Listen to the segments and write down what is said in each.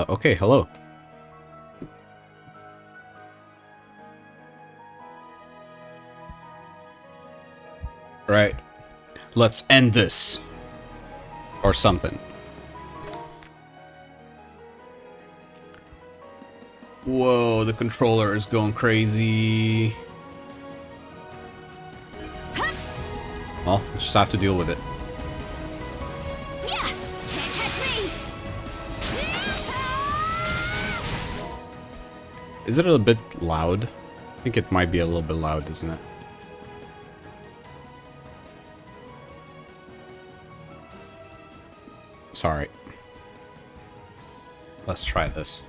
Okay, hello. Right. Let's end this. Or something. Whoa, the controller is going crazy. Well, just have to deal with it. Is it a bit loud? I think it might be a little bit loud, isn't it? Sorry. Let's try this.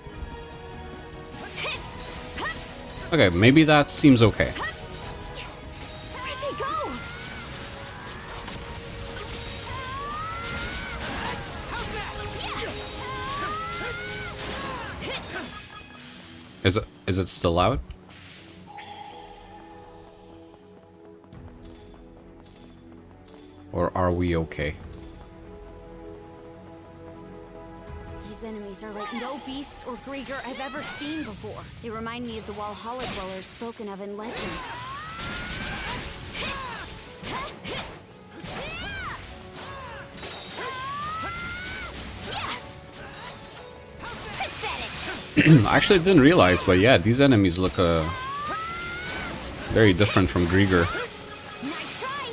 Okay, maybe that seems okay. Where'd they go? Is it still loud? Or are we okay? These enemies are like no beasts or Grieger I've ever seen before. They remind me of the Walhalla dwellers spoken of in legends. I actually didn't realize, but yeah, these enemies look very different from Grieger. Nice try.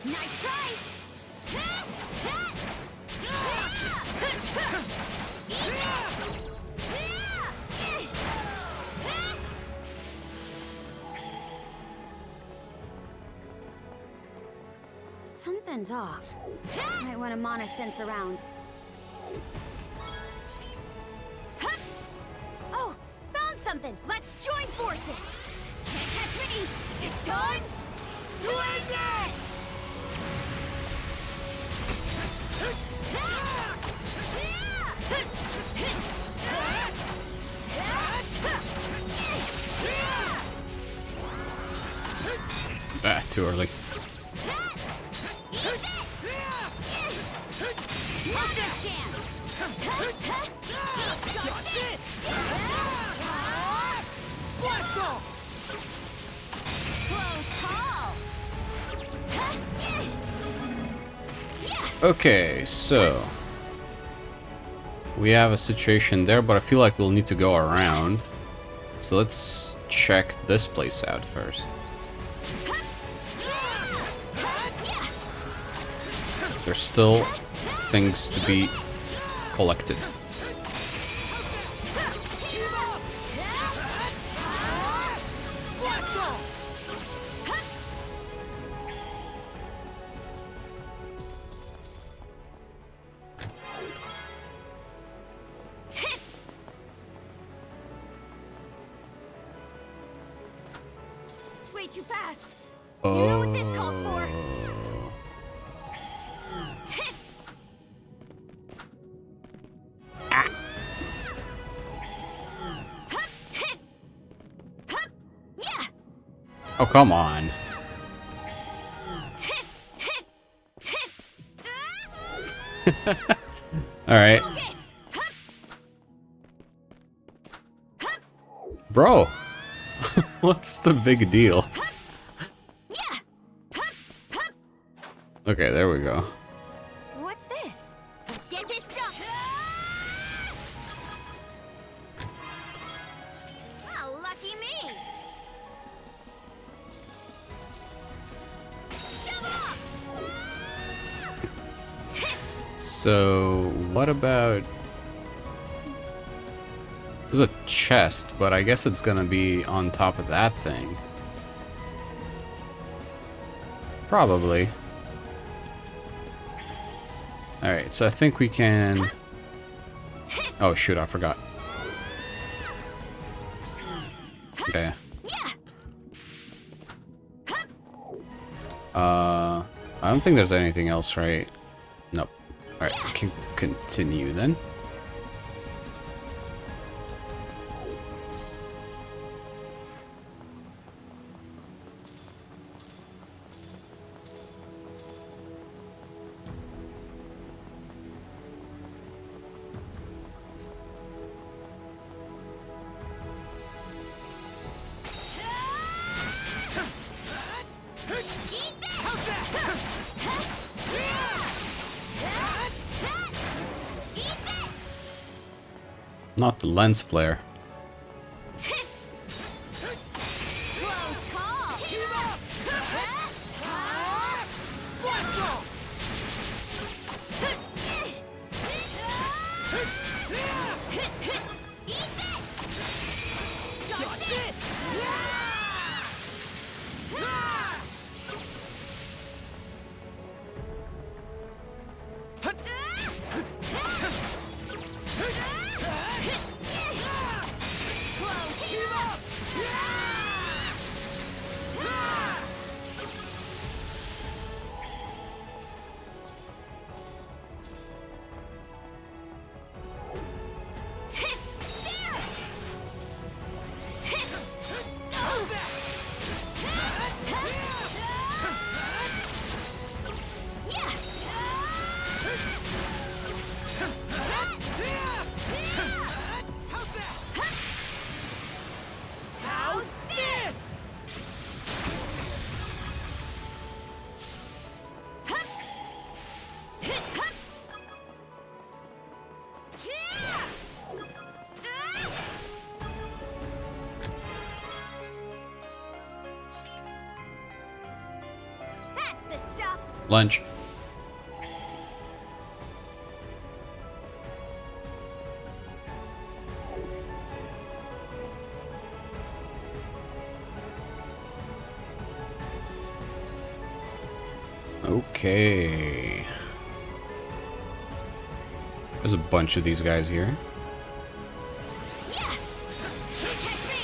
Nice try. Something's off. Might want to mana sense around. Oh, found something. Let's join forces. Can't catch me. It's time to end this. Ah, too early. What's their chance? Watch this! Blast off! Close call! Okay, so we have a situation there, but I feel like we'll need to go around. So let's check this place out first. There's still things to be collected. It's way too fast. You know what this calls for? Oh, come on. Alright. Bro, what's the big deal? Okay, there we go. What's this? Let's get this done. Oh, lucky me. Shove off. So, what about... There's a chest, but I guess it's gonna be on top of that thing. Probably. Alright, so I think we can... Oh shoot, I forgot. Okay. I don't think there's anything else, right? Nope. Alright, we can continue then. Not the lens flare. Close call. Team up. Eat this. Dodge this. Close. Team up. How's this? That's the stuff. Lunch. Okay. There's a bunch of these guys here. Catch me.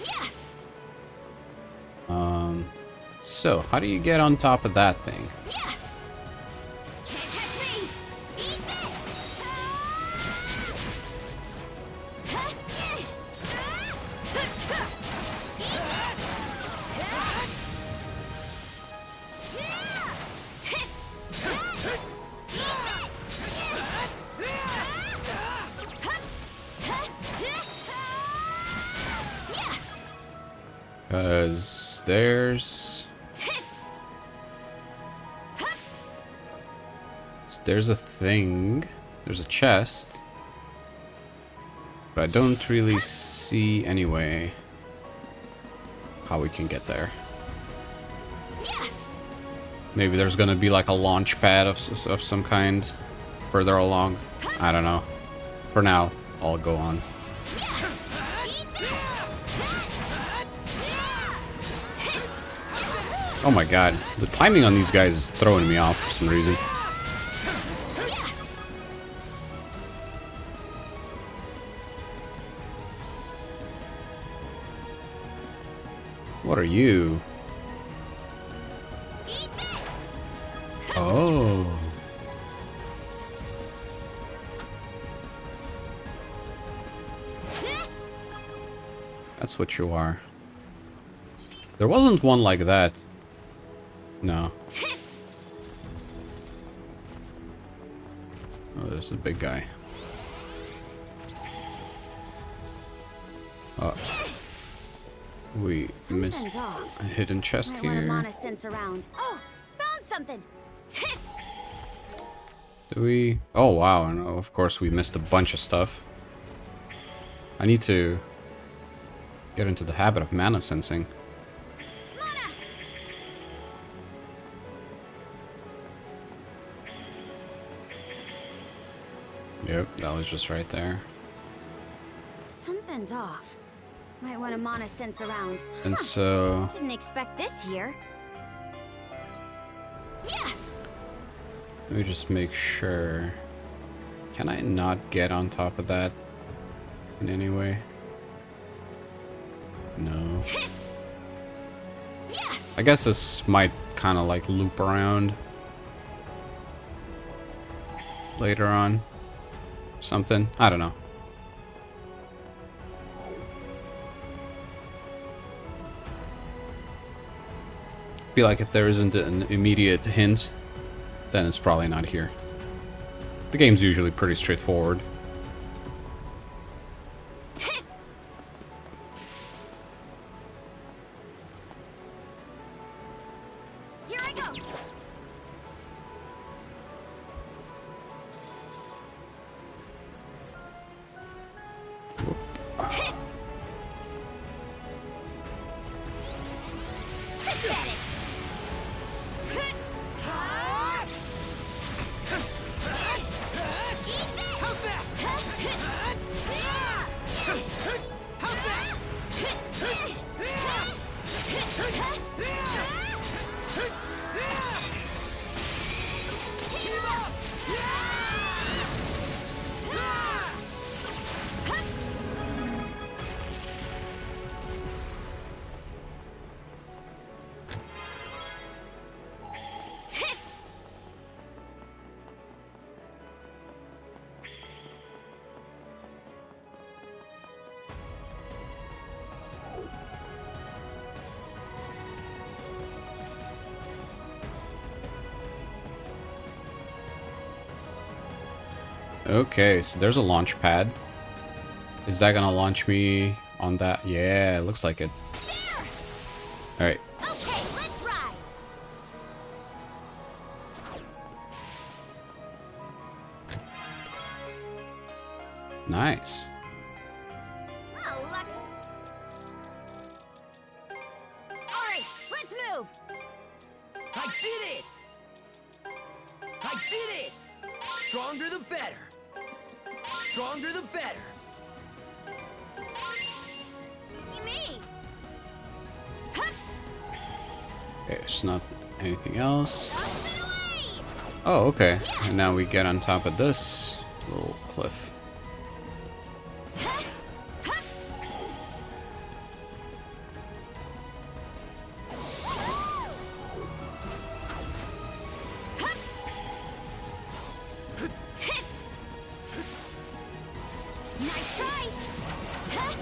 Eat So how do you get on top of that thing? Can't catch me. Eat this. Because there's a thing. There's a chest. But I don't really see anyway how we can get there. Maybe there's gonna be like a launch pad of some kind further along. I don't know. For now, I'll go on. Oh my god, the timing on these guys is throwing me off for some reason. What are you? Oh. That's what you are. There wasn't one like that. No. Oh, there's a big guy. Oh. We missed a hidden chest here. Sense around. Oh, found something. Do we? Oh wow! And of course we missed a bunch of stuff. I need to get into the habit of mana sensing. Yep, that was just right there. Something's off. Might want to mana sense around. And so Didn't expect this here. Yeah. let me just make sure. Can I not get on top of that in any way? No. I guess this might kind of like loop around later on. Something. I don't know. Feel like if there isn't an immediate hint, then it's probably not here. The game's usually pretty straightforward. I go. Pathetic. How's that? How's that? Team up! Okay, so there's a launch pad. Is that gonna launch me on that? Yeah, it looks like it. Alright. Okay, let's ride. Nice. Oh, luck. All right, let's move. I did it! I did it! Stronger the better. Stronger the better. Me. Huh? Okay, there's not anything else. Up and away. Oh, okay. And now we get on top of this little cliff. Huh? Huh? Nice try. Huh?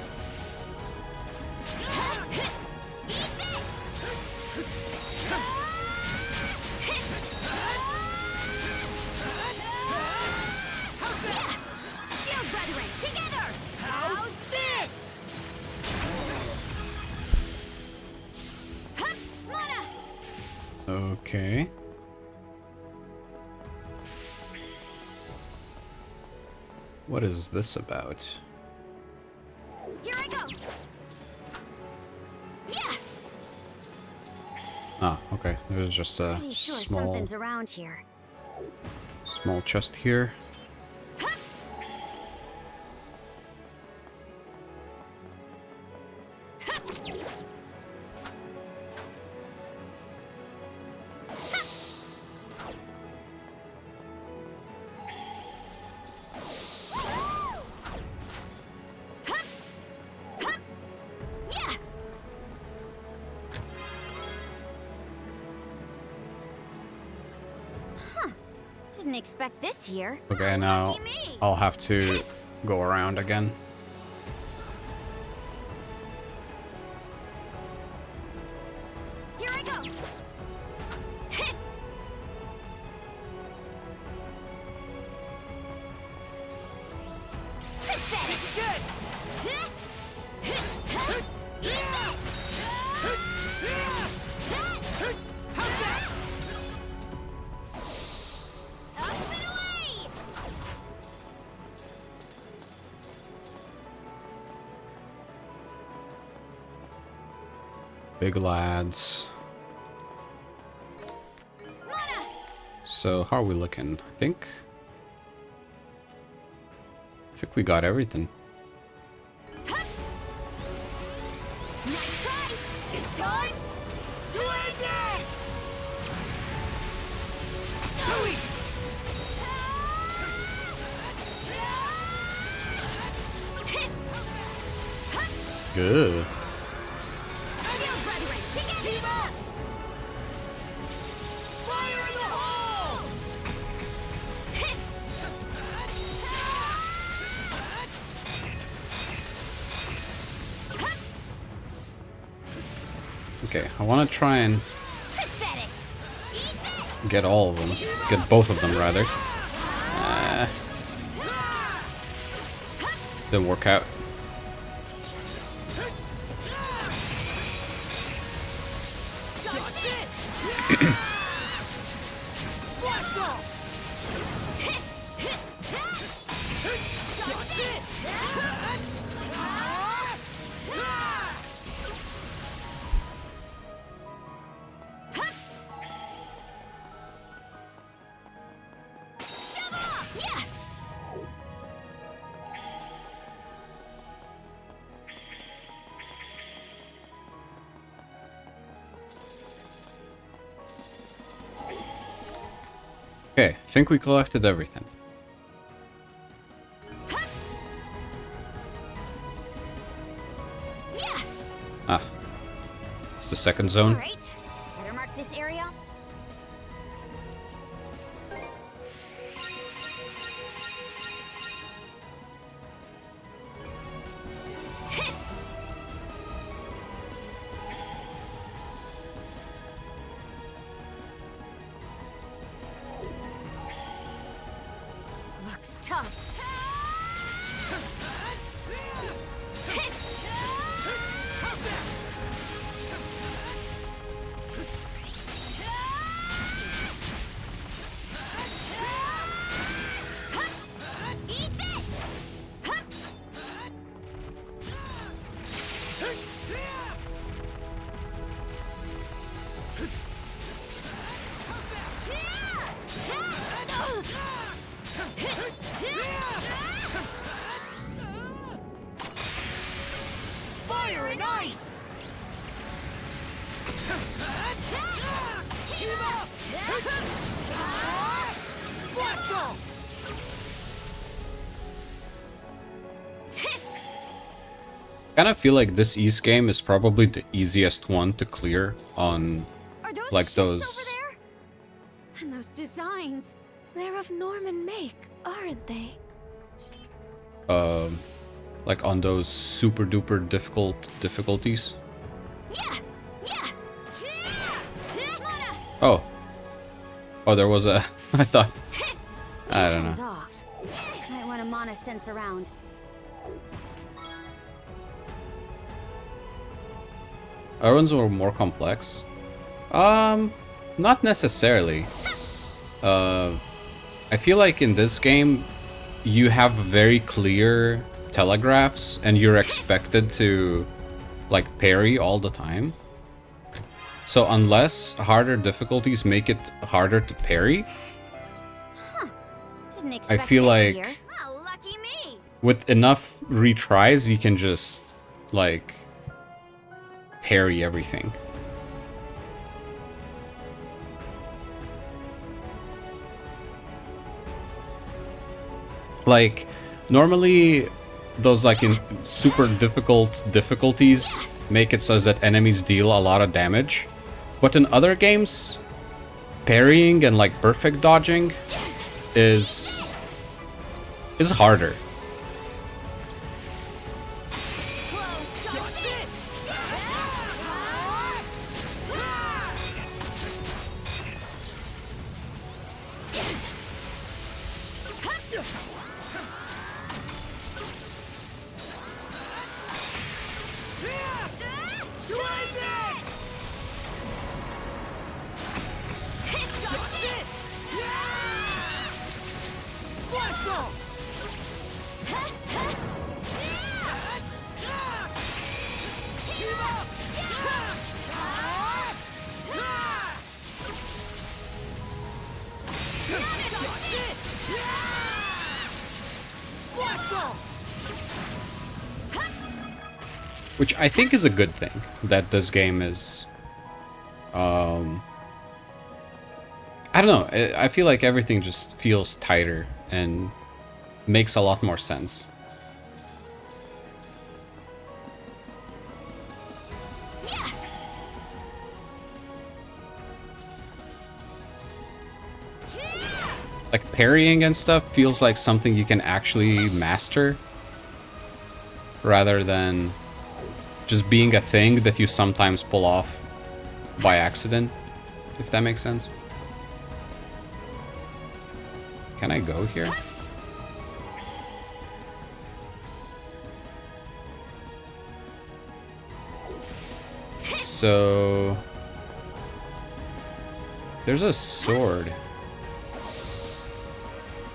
Eat this. Yeah. Shield brethren, together. How's this? Huh? Mana. Okay. What is this about? Here I go. Yeah. Ah, okay. There's just a Pretty sure small something's around here. chest here. Yeah. Huh. Didn't expect this here. Okay, Oh, now lucky me. I'll have to go around again. Here I go. Pathetic. Good! How's that? Up and away! Big lads. Mana! So how are we looking? I think we got everything. Nice try! It's time to end this! Too easy! Good. Shield brethren, together! Team up! Fire in the hole! Okay, I want to try and Pathetic! Eat this! get all of them. Get both of them, rather. Didn't work out. Dodge this! Okay, I think we collected everything. Yeah. Ah. It's the second zone. All right. Better mark this area. Looks tough. Eat this! Fire and ice! Team up! Blast off! I kind of feel like this East game is probably the easiest one to clear on Are those like ships those. over there? And those designs, they're of Norman make, aren't they? Like on those super duper difficulties. Yeah! Yeah! Oh. Oh, there was a. I thought. I don't know. Something's off. Might want to mana sense around. Other ones were more complex. Not necessarily. I feel like in this game, you have very clear telegraphs, and you're expected to, like, parry all the time. So unless harder difficulties make it harder to parry, Didn't expect feel this like- here. Oh, lucky me! with enough retries, you can just, like, parry everything. Like, normally those like in super difficult difficulties make it so that enemies deal a lot of damage. But in other games, parrying and like perfect dodging is harder. Close, Dodge this! Doing this! Dodge this! Blast off! Team up! Dodge this! Blast off! Which I think is a good thing, that this game is... I don't know, I feel like everything just feels tighter and makes a lot more sense. Like, parrying and stuff feels like something you can actually master, rather than just being a thing that you sometimes pull off by accident, if that makes sense. Can I go here? So... there's a sword.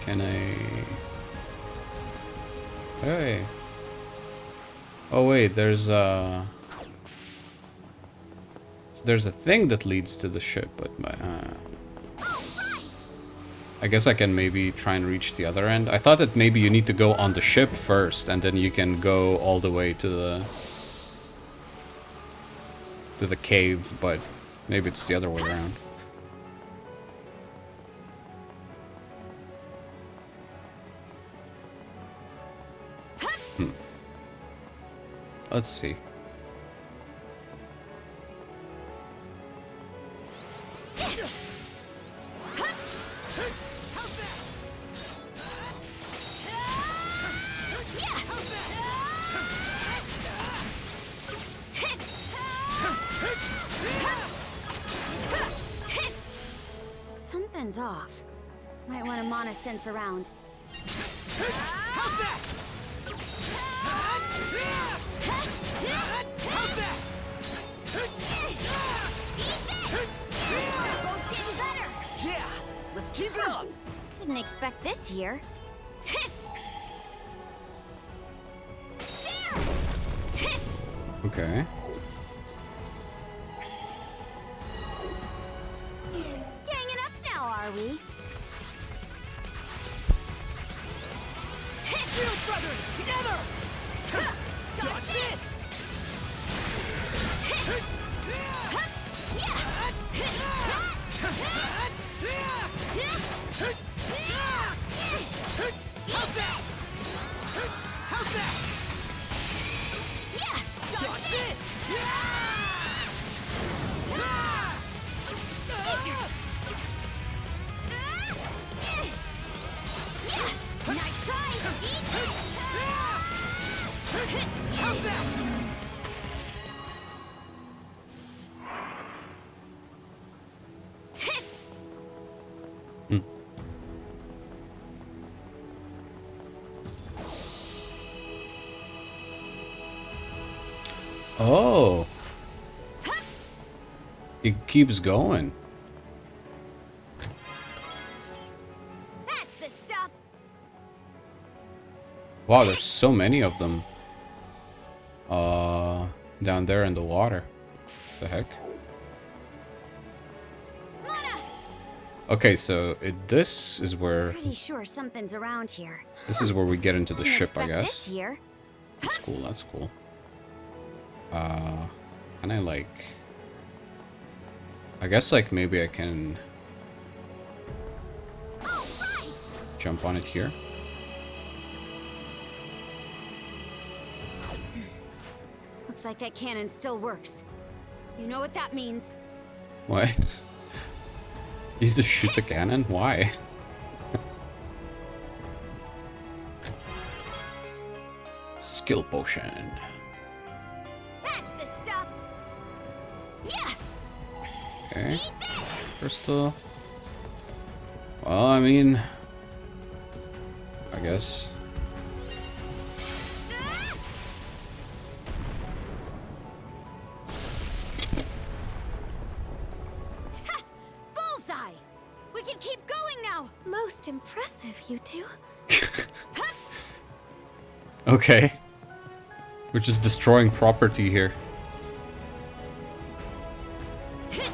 Can I... Hey. Oh wait, there's a... there's a thing that leads to the ship, but I guess I can maybe try and reach the other end. I thought that maybe you need to go on the ship first, and then you can go all the way to the cave, but maybe it's the other way around. Let's see. Something's off. Might want to mana sense around. How's that? How's that? Both getting better. Yeah, let's keep it up. Didn't expect this here. Okay. Ganging up now, are we? Shield brother, together. Dodge this. How's that? How's that? Dodge this. Nice try. How's that? Oh. It keeps going. That's the stuff. Wow, there's so many of them. Down there in the water. The heck? Mana. Okay, so this is where Pretty sure something's around here. we get into the Didn't ship, I expect guess. This here. That's cool, that's cool. Can I like... I guess like maybe I can All right. jump on it here. Looks like that cannon still works. You know what that means. Why? You just shoot the cannon? Why? Skill potion. That's the stuff. Yeah. Okay. Eat this. Crystal. Well, I mean... I guess. Ha! Bullseye. We can keep going now. Most impressive, you two. Okay. We're just destroying property here. Yeah.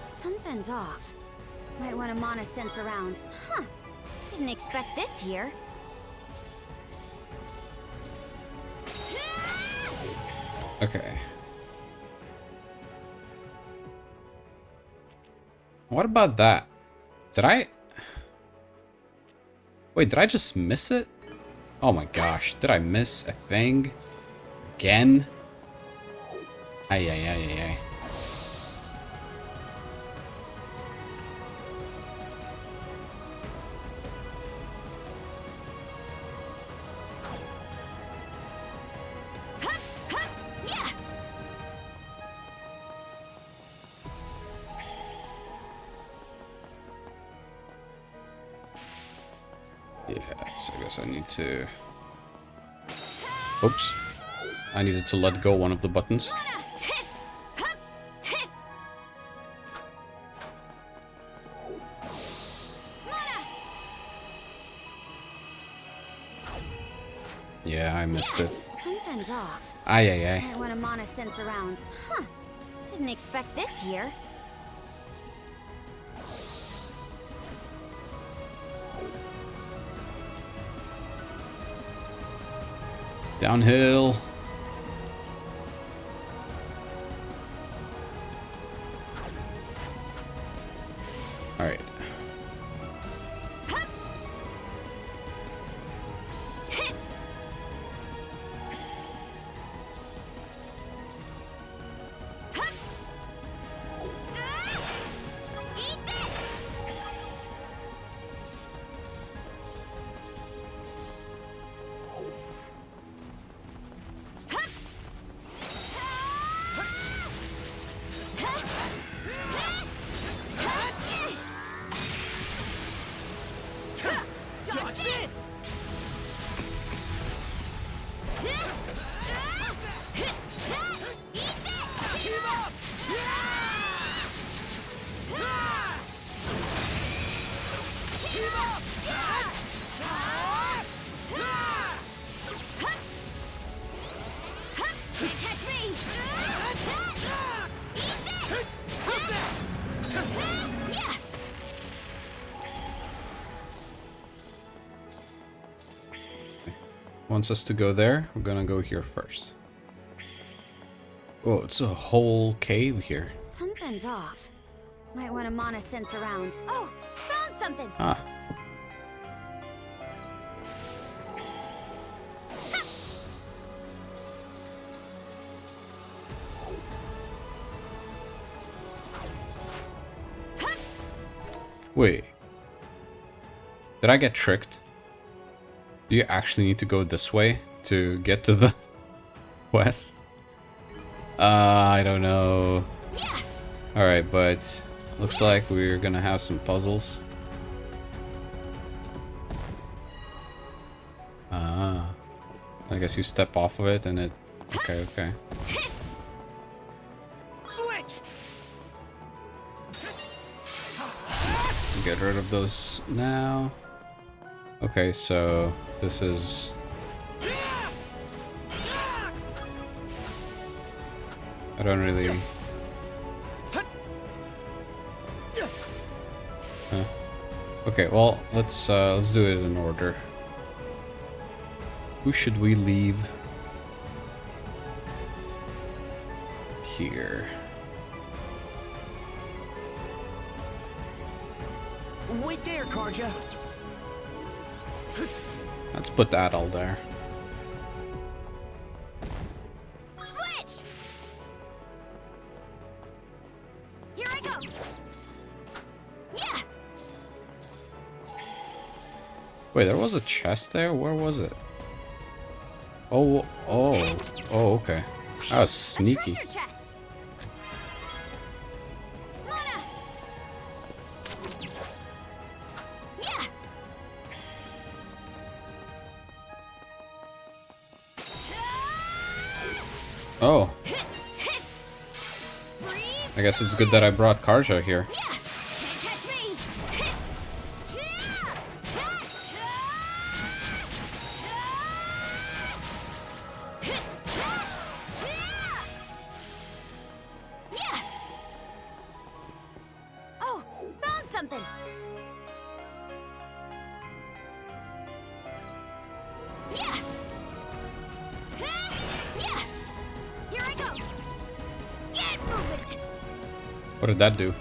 Something's off. Might want to mana sense around. Huh. Didn't expect this here. Okay. What about that? Did I... Wait, did I just miss it? Oh my gosh, did I miss a thing? Again? Ay, ay, ay, ay, ay. Yeah, so I guess I need to... Oops. I needed to let go one of the buttons. Yeah, I missed it. Something's off. Ay, ay, ay. Might want to mana sense around. Huh. Didn't expect this here. Downhill. Alright. Eat this! Dodge this! Keep up! Keep up! Can't catch me! Eat this! How's that? Yeah! Wants us to go there. We're gonna go here first. Oh, it's a whole cave here. Something's off. Might want to mana sense around. Oh, found something! Ah. Wait. Did I get tricked? Do you actually need to go this way to get to the quest? I don't know. Alright, but looks like we're gonna have some puzzles. Ah. I guess you step off of it and it... Okay, okay. Switch! Get rid of those now. Okay, so this is... I don't really... Huh. Okay, well, let's do it in order. Who should we leave here? Wait there, Karja. Let's put that all there. Switch! Here I go! Yeah! Wait, there was a chest there? Where was it? Oh, okay. That was sneaky. A treasure chest! Mana! Yeah! Oh, Breathe! I guess it's good that I brought Karja here. Yeah! Can't catch me! Yeah! Oh, found something! Yeah! Yeah! Here I go! Get moving! What did that do?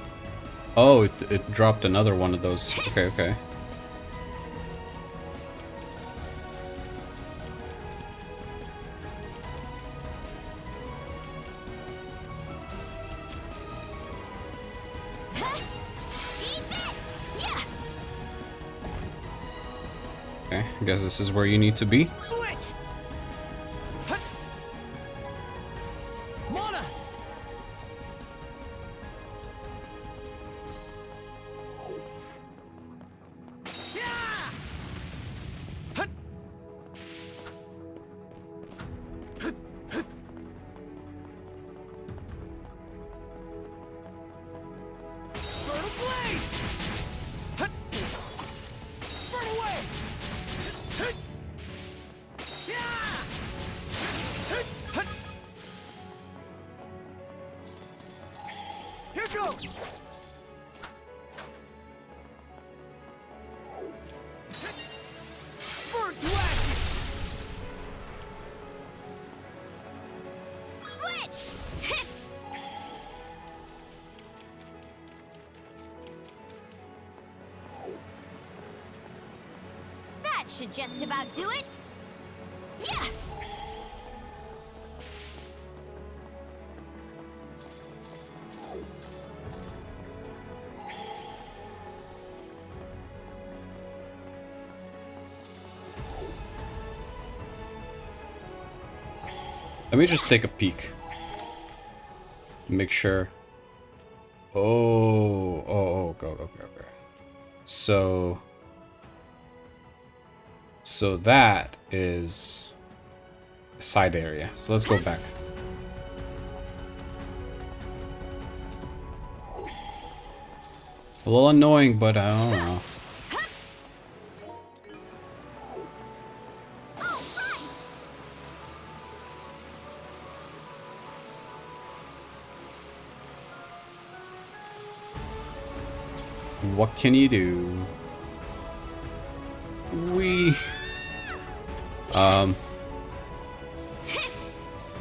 Oh, it dropped another one of those. Okay, okay. Eat this! Yeah! Okay, I guess this is where you need to be. Switch! Hut. Mana! Yeah! Hut. Hut, hut. Fertile blaze! Hut. Burn away! Hut. Yeah! Hut, hut. Here goes! Burn to ashes! Switch! should just about do it. Yeah! Let me just take a peek. Make sure. Oh, okay. So that is a side area. So let's go back. A little annoying, but I don't know. What can you do?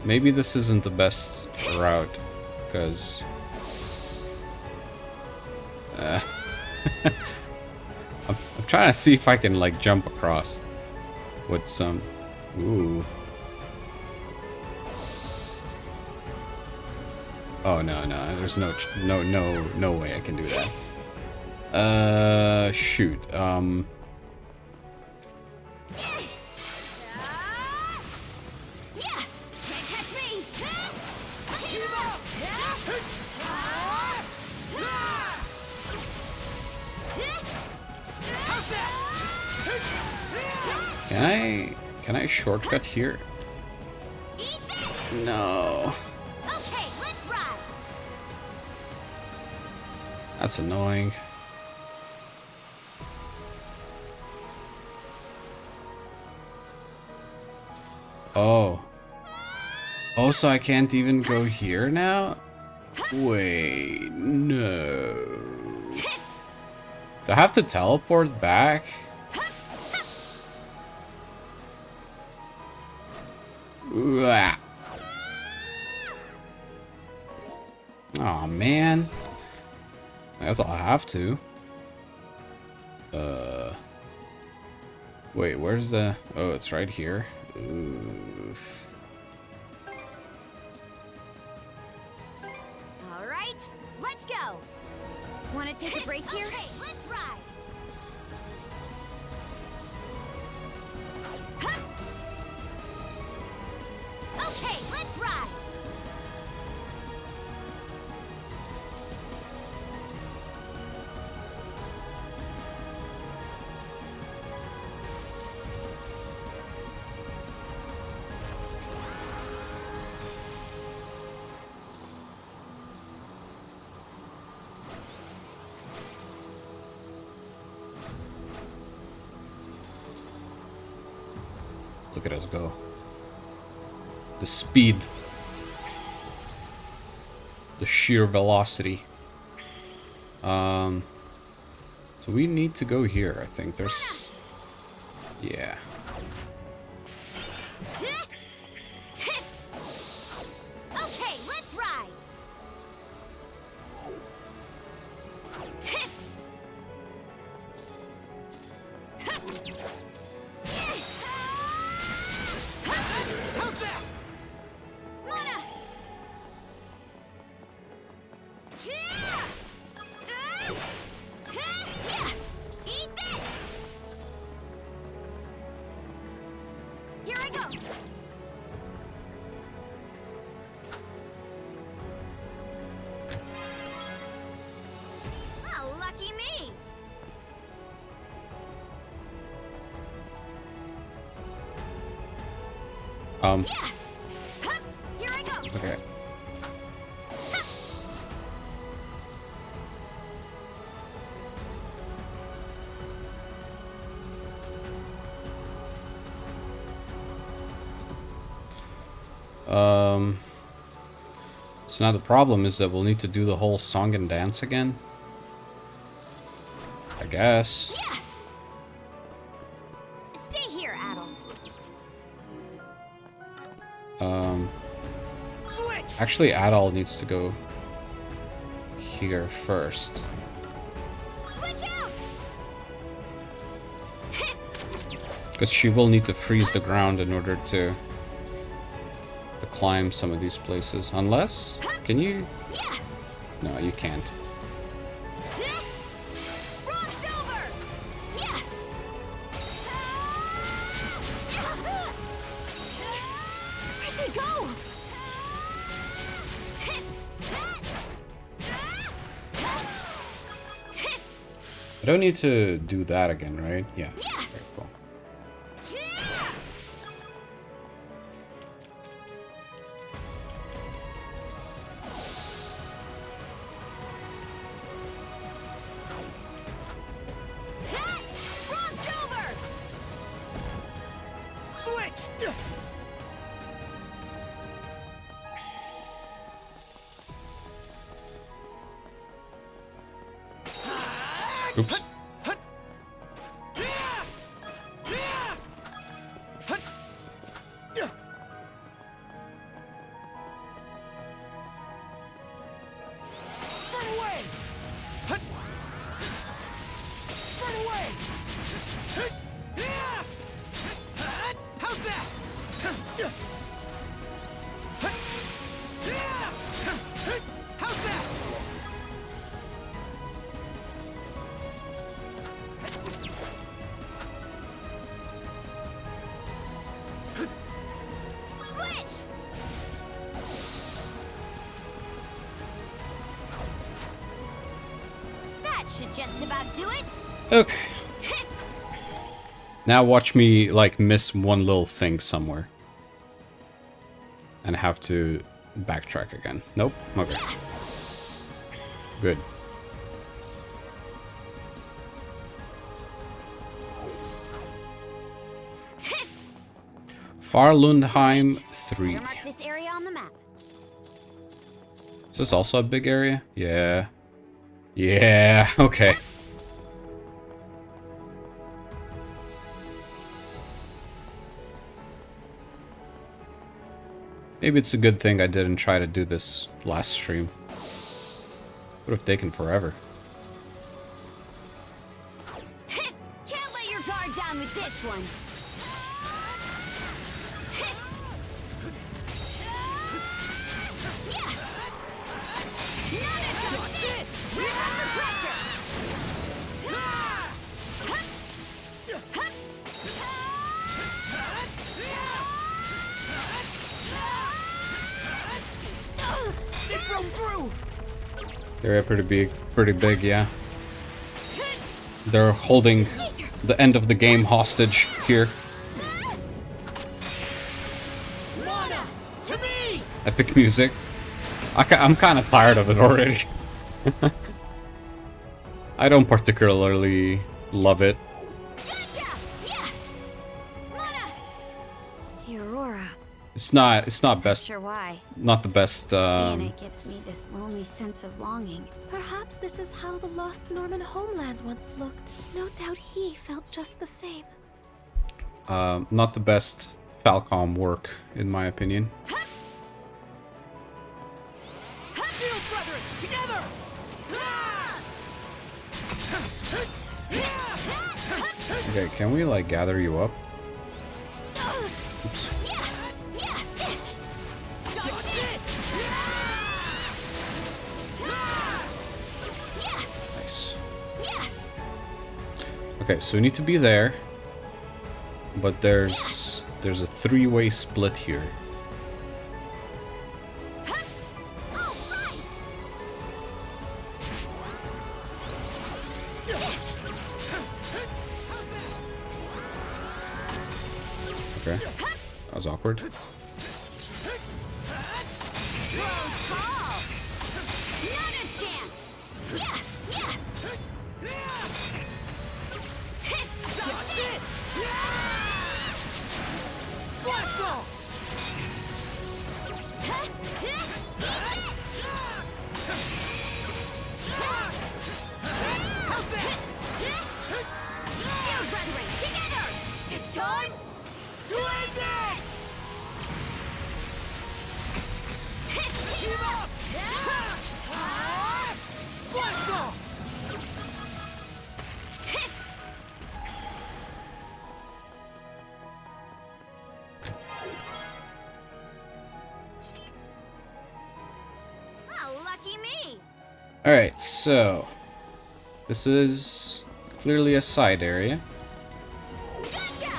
Maybe this isn't the best route, because I'm trying to see if I can like jump across with some. Ooh. Oh no, there's no way I can do that. Shoot. Can I shortcut here? No. Okay, let's ride. That's annoying. Oh. Oh, so I can't even go here now? Wait, no. Do I have to teleport back? Oh man. I guess I'll have to. Wait, where's the... Oh, it's right here. Oof. All right, let's go. Want to take a break here? Okay, let's ride. Okay, let's ride. Look at us go. The speed. The sheer velocity. So we need to go here, I think. There's... Yeah. Okay, let's ride. How's that? Luna! Eat this! Here I go! Oh, lucky me! Here I go! Okay. So now the problem is that we'll need to do the whole song and dance again. I guess. Stay here, Adel. Switch! Actually, Adol needs to go here first. Switch out! Because she will need to freeze the ground in order to climb some of these places. Unless, can you? No, you can't. Frost over! Yeah! Where'd they go? I don't need to do that again, right? Yeah. Very cool. Frost over! Switch! Oops. Run away! Run away! How's that? How's that? Switch! That should just about do it. Okay. Now watch me, like, miss one little thing somewhere. And have to backtrack again. Nope. Okay. Good. Farlundheim 3. Mark this area on the map. Is this also a big area? Yeah. Yeah, okay. Maybe it's a good thing I didn't try to do this last stream. Would have taken forever. Can't let your guard down with this one. Not a touch this! We're under pressure! It broke through! They're pretty big, yeah. They're holding the end of the game hostage here. Mana! To me! Epic music. I'm kind of tired of it already. I don't particularly love it. Gotcha! Yeah! Mana! Aurora. It's not best. Sure why. Not the best. Seeing it gives me this lonely sense of longing. Perhaps this is how the lost Norman homeland once looked. No doubt he felt just the same. Not the best Falcom work, in my opinion. Shield brethren, together! Okay, can we like gather you up? Oops. Nice. Okay, so we need to be there, but there's a three-way split here. Okay, that was awkward. Close call! Not a chance! Dodge this! Flash ball! How's that? Shield brethren, together! It's time to end this! Alright, so this is clearly a side area. Gotcha!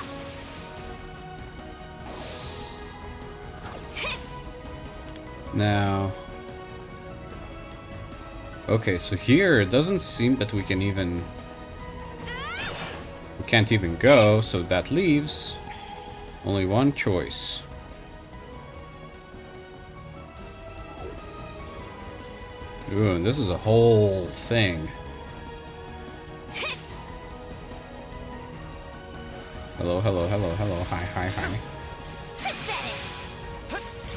Now, okay, so here it doesn't seem that we can even... We can't even go, so that leaves only one choice. Ooh, and this is a whole thing. Hello, hello, hello, hello, hi, hi, hi. Pathetic! Pathetic!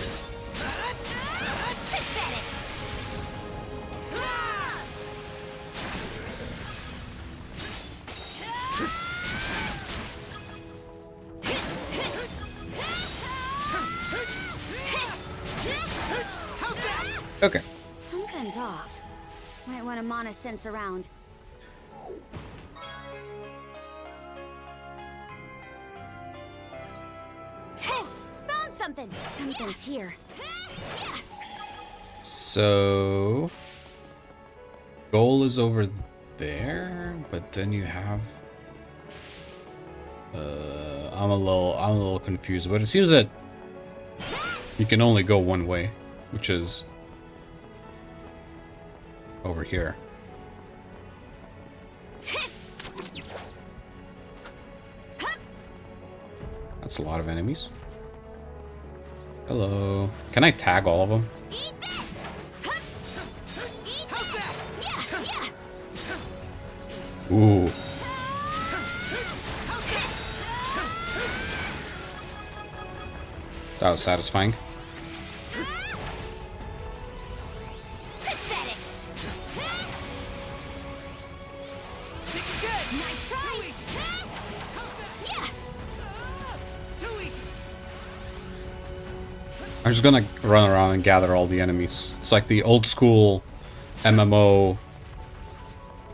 How's that? Okay. Something's off. Might want to mana sense around. Found something! Something's here. So goal is over there, but then you have I'm a little confused, but it seems that you can only go one way, which is over here. That's a lot of enemies. Hello. Can I tag all of them? Eat this! Eat How's that? Yeah! Ooh. That was satisfying. Pathetic! Good. Nice try! Yeah! Too easy. I'm just gonna run around and gather all the enemies. It's like the old school MMO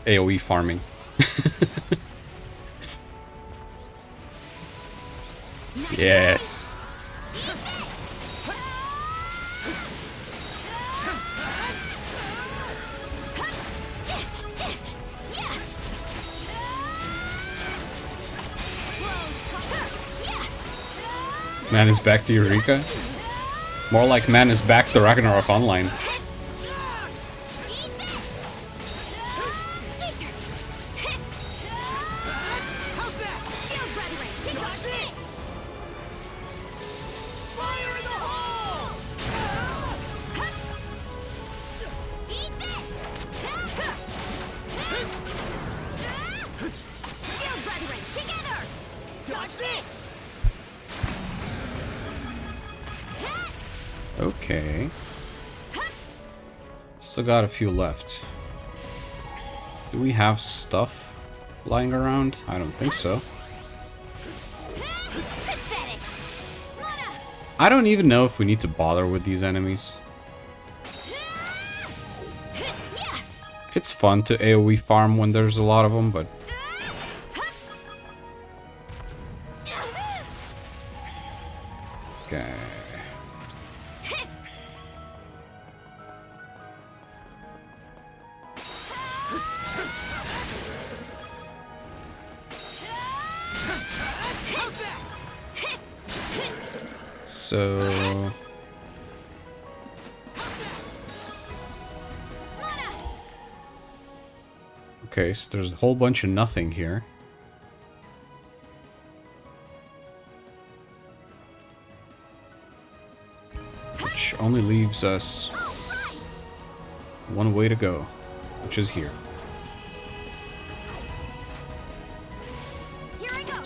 AoE farming. Yes. Man is back to Eureka. More like man is back to Ragnarok Online. How's that? Fire in the hole! Dodge this! Okay. Still got a few left. Do we have stuff lying around? I don't think so. I don't even know if we need to bother with these enemies. It's fun to AoE farm when there's a lot of them, but... Okay. So... Okay, so there's a whole bunch of nothing here. Which only leaves us one way to go, which is here. Here I go.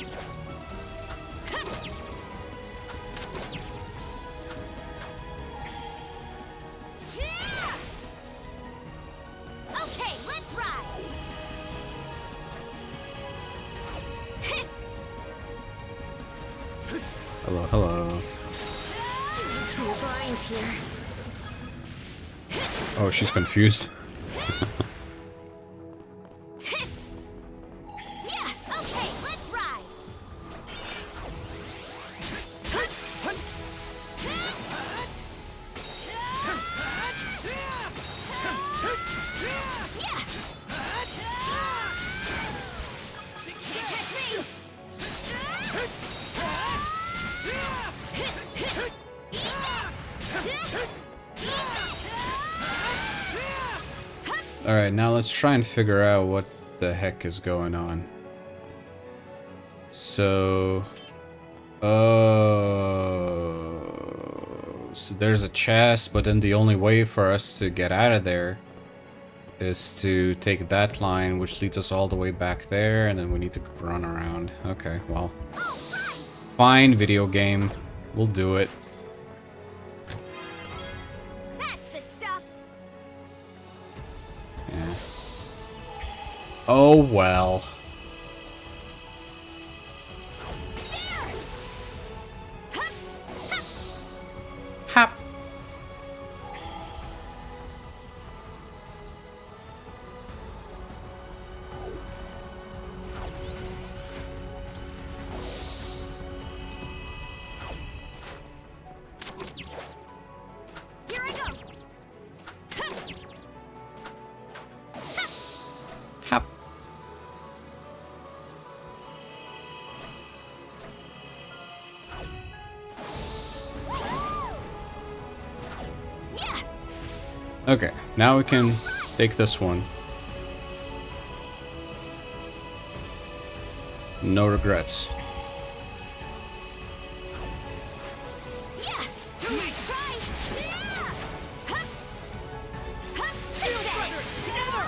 Okay, let's ride. Hello, hello. We'll grind here. Oh, she's confused. Yeah, okay, let's ride. Can't catch me! Alright, now let's try and figure out what the heck is going on. So... so there's a chest, but then the only way for us to get out of there is to take that line, which leads us all the way back there, and then we need to run around. Okay, well. Fine, video game. We'll do it. That's the stuff! Yeah. Oh well. Hop. Here I go! Hop. Okay, now we can take this one. No regrets. Nice try! Feel better together!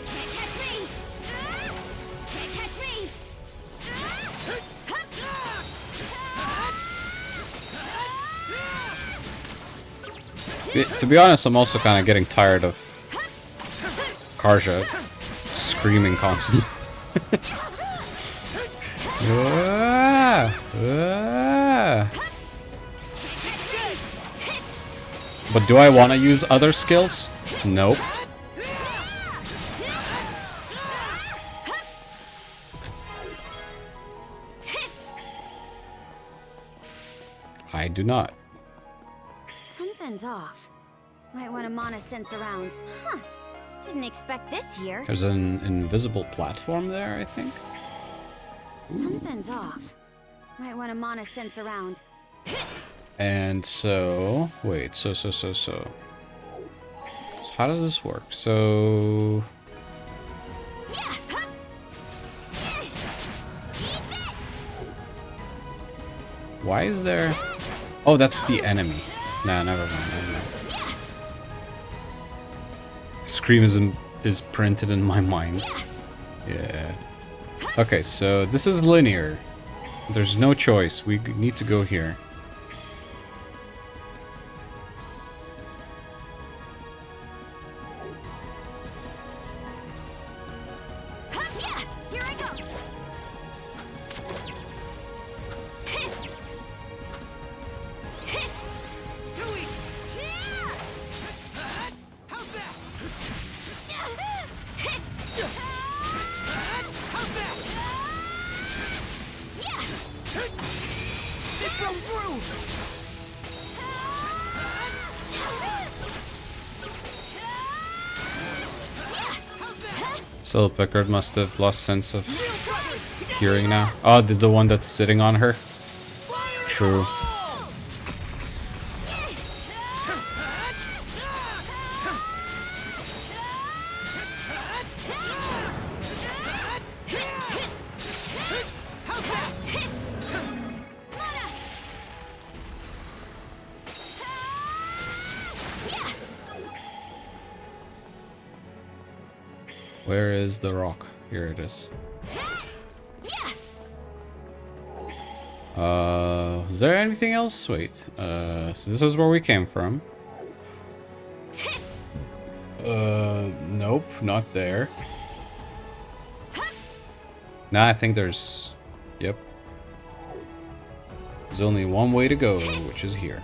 Can't catch me! Can't catch me! To be honest, I'm also kind of getting tired of Karja screaming constantly. Ah, ah. But do I want to use other skills? Nope. I do not. Something's off. Might want to mana sense around. Huh. Didn't expect this here. There's an invisible platform there, I think. Something's off. Might want to mana sense around. And so, wait, so how does this work? So, why is there? Oh, that's the enemy. Nah, never mind. Screamism is printed in my mind. Yeah. Okay, so this is linear. There's no choice. We need to go here. Here I go. Too easy! How's that? How's that? It broke through! So Pickard must have lost sense of hearing now. Oh, the one that's sitting on her. True. Where is the rock? Here it is. Is there anything else? Wait. So this is where we came from. Nope, not there. Nah, I think there's... Yep. There's only one way to go, which is here.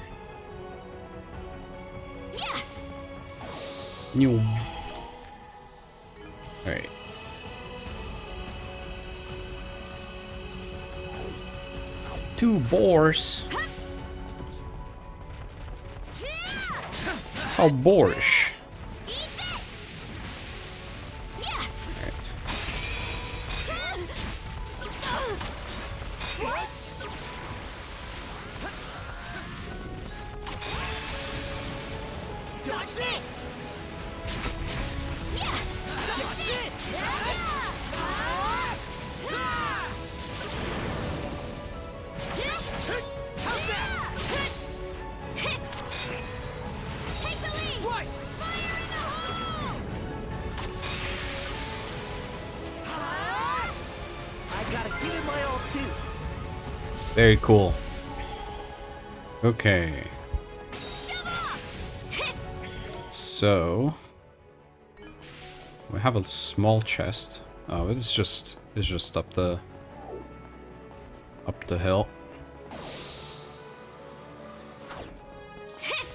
New. Alright. 2 boars. How boorish. Dodge this! Dodge this! How's that? Take the lead! Right! Fire in the hole! I gotta give it my all too. Very cool. Okay. Shove off! So we have a small chest. Oh, it's just up the hill. No chance!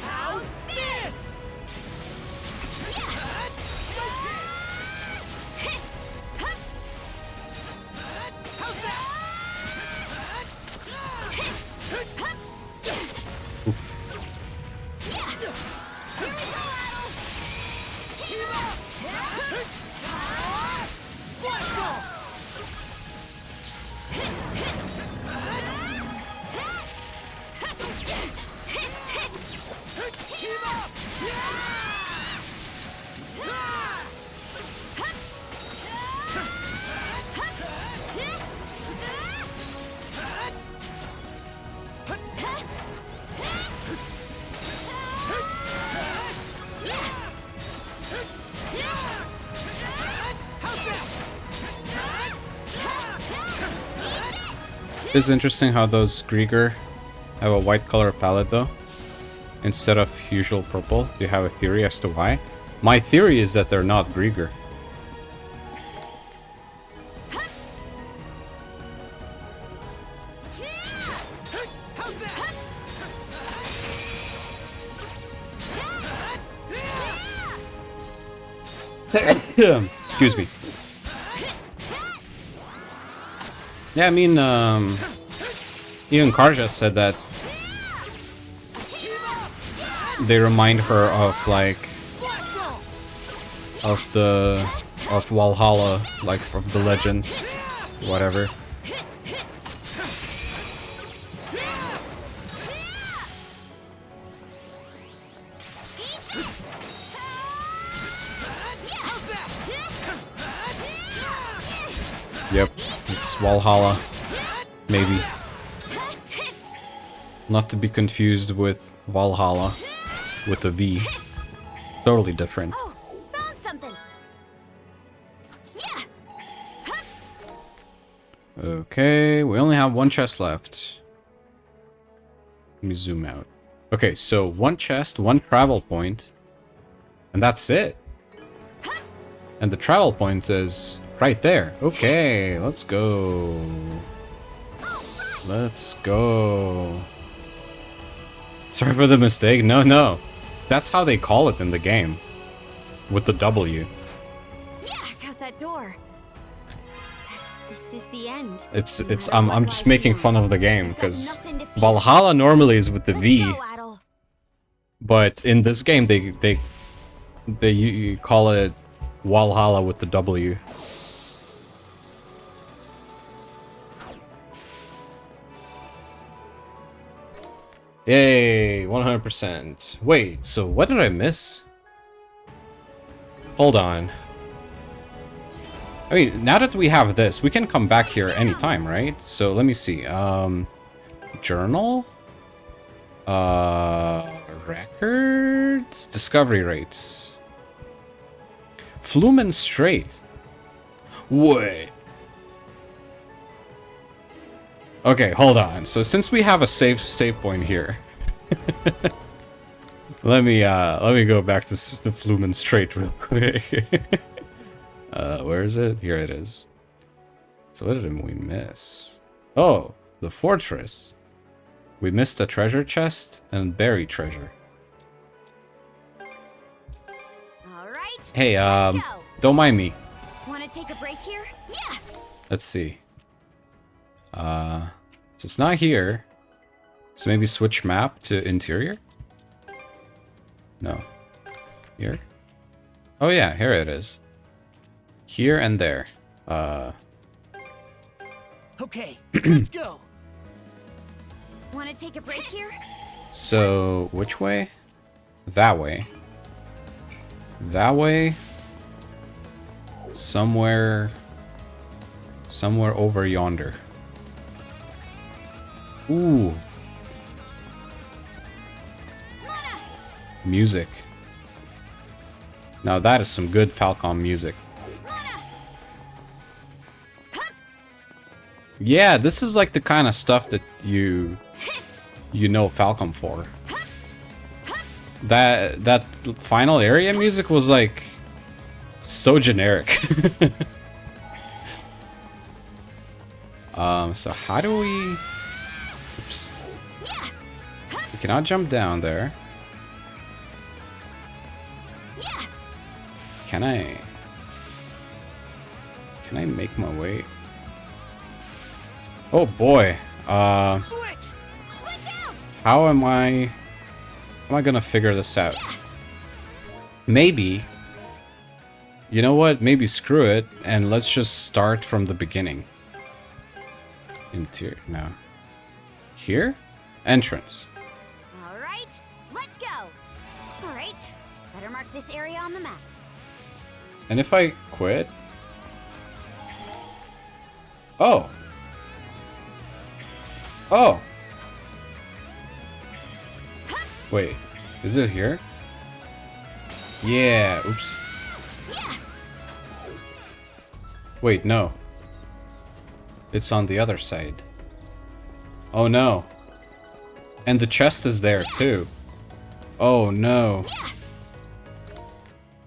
How's this? No chance! How's that? Team up! Blast off! Team up! It's interesting how those Grieger have a white color palette though, instead of usual purple. Do you have a theory as to why? My theory is that they're not Grieger. How's that? Excuse me. Yeah, I mean, even Karja said that they remind her of like of Valhalla, like from the legends, whatever. Yep, it's Valhalla, maybe. Not to be confused with Valhalla, with a V. Totally different. Oh, found something. Yeah. Okay, we only have one chest left. Let me zoom out. Okay, so one chest, one travel point, and that's it. And the travel point is right there. Okay, let's go. Let's go. Sorry for the mistake. No, no. That's how they call it in the game. With the W. Check out that door. This is the end. I'm just making fun of the game because Valhalla normally is with the V, but in this game they call it Valhalla with the W. Yay, 100%. Wait, so what did I miss? Hold on. I mean, now that we have this, we can come back here anytime, right? So let me see. Journal? Records? Discovery rates. Flumen Strait. Wait. Okay, hold on. So since we have a save point here, let me go back to the Flumen Strait real quick. Where is it? Here it is. So what did we miss? Oh, the fortress. We missed a treasure chest and buried treasure. All right. Hey, Don't mind me. Want to take a break here? Yeah. Let's see. So it's not here. So maybe switch map to interior? No. Here? Oh yeah, here it is. Here and there. Okay, let's go. Want to take a break here? So, which way? That way. That way. Somewhere over yonder. Ooh. Music. Now that is some good Falcom music. Yeah, this is like the kind of stuff that you know Falcom for. That final area music was like so generic. So how do we... Oops. We cannot jump down there. Can I make my way? Oh boy. Switch. Switch out. How am I gonna figure this out? Maybe. You know what? Maybe screw it and let's just start from the beginning. Interior. No. Here? Entrance. All right, let's go. All right, better mark this area on the map. And if I quit? Oh. Oh. Wait, is it here? Yeah, oops. Wait, no. It's on the other side. Oh no. And the chest is there too. Oh no.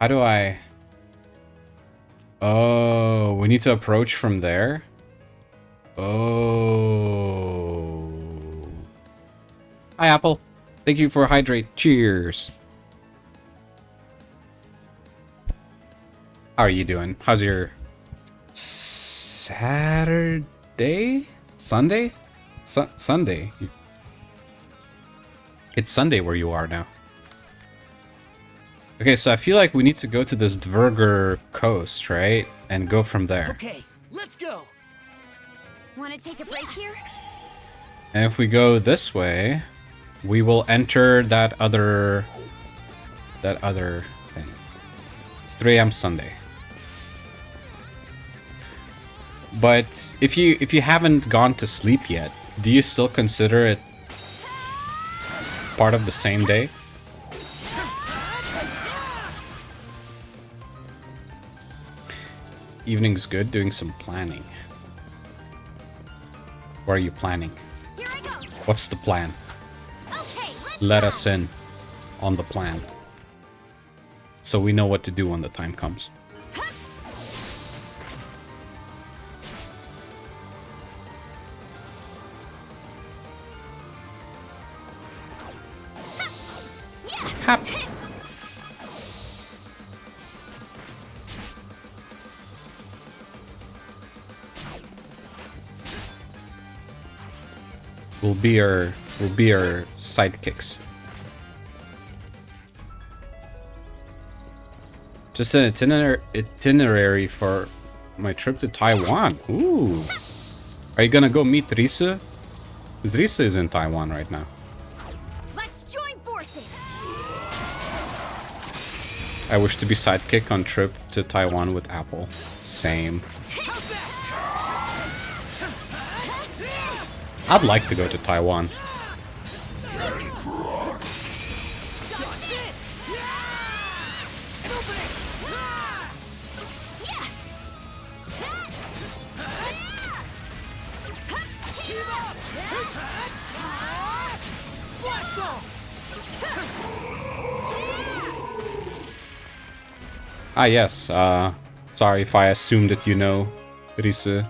How do I... Oh, we need to approach from there? Oh. Hi, Apple. Thank you for hydrate. Cheers. How are you doing? How's your Saturday? Sunday? Sunday. It's Sunday where you are now. Okay, so I feel like we need to go to this Dverger coast, right? And go from there. Okay, let's go. Want to take a break here? And if we go this way, we will enter that other thing. It's 3 a.m. Sunday. But if you haven't gone to sleep yet, do you still consider it part of the same day? Evening's good, doing some planning. What are you planning? Here I go. What's the plan? Okay, let's Let go. us in on the plan. So we know what to do when the time comes. Hap. Will be our sidekicks. Just an itinerary for my trip to Taiwan. Ooh. Are you gonna go meet Risa? Because Risa is in Taiwan right now. Let's join forces. I wish to be sidekick on trip to Taiwan with Apple. Same. I'd like to go to Taiwan. Ah yes, sorry if I assumed that you know Risa.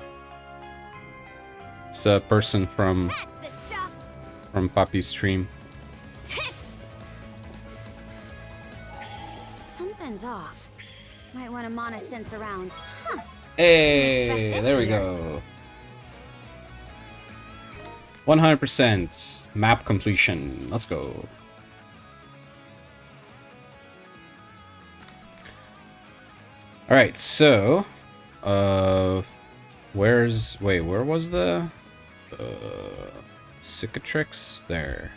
It's a person from That's the stuff. Papi's stream. Something's off. Might want to mana sense around. Huh. Hey, this there we here. go. 100% map completion. Let's go. All right, so where was the cicatrix? There.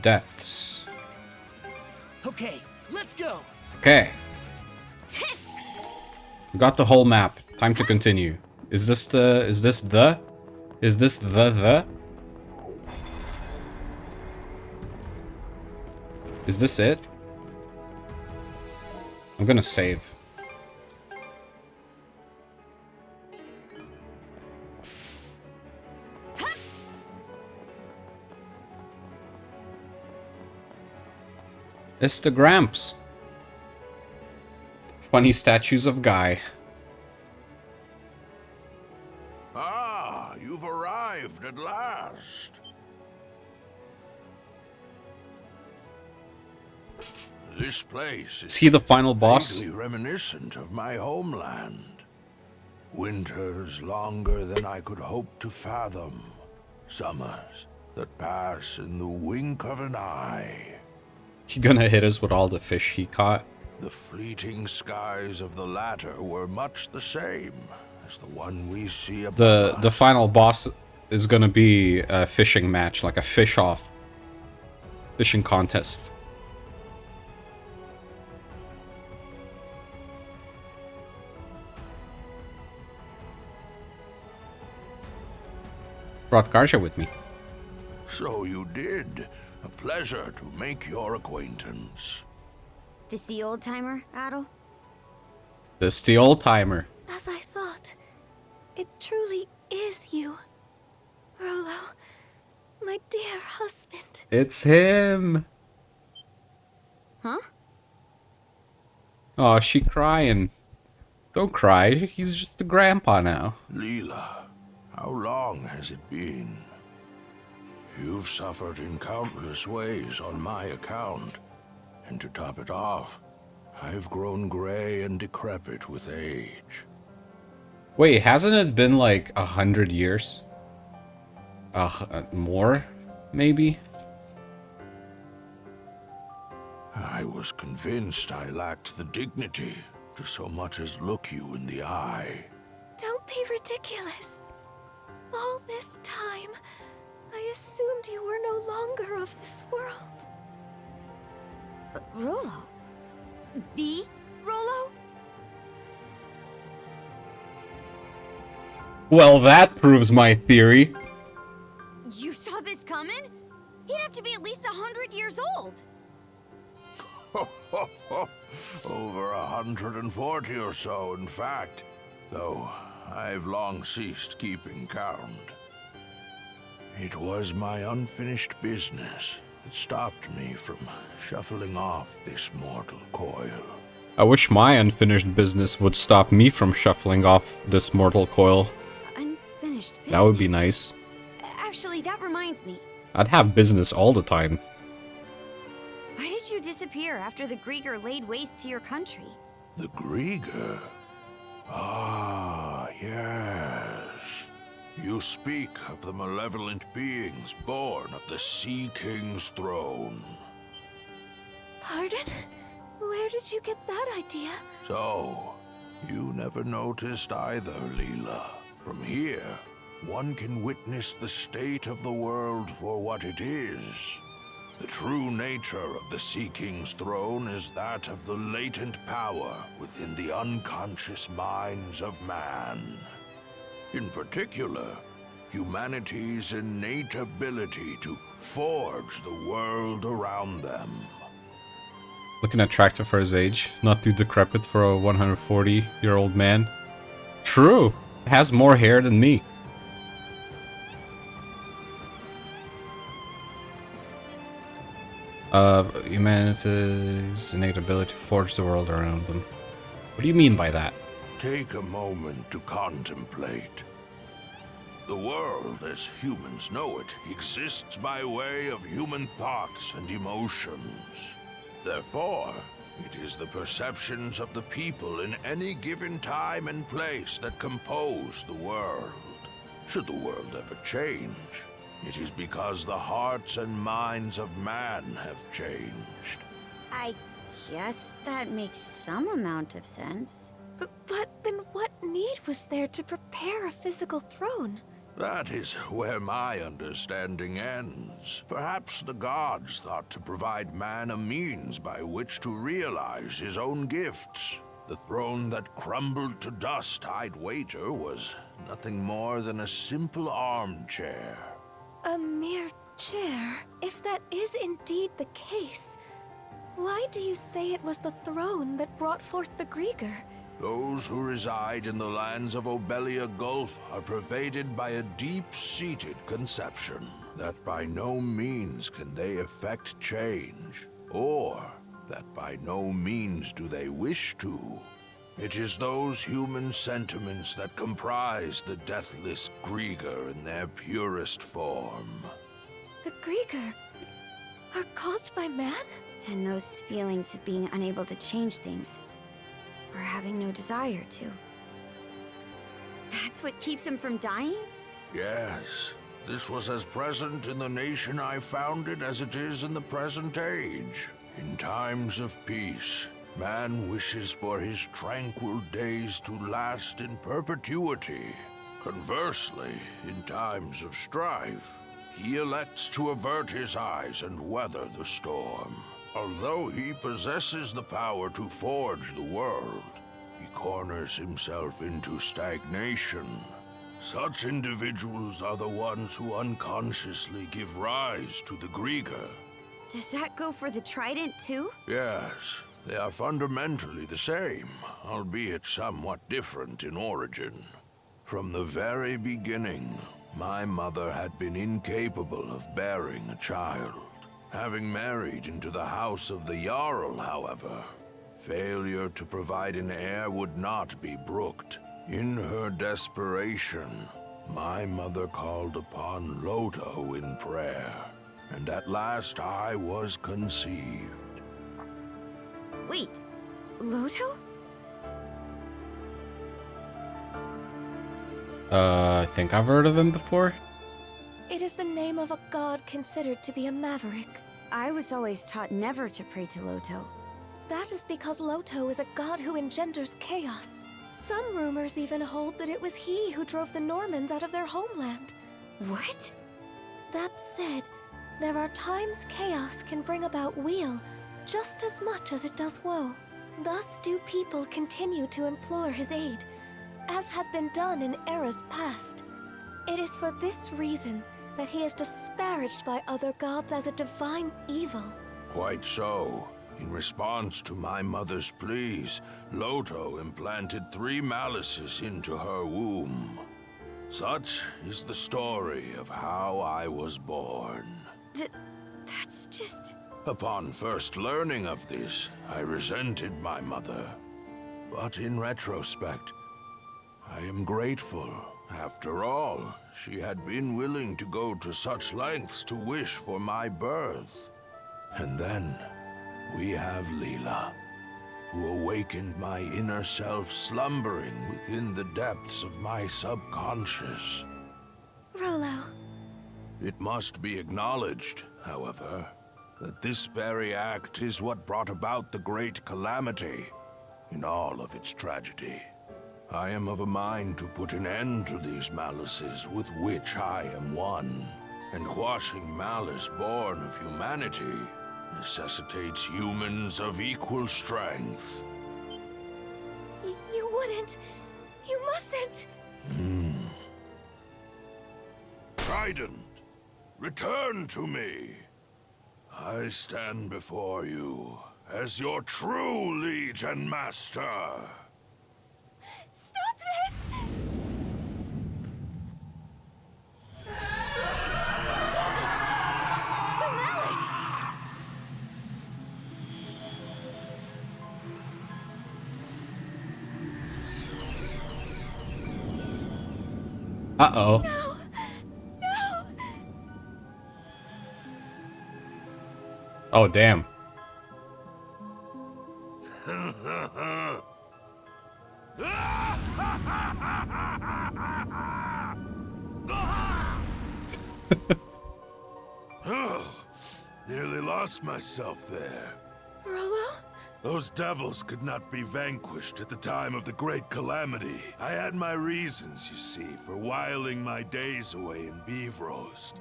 Deaths. Okay, let's go. Okay. Got the whole map. Time to continue. Is this the Is this it? I'm gonna save. It's the Gramps. Funny statues of Guy. Ah, you've arrived at last. This place Is he the final boss? vaguely reminiscent of my homeland. Winters longer than I could hope to fathom. Summers that pass in the wink of an eye. He gonna hit us with all the fish he caught? The fleeting skies of the latter were much the same as the one we see above The us. final boss is gonna be a fishing match, like a fish-off fishing contest. Brought Karja with me. So you did. A pleasure to make your acquaintance. This the old timer, Adel? This the old timer. As I thought, it truly is you. Rolo, my dear husband. It's him. Huh? Oh, she crying. Don't cry. He's just a grandpa now. Leela, how long has it been? You've suffered in countless ways on my account. And to top it off, I've grown gray and decrepit with age. Wait, hasn't it been like 100 years? More? Maybe? I was convinced I lacked the dignity to so much as look you in the eye. Don't be ridiculous. All this time, I assumed you were no longer of this world. Rolo? The Rolo? Well, that proves my theory. You saw this coming? He'd have to be at least 100 years old. Over 140 or so, in fact. Though I've long ceased keeping count. It was my unfinished business that stopped me from shuffling off this mortal coil. I wish my unfinished business would stop me from shuffling off this mortal coil. Unfinished business. That would be nice. Actually, that reminds me. I'd have business all the time. Why did you disappear after the Grieger laid waste to your country? The Grieger? Ah, yes. You speak of the malevolent beings born of the Sea King's throne. Pardon? Where did you get that idea? So, you never noticed either, Leela. From here, one can witness the state of the world for what it is. The true nature of the Sea King's throne is that of the latent power within the unconscious minds of man. In particular, humanity's innate ability to forge the world around them. Looking attractive for his age, not too decrepit for a 140-year-old man. True, has more hair than me. Humanity's innate ability to forge the world around them. What do you mean by that? Take a moment to contemplate. The world, as humans know it, exists by way of human thoughts and emotions. Therefore, It is the perceptions of the people in any given time and place that compose the world. Should the world ever change, it is because the hearts and minds of man have changed. I guess that makes some amount of sense. But then what need was there to prepare a physical throne? That is where my understanding ends. Perhaps the gods thought to provide man a means by which to realize his own gifts. The throne that crumbled to dust, I'd wager, was nothing more than a simple armchair. A mere chair? If that is indeed the case, why do you say it was the throne that brought forth the Grieger? Those who reside in the lands of Obelia Gulf are pervaded by a deep-seated conception that by no means can they effect change, or that by no means do they wish to. It is those human sentiments that comprise the deathless Grieger in their purest form. The Grieger are caused by man? And those feelings of being unable to change things, or having no desire to. That's what keeps him from dying? Yes, this was as present in the nation I founded as it is in the present age. In times of peace, man wishes for his tranquil days to last in perpetuity. Conversely, in times of strife, he elects to avert his eyes and weather the storm. Although he possesses the power to forge the world, he corners himself into stagnation. Such individuals are the ones who unconsciously give rise to the Grieger. Does that go for the trident too? Yes, they are fundamentally the same, albeit somewhat different in origin. From the very beginning, my mother had been incapable of bearing a child. Having married into the house of the Jarl, however, failure to provide an heir would not be brooked. In her desperation, my mother called upon Loto in prayer, and at last I was conceived. Wait, Loto? I think I've heard of him before. It is the name of a god considered to be a maverick. I was always taught never to pray to Loto. That is because Loto is a god who engenders chaos. Some rumors even hold that it was he who drove the Normans out of their homeland. What? That said, there are times chaos can bring about weal just as much as it does woe. Thus do people continue to implore his aid, as had been done in eras past. It is for this reason that he is disparaged by other gods as a divine evil. Quite so. In response to my mother's pleas, Loto implanted 3 malices into her womb. Such is the story of how I was born. That's just... Upon first learning of this, I resented my mother. But in retrospect, I am grateful. After all, she had been willing to go to such lengths to wish for my birth. And then, we have Leela, who awakened my inner self slumbering within the depths of my subconscious. Rollo. It must be acknowledged, however, that this very act is what brought about the great calamity in all of its tragedy. I am of a mind to put an end to these malices with which I am one, and quashing malice born of humanity necessitates humans of equal strength. You wouldn't. You mustn't. Trident, return to me. I stand before you as your true liege and master. Stop this! Uh-oh. No! No! Oh, damn. Nearly lost myself there. Rollo? Those devils could not be vanquished at the time of the Great Calamity. I had my reasons, you see, for whiling my days away in Beevrost,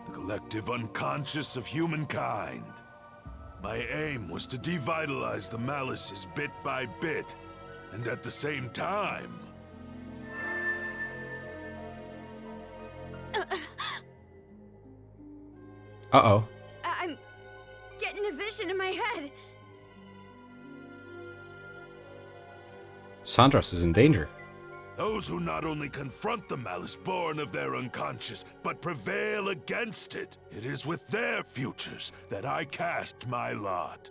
the collective unconscious of humankind. My aim was to devitalize the malices bit by bit, and at the same time... Uh-oh. I'm getting a vision in my head. Sandras is in danger. Those who not only confront the malice born of their unconscious, but prevail against it. It is with their futures that I cast my lot.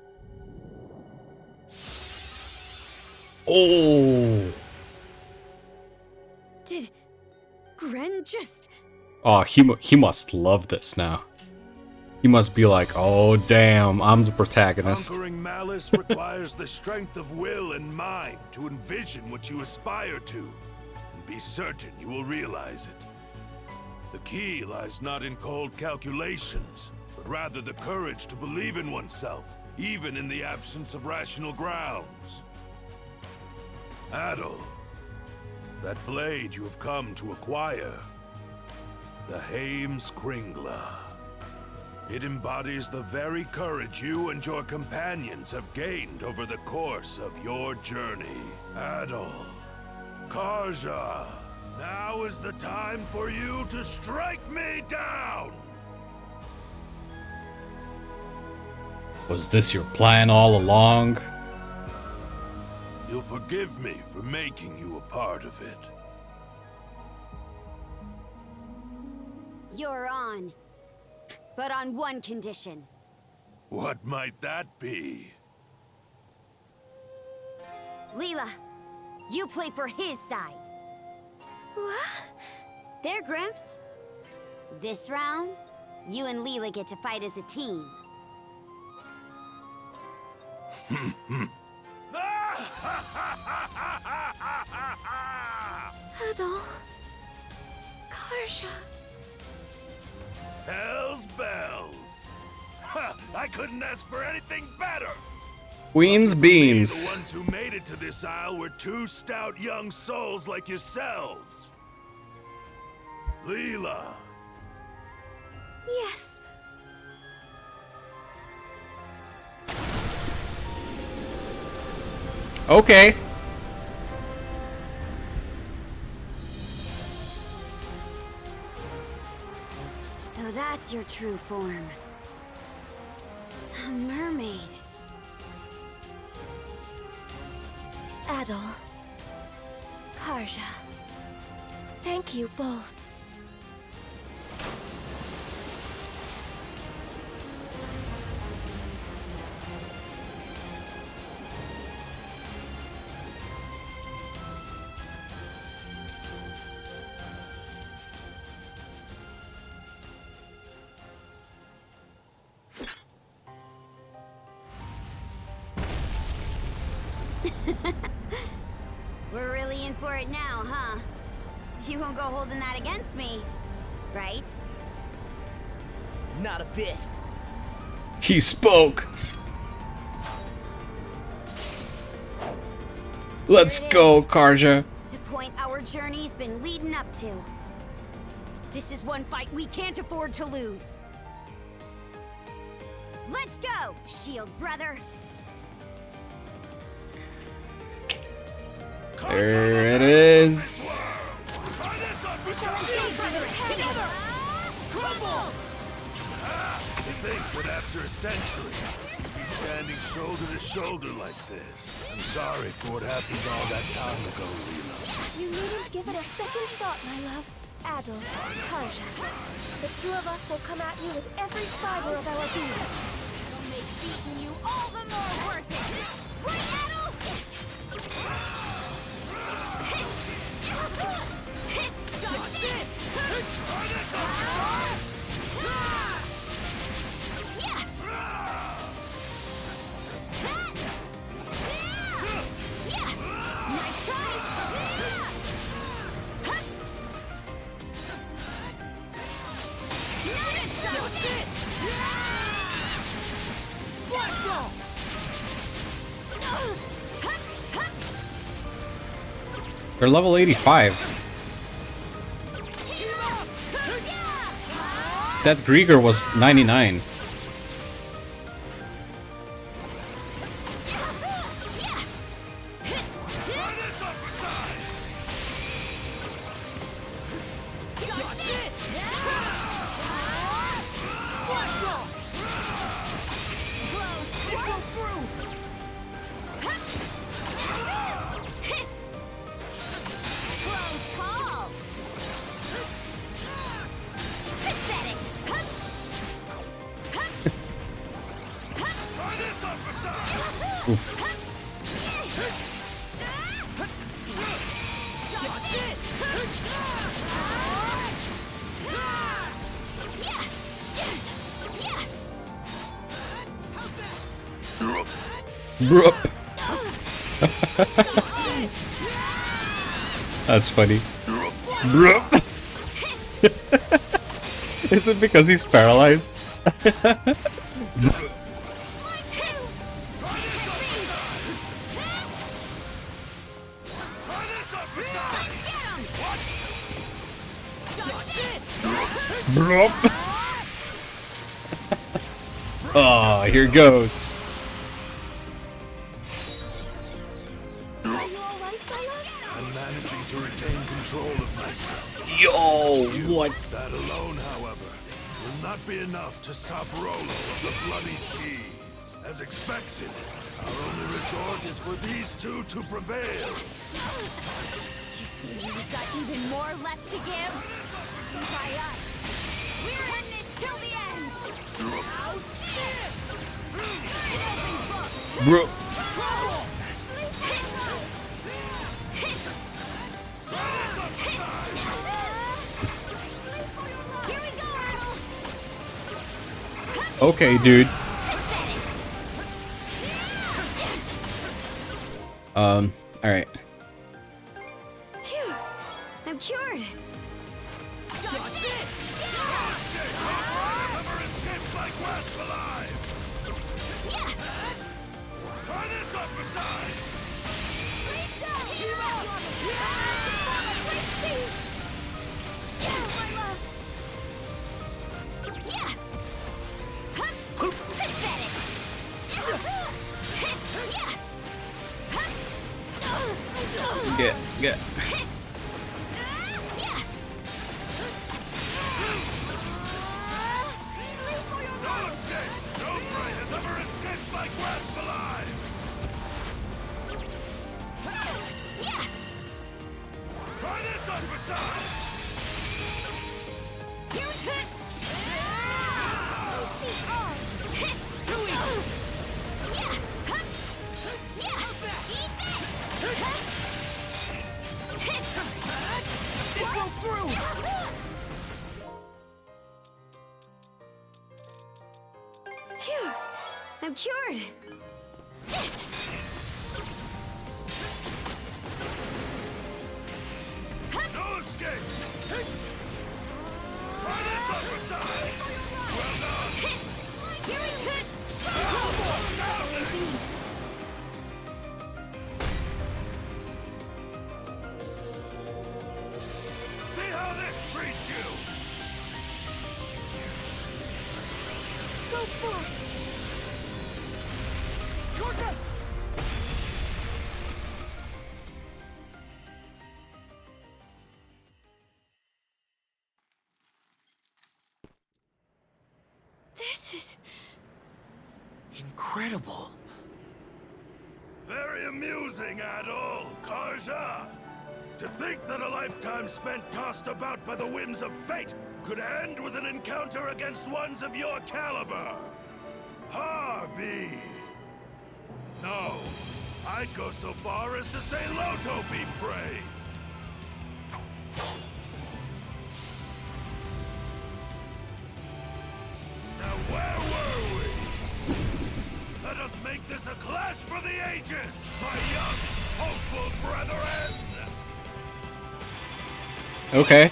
Oh. Did Gren just... Oh, he must love this now. He must be like, oh damn, I'm the protagonist. Conquering malice requires the strength of will and mind to envision what you aspire to, and be certain you will realize it. The key lies not in cold calculations, but rather the courage to believe in oneself, even in the absence of rational grounds. Adol, that blade you have come to acquire, the Haim's Kringla. It embodies the very courage you and your companions have gained over the course of your journey. Adol, Karja, now is the time for you to strike me down! Was this your plan all along? You'll forgive me for making you a part of it. You're on. But on one condition. What might that be? Leela, you play for his side. What? There, Grimps. This round, you and Leela get to fight as a team. Adol. Karja. Hell's bells! Ha! I couldn't ask for anything better! Queen's beans. The ones who made it to this isle were two stout young souls like yourselves. Leela. Yes. Okay. So that's your true form. A mermaid. Adol. Karja. Thank you both. We're really in for it now, huh? You won't go holding that against me, right? Not a bit. He spoke. Let's go, Karja. The point our journey's been leading up to. This is one fight we can't afford to lose. Let's go, Shield brother. There it is. Together! Crumble! To think that after a century, we'd be standing shoulder to shoulder like this. I'm sorry for what happened all that time ago, Leela. You needn't give it a second thought, my love. Adol, Karja. The two of us will come at you with every fiber of our beings. It'll make beating you all the more worth it. Right, Adol? Dodge this! Nice try! They're level 85. That Grieger was 99. Oof. Brup. That's funny. Brup. Is it because he's paralyzed? Brup. Oh, here goes. I'm managing to retain control of myself. Yo, what? That alone, however, will not be enough to stop Rolo of the Bloody Seas. As expected, our only resort is for these two to prevail. You see, we've got even more left to give. By us. We're in this till the end. How's this? Bro. Here we go, Arnold. Okay, dude. Alright. Phew. I'm cured. Dodge this! Never escapes like rats alive! Try this upper side! Get. No escape! No prey has ever escaped like rats alive! Try this upper side! Phew. I'm cured. No escape! Try this upper side! Well done! See how this treats you! Go forth. Georgia! This is Incredible. Very amusing, Adol, Karja. To think that a lifetime spent tossed about by the whims of fate could end with an encounter against ones of your caliber. Harby. No, I'd go so far as to say Loto be praised. Now where were we? Let us make this a clash for the ages, my young, hopeful brethren! Okay.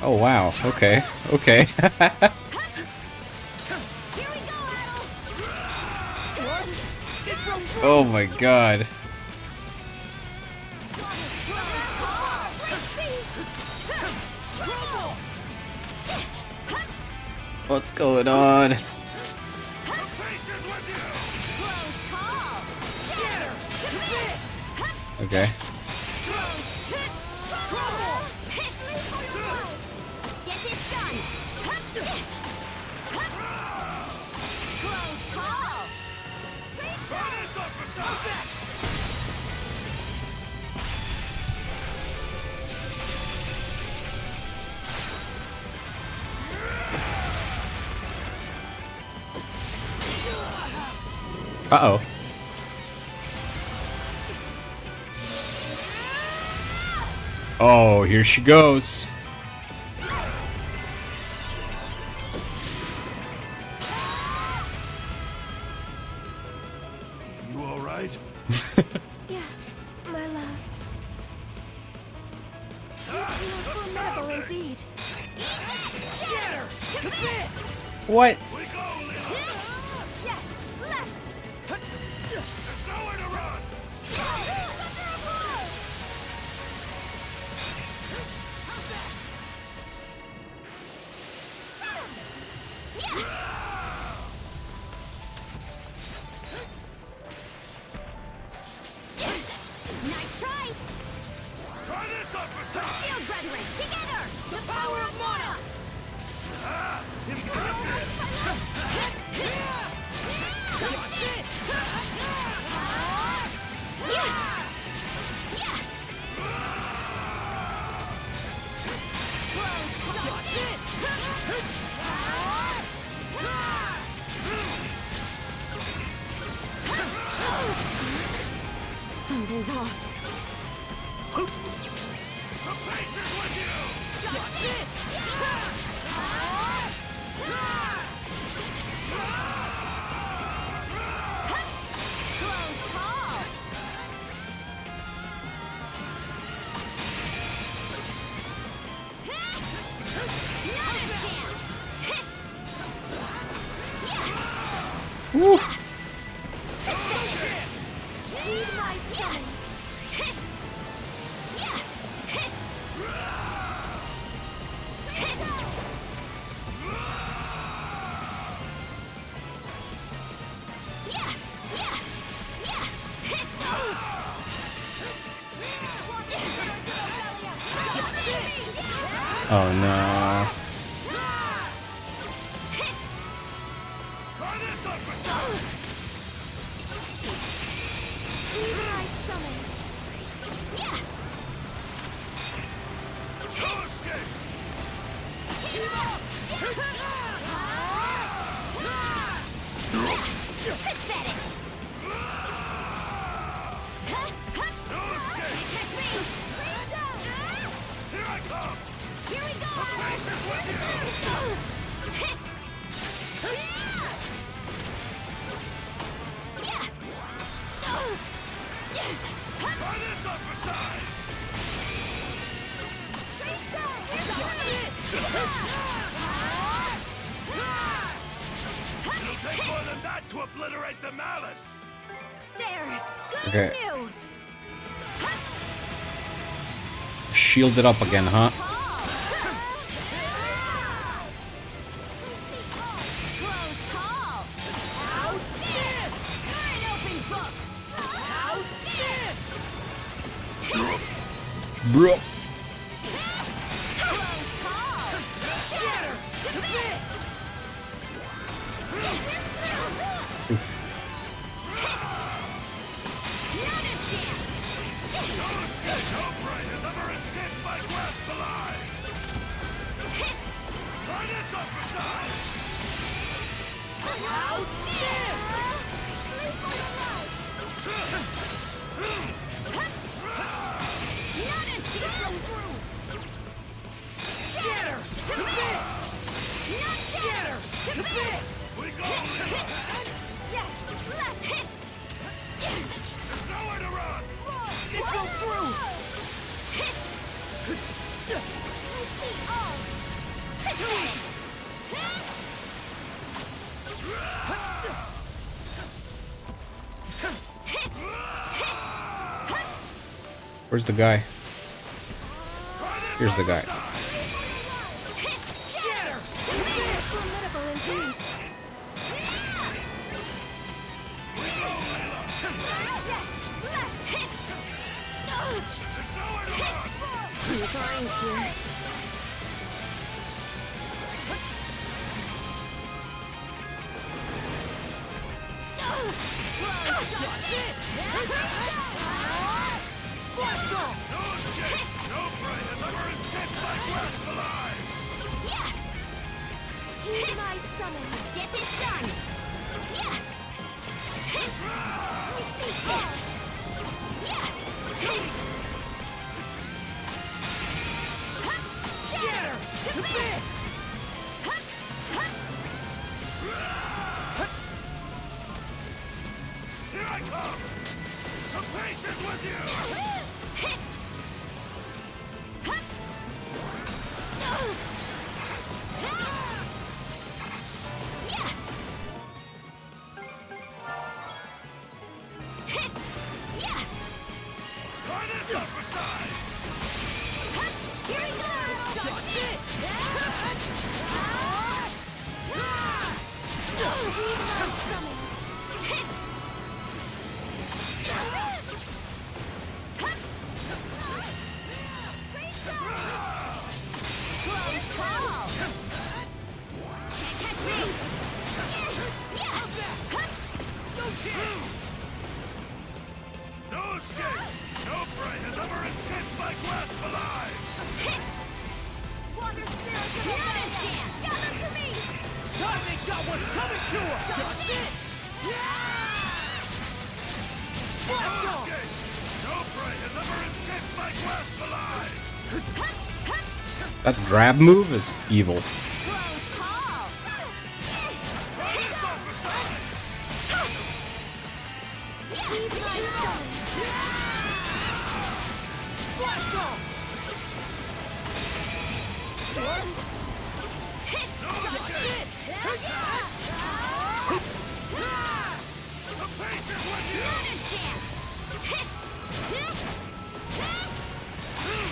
Oh wow. Okay. Okay. here we go, Adol. Oh my god. What's going on? Okay. Uh-oh. Oh, here she goes. You all right? Yes, my love. You two are formidable indeed. Shatter to bits! What? We go, Lila. Yes, let's! There's nowhere to run. Nice try! Try this on for size. Shield brethren, together! The power of Mana! Watch this! Watch this! Something's off. The pace is with you. Watch this! Close call! Not a chance! Woo. Heed my summons. Oh no. Try this on for size. Heed my summons. No escape. Pathetic! No escape. Catch me! Here I come. Here we go! Pace is with you. Try this on for size. Watch this! It'll take more than that to obliterate the malice. There! Good Okay. as new! Shield it up again, huh? Close call! How's this? You're an open book! How's this? Bro. Close call! Shatter to bits! Not a chance! No escape. No prey has ever escaped my grasp alive. Try this on for size. How's this? Not a chance! Shatter to bits! Not Shatter to bits! We go, Lila. Yes! Left hit! There's nowhere to run. It goes through! Where's the guy? Here's the guy. Shatter! Formidable indeed. You're fine here. Heed my summons. Let's get this done. Yeah. Receive this. Yeah. Shatter! To bits! Here I come! The pace is with you! Try this upper side! Here we go. Dodge this! Heed my summons. Close call. Can't catch me. No chance! No escape! No prey has ever escaped my grasp alive! Water spirits of not a chance. Gather to me. Time they got one coming to them! Dodge this! No Slap on! escape! No prey has ever escaped my grasp alive! That grab move is evil. Close call. Try this upper side! Heed my summons. Slap on! No Dodge escape! this! The pace is with you! Not a chance.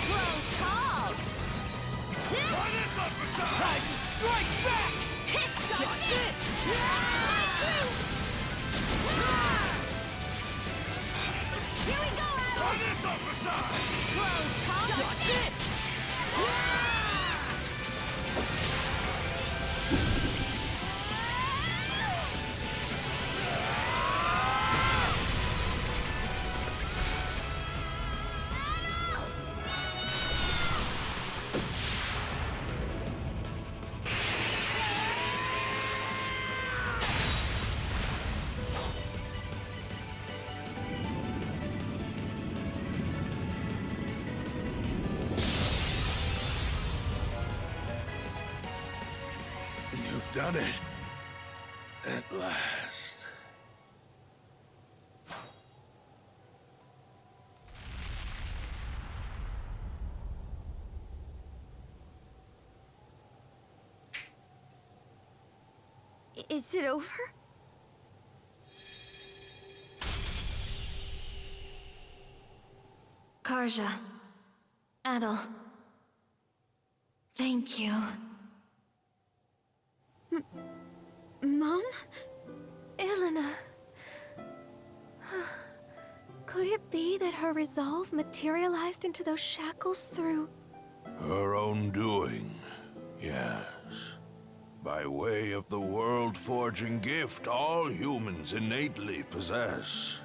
Close call. Try this upper side! Time to strike back! Dodge this! Here we go, Try Adam. this upper side! Close call. Dodge this! You've done it. At last. Is it over? Karja. Adel. Thank you. Mom? Elena. Could it be that her resolve materialized into those shackles through... Her own doing, yes. By way of the world-forging gift all humans innately possess.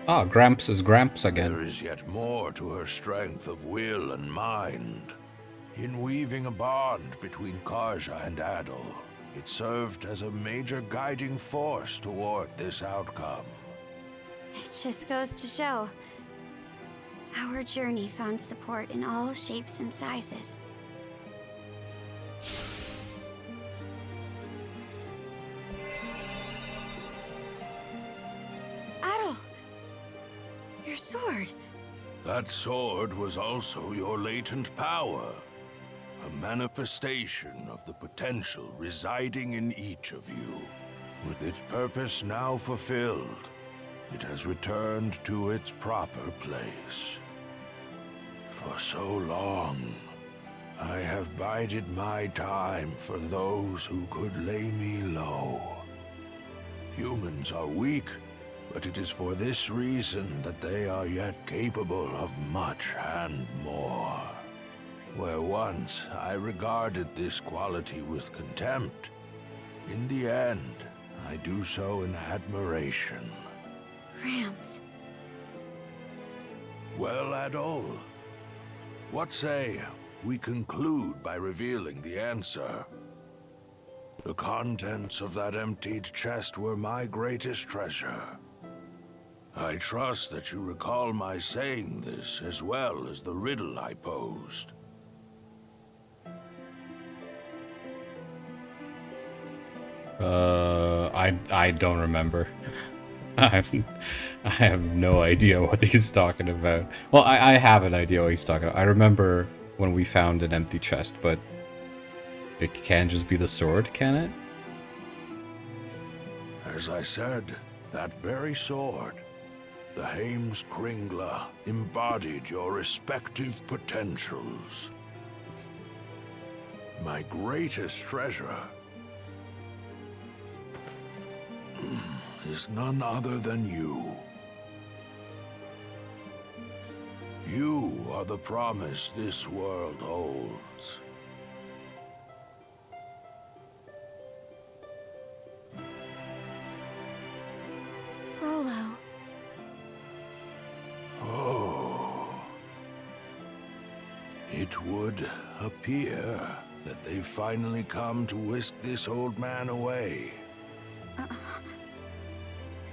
Ah, Gramps is Gramps again. There is yet more to her strength of will and mind. In weaving a bond between Karja and Adel, it served as a major guiding force toward this outcome. It just goes to show. Our journey found support in all shapes and sizes. Adel! Your sword! That sword was also your latent power. A manifestation of the potential residing in each of you. With its purpose now fulfilled, It has returned to its proper place. For so long, I have bided my time for those who could lay me low. Humans are weak, but it is for this reason that they are yet capable of much and more. Where once I regarded this quality with contempt, in the end, I do so in admiration. Rams. Well, Adol, what say we conclude by revealing the answer? The contents of that emptied chest were my greatest treasure. I trust that you recall my saying this as well as the riddle I posed. I don't remember. I have no idea what he's talking about. Well, I have an idea what he's talking about. I remember when we found an empty chest, but it can't just be the sword, can it? As I said, that very sword, the Hames Kringla, embodied your respective potentials. My greatest treasure is none other than you. You are the promise this world holds. Rolo. Oh. It would appear that they've finally come to whisk this old man away.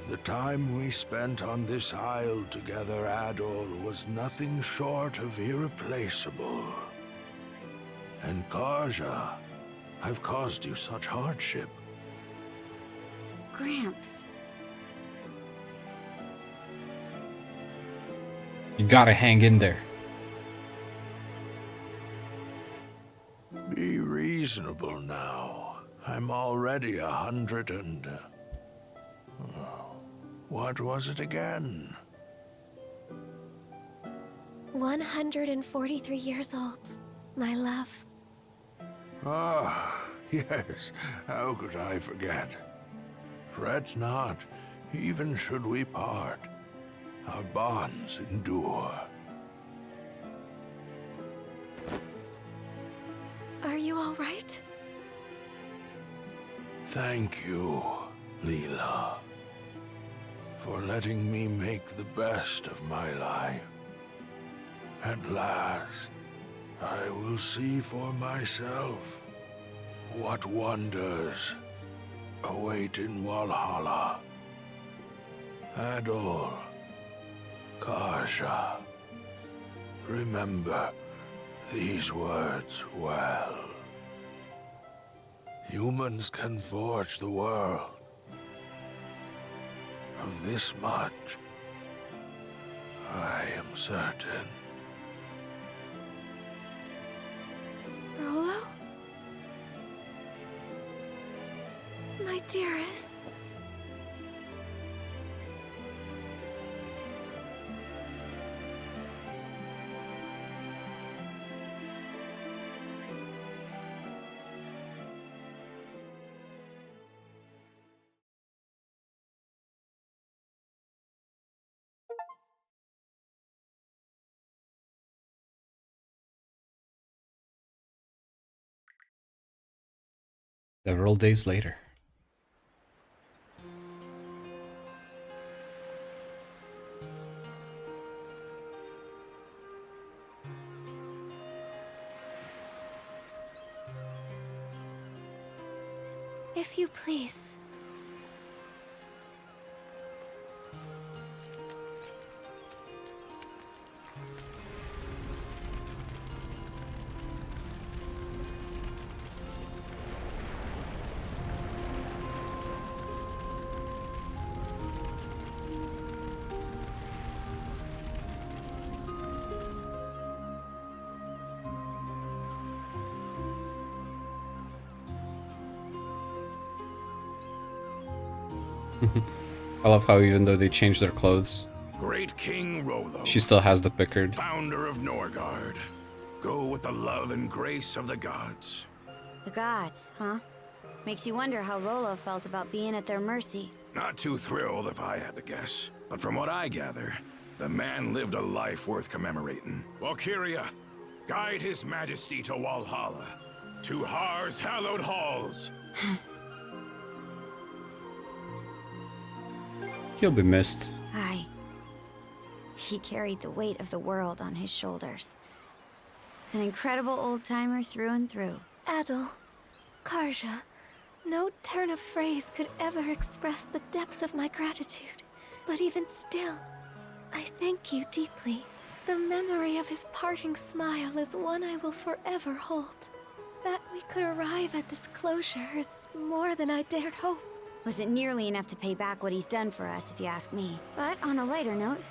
The time we spent on this isle together, Adol, was nothing short of irreplaceable. And Karja, I've caused you such hardship. Gramps. You gotta hang in there. Be reasonable now. I'm already 100 and... what was it again? 143 years old, my love. Ah, yes. How could I forget? Fret not, even should we part. Our bonds endure. Are you all right? Thank you, Leela, for letting me make the best of my life. At last, I will see for myself what wonders await in Valhalla. Adol, Karja, remember these words well. Humans can forge the world. Of this much, I am certain. Rolo? My dearest. Several days later. If you please. I love how even though they changed their clothes, Great King Rolo, she still has the Pickard. founder of Norgard. Go with the love and grace of the gods. The gods, huh? Makes you wonder how Rolo felt about being at their mercy. Not too thrilled if I had to guess. But from what I gather, the man lived a life worth commemorating. Valkyria, guide his majesty to Walhalla, to Har's hallowed halls. He'll be missed. Aye. He carried the weight of the world on his shoulders. An incredible old-timer through and through. Adol, Karja, no turn of phrase could ever express the depth of my gratitude. But even still, I thank you deeply. The memory of his parting smile is one I will forever hold. That we could arrive at this closure is more than I dared hope. Wasn't nearly enough to pay back what he's done for us, if you ask me. But on a lighter note,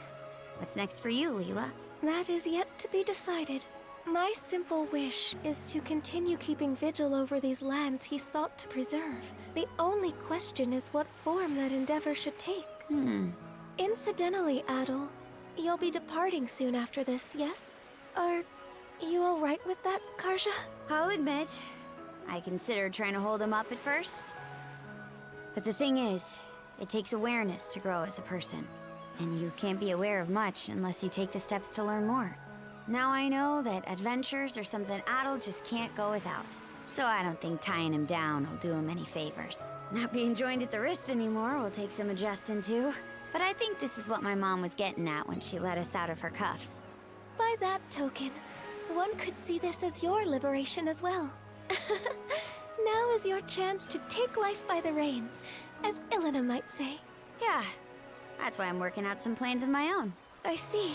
what's next for you, Leela? That is yet to be decided. My simple wish is to continue keeping vigil over these lands he sought to preserve. The only question is what form that endeavor should take. Incidentally, Adol, you'll be departing soon after this, yes? Are you alright with that, Karja? I'll admit, I considered trying to hold him up at first. But the thing is, it takes awareness to grow as a person. And you can't be aware of much unless you take the steps to learn more. Now I know that adventures are something Adol just can't go without. So I don't think tying him down will do him any favors. Not being joined at the wrist anymore will take some adjusting to. But I think this is what my mom was getting at when she let us out of her cuffs. By that token, one could see this as your liberation as well. Now is your chance to take life by the reins, as Ilena might say. Yeah, that's why I'm working out some plans of my own. I see.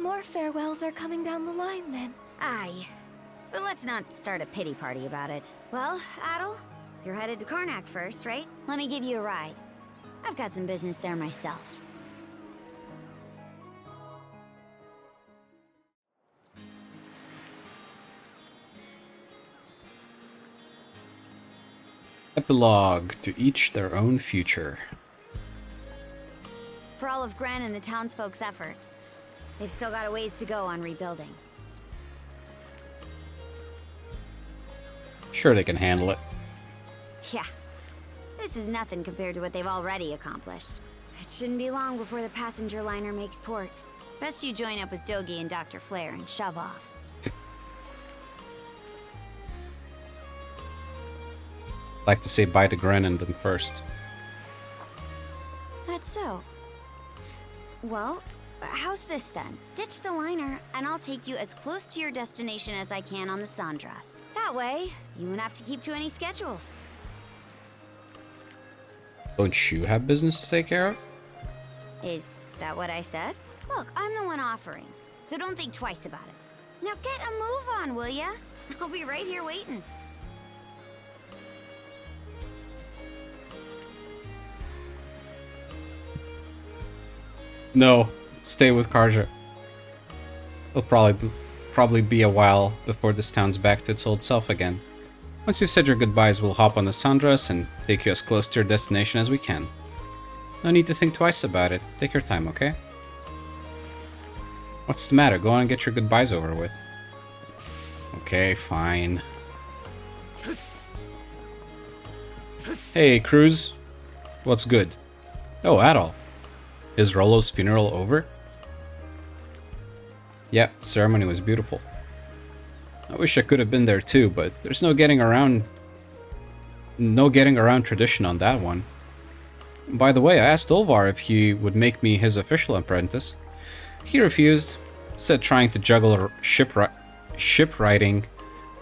More farewells are coming down the line, then. Aye. But let's not start a pity party about it. Well, Adol, you're headed to Karnak first, right? Let me give you a ride. I've got some business there myself. Epilogue: to each their own future. For all of Gren and the townsfolk's efforts, they've still got a ways to go on rebuilding. Sure, they can handle it. Yeah. This is nothing compared to what they've already accomplished. It shouldn't be long before the passenger liner makes port. Best you join up with Dogi and Dr. Flare and shove off. Like to say bye to Gren and them first. That's so. Well, how's this then? Ditch the liner, and I'll take you as close to your destination as I can on the Sandras. That way, you won't have to keep to any schedules. Don't you have business to take care of? Is that what I said? Look, I'm the one offering, so don't think twice about it. Now get a move on, will ya? I'll be right here waiting. No, stay with Karja. It'll probably be a while before this town's back to its old self again. Once you've said your goodbyes, we'll hop on the Sandras and take you as close to your destination as we can. No need to think twice about it. Take your time, okay? What's the matter? Go on and get your goodbyes over with. Okay, fine. Hey, Cruz. What's good? Oh, Adol. Is Rolo's funeral over? Yep, ceremony was beautiful. I wish I could have been there too, but there's no getting around tradition on that one. By the way, I asked Ulvar if he would make me his official apprentice. He refused, said trying to juggle shipwriting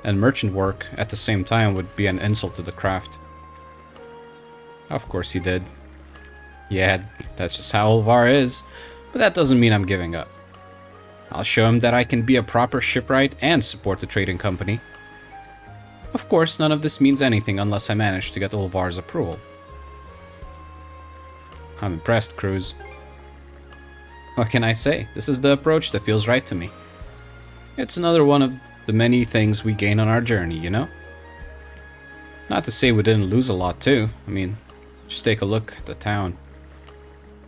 and merchant work at the same time would be an insult to the craft. Of course he did. Yeah, that's just how Ulvar is, but that doesn't mean I'm giving up. I'll show him that I can be a proper shipwright and support the trading company. Of course, none of this means anything unless I manage to get Ulvar's approval. I'm impressed, Cruz. What can I say? This is the approach that feels right to me. It's another one of the many things we gain on our journey, you know? Not to say we didn't lose a lot too. I mean, just take a look at the town.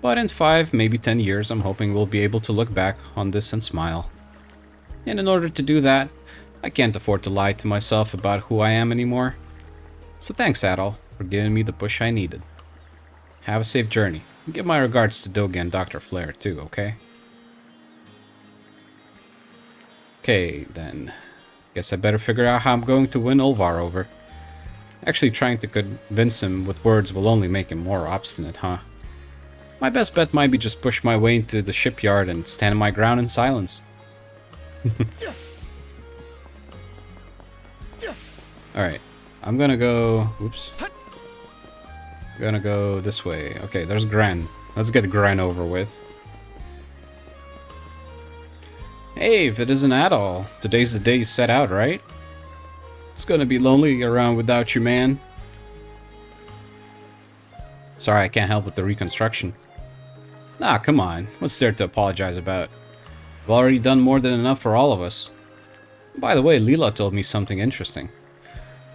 But in 5, maybe 10 years, I'm hoping we'll be able to look back on this and smile. And in order to do that, I can't afford to lie to myself about who I am anymore. So thanks, Adol, for giving me the push I needed. Have a safe journey. Give my regards to Dogi and Dr. Flare too, okay? Okay, then. Guess I better figure out how I'm going to win Ulvar over. Actually, trying to convince him with words will only make him more obstinate, huh? My best bet might be just push my way into the shipyard and stand my ground in silence. Alright, I'm gonna go... Oops. I'm gonna go this way. Okay, there's Gren. Let's get Gren over with. Hey, if it isn't at all, today's the day you set out, right? It's gonna be lonely around without you, man. Sorry, I can't help with the reconstruction. Ah, come on. What's there to apologize about? We've already done more than enough for all of us. By the way, Leela told me something interesting.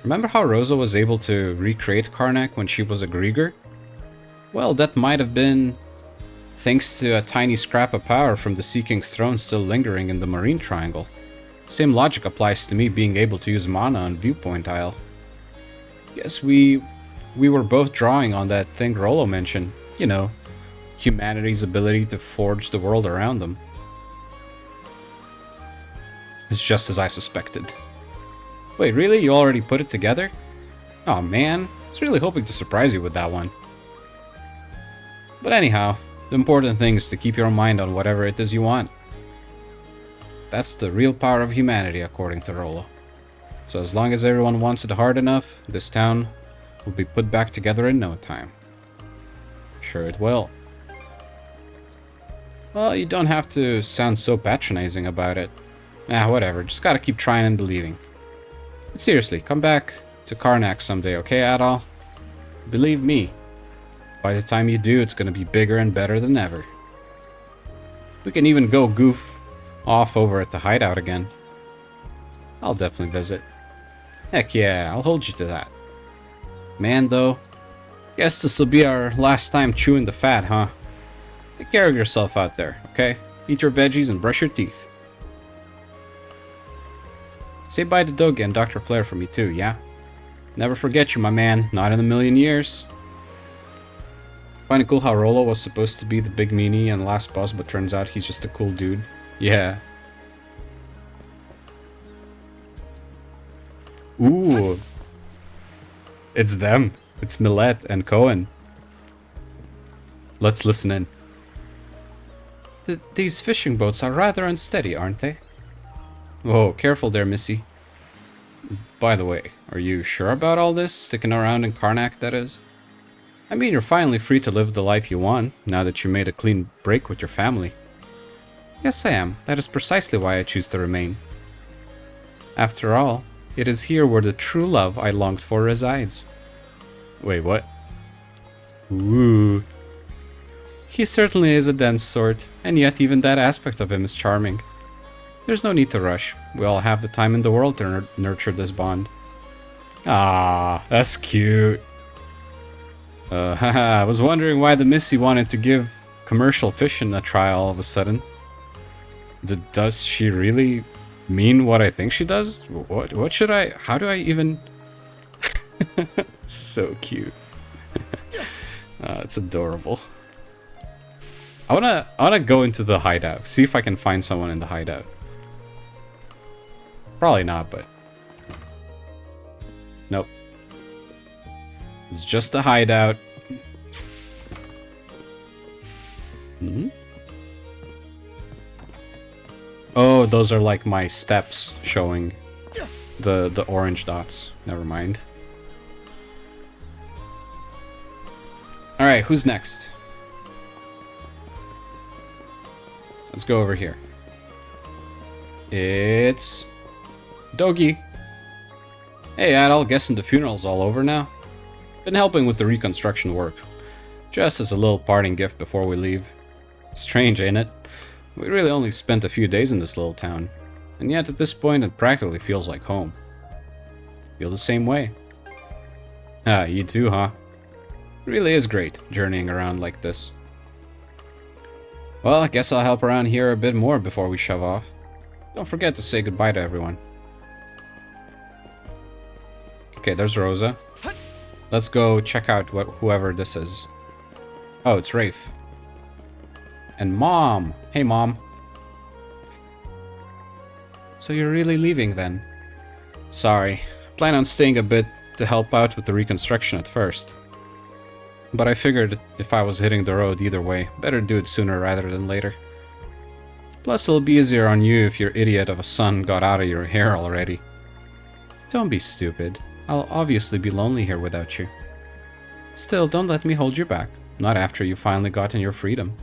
Remember how Rosa was able to recreate Karnak when she was a Grieger? Well, that might have been thanks to a tiny scrap of power from the Sea King's throne still lingering in the Marine Triangle. Same logic applies to me being able to use mana on Viewpoint Isle. Guess we were both drawing on that thing Rollo mentioned. You know, humanity's ability to forge the world around them. It's just as I suspected. Wait, really? You already put it together? Oh man, I was really hoping to surprise you with that one. But anyhow, the important thing is to keep your mind on whatever it is you want. That's the real power of humanity, according to Rollo. So as long as everyone wants it hard enough, this town will be put back together in no time. Sure it will. Well, you don't have to sound so patronizing about it. Whatever, just gotta keep trying and believing. But seriously, come back to Karnak someday, okay, Adol? Believe me, by the time you do, it's gonna be bigger and better than ever. We can even go goof off over at the hideout again. I'll definitely visit. Heck yeah, I'll hold you to that. Man, though, guess this will be our last time chewing the fat, huh? Take care of yourself out there, okay? Eat your veggies and brush your teeth. Say bye to Dogi and Dr. Flare for me too, yeah? Never forget you, my man. Not in a million years. Find it cool how Rollo was supposed to be the big meanie and last boss, but turns out he's just a cool dude. Yeah. Ooh. It's them. It's Millet and Cohen. Let's listen in. These fishing boats are rather unsteady, aren't they? Whoa, careful there, Missy. By the way, are you sure about all this? Sticking around in Karnak, that is? I mean, you're finally free to live the life you want, now that you made a clean break with your family. Yes, I am. That is precisely why I choose to remain. After all, it is here where the true love I longed for resides. Wait, what? Ooh. He certainly is a dense sort, and yet even that aspect of him is charming. There's no need to rush. We all have the time in the world to nurture this bond. Ah, that's cute. Haha, I was wondering why the Missy wanted to give commercial fishing a try all of a sudden. Does she really mean what I think she does? What should I... How do I even... So cute. It's adorable. I wanna go into the hideout. See if I can find someone in the hideout. Probably not, but... Nope. It's just a hideout. Hmm? Oh, those are like my steps showing the orange dots. Never mind. Alright, who's next? Let's go over here. It's... Dogi. Hey, Adol, guessing the funeral's all over now? Been helping with the reconstruction work. Just as a little parting gift before we leave. Strange, ain't it? We really only spent a few days in this little town. And yet at this point it practically feels like home. Feel the same way. Ah, you too, huh? It really is great, journeying around like this. Well, I guess I'll help around here a bit more before we shove off. Don't forget to say goodbye to everyone. Okay, there's Rosa. Let's go check out whoever this is. Oh, it's Rafe. And Mom! Hey, Mom. So you're really leaving then? Sorry. Plan on staying a bit to help out with the reconstruction at first. But I figured if I was hitting the road either way, better do it sooner rather than later. Plus it'll be easier on you if your idiot of a son got out of your hair already. Don't be stupid. I'll obviously be lonely here without you. Still, don't let me hold you back. Not after you've finally gotten your freedom.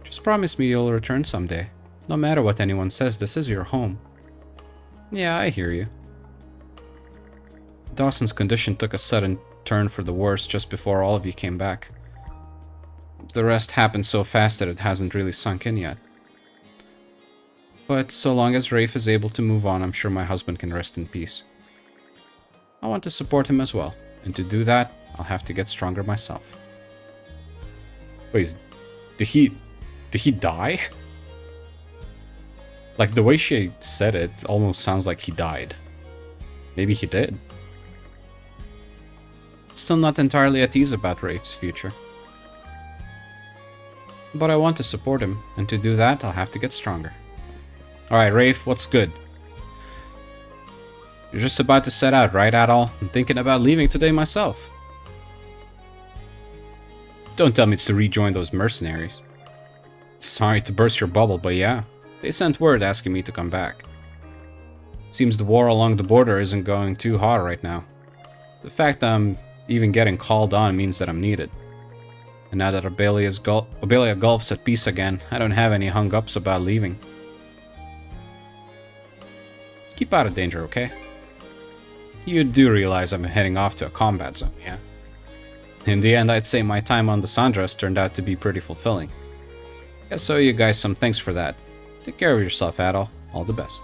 Just promise me you'll return someday. No matter what anyone says, this is your home. Yeah, I hear you. Dawson's condition took a sudden turn for the worse just before all of you came back. The rest happened so fast that it hasn't really sunk in yet. But so long as Rafe is able to move on, I'm sure my husband can rest in peace. I want to support him as well, and to do that, I'll have to get stronger myself. Wait, did he die? Like, the way she said it almost sounds like he died. Maybe he did. Still not entirely at ease about Rafe's future. But I want to support him, and to do that, I'll have to get stronger. Alright, Rafe, what's good? You're just about to set out, right, Adol? I'm thinking about leaving today myself. Don't tell me it's to rejoin those mercenaries. Sorry to burst your bubble, but yeah. They sent word asking me to come back. Seems the war along the border isn't going too hot right now. The fact that I'm even getting called on means that I'm needed. And now that Obelia Gulf's at peace again, I don't have any hung-ups about leaving. Keep out of danger, okay? You do realize I'm heading off to a combat zone, yeah? In the end, I'd say my time on the Sandras turned out to be pretty fulfilling. Guess I owe you guys some thanks for that. Take care of yourself, Adol. All the best.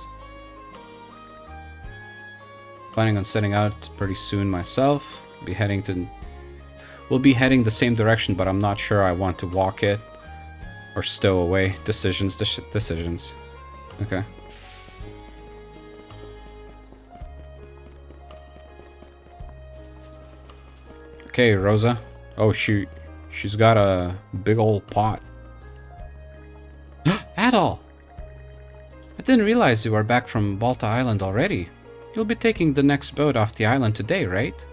Planning on setting out pretty soon myself. We'll be heading the same direction, but I'm not sure I want to walk it or stow away. Decisions. Okay. Okay, Rosa. Oh shoot. She's got a big old pot. Adol! I didn't realize you were back from Balta Island already. You'll be taking the next boat off the island today, right?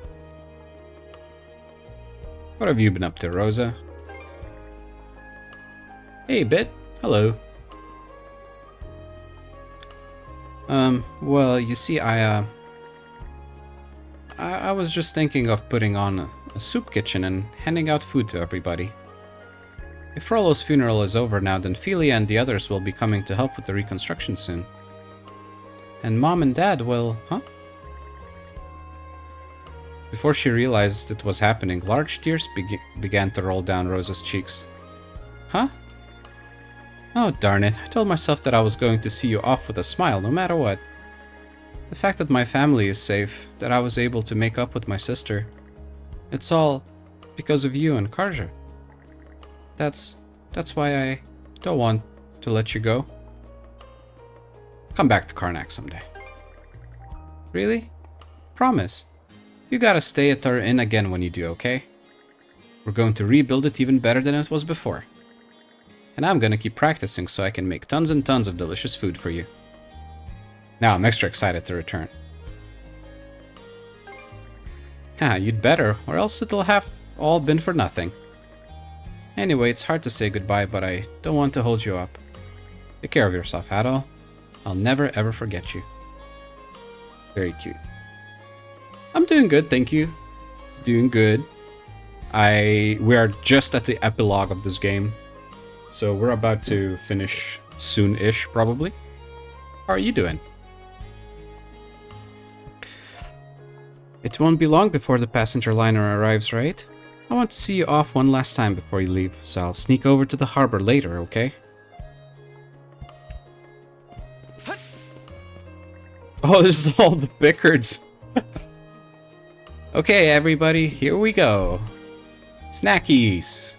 What have you been up to, Rosa? Hey, Bit. Hello. Well, you see, I was just thinking of putting on a soup kitchen and handing out food to everybody. If Frollo's funeral is over now, then Feely and the others will be coming to help with the reconstruction soon. And Mom and Dad will... Huh? Before she realized it was happening, large tears began to roll down Rosa's cheeks. Huh? Oh, darn it. I told myself that I was going to see you off with a smile, no matter what. The fact that my family is safe, that I was able to make up with my sister, it's all because of you and Karja. That's why I don't want to let you go. Come back to Karnak someday. Really? Promise. You gotta stay at our inn again when you do, okay? We're going to rebuild it even better than it was before. And I'm gonna keep practicing so I can make tons and tons of delicious food for you. Now I'm extra excited to return. You'd better, or else it'll have all been for nothing. Anyway, it's hard to say goodbye, but I don't want to hold you up. Take care of yourself, Adol. I'll never ever forget you. Very cute. I'm doing good, thank you. Doing good. We are just at the epilogue of this game. So we're about to finish soon-ish, probably. How are you doing? It won't be long before the passenger liner arrives, right? I want to see you off one last time before you leave, so I'll sneak over to the harbor later, okay? Oh, this is all the Bickards. Okay, everybody, here we go. Snackies.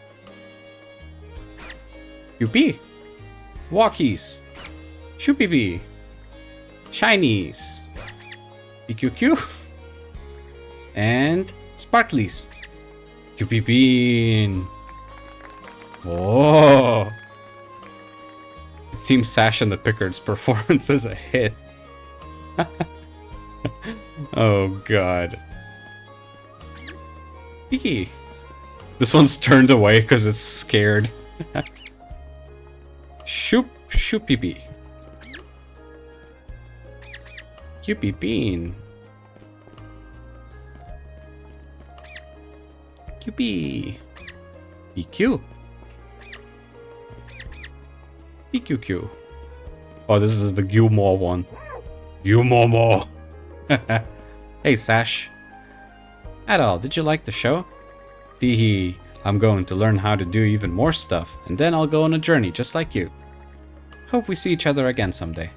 QP. Walkies. Shoopy. Shinies. PQQ. And Sparklies. QP. Oh. It seems Sash and the Pickard's performance is a hit. Oh god. Piki. This one's turned away because it's scared. Shoopy. QP. QP. EQ. PQQ. Oh, this is the Gilmore one. Gilmore. Hey, Sash. Adol, did you like the show? Teehee, I'm going to learn how to do even more stuff, and then I'll go on a journey just like you. Hope we see each other again someday.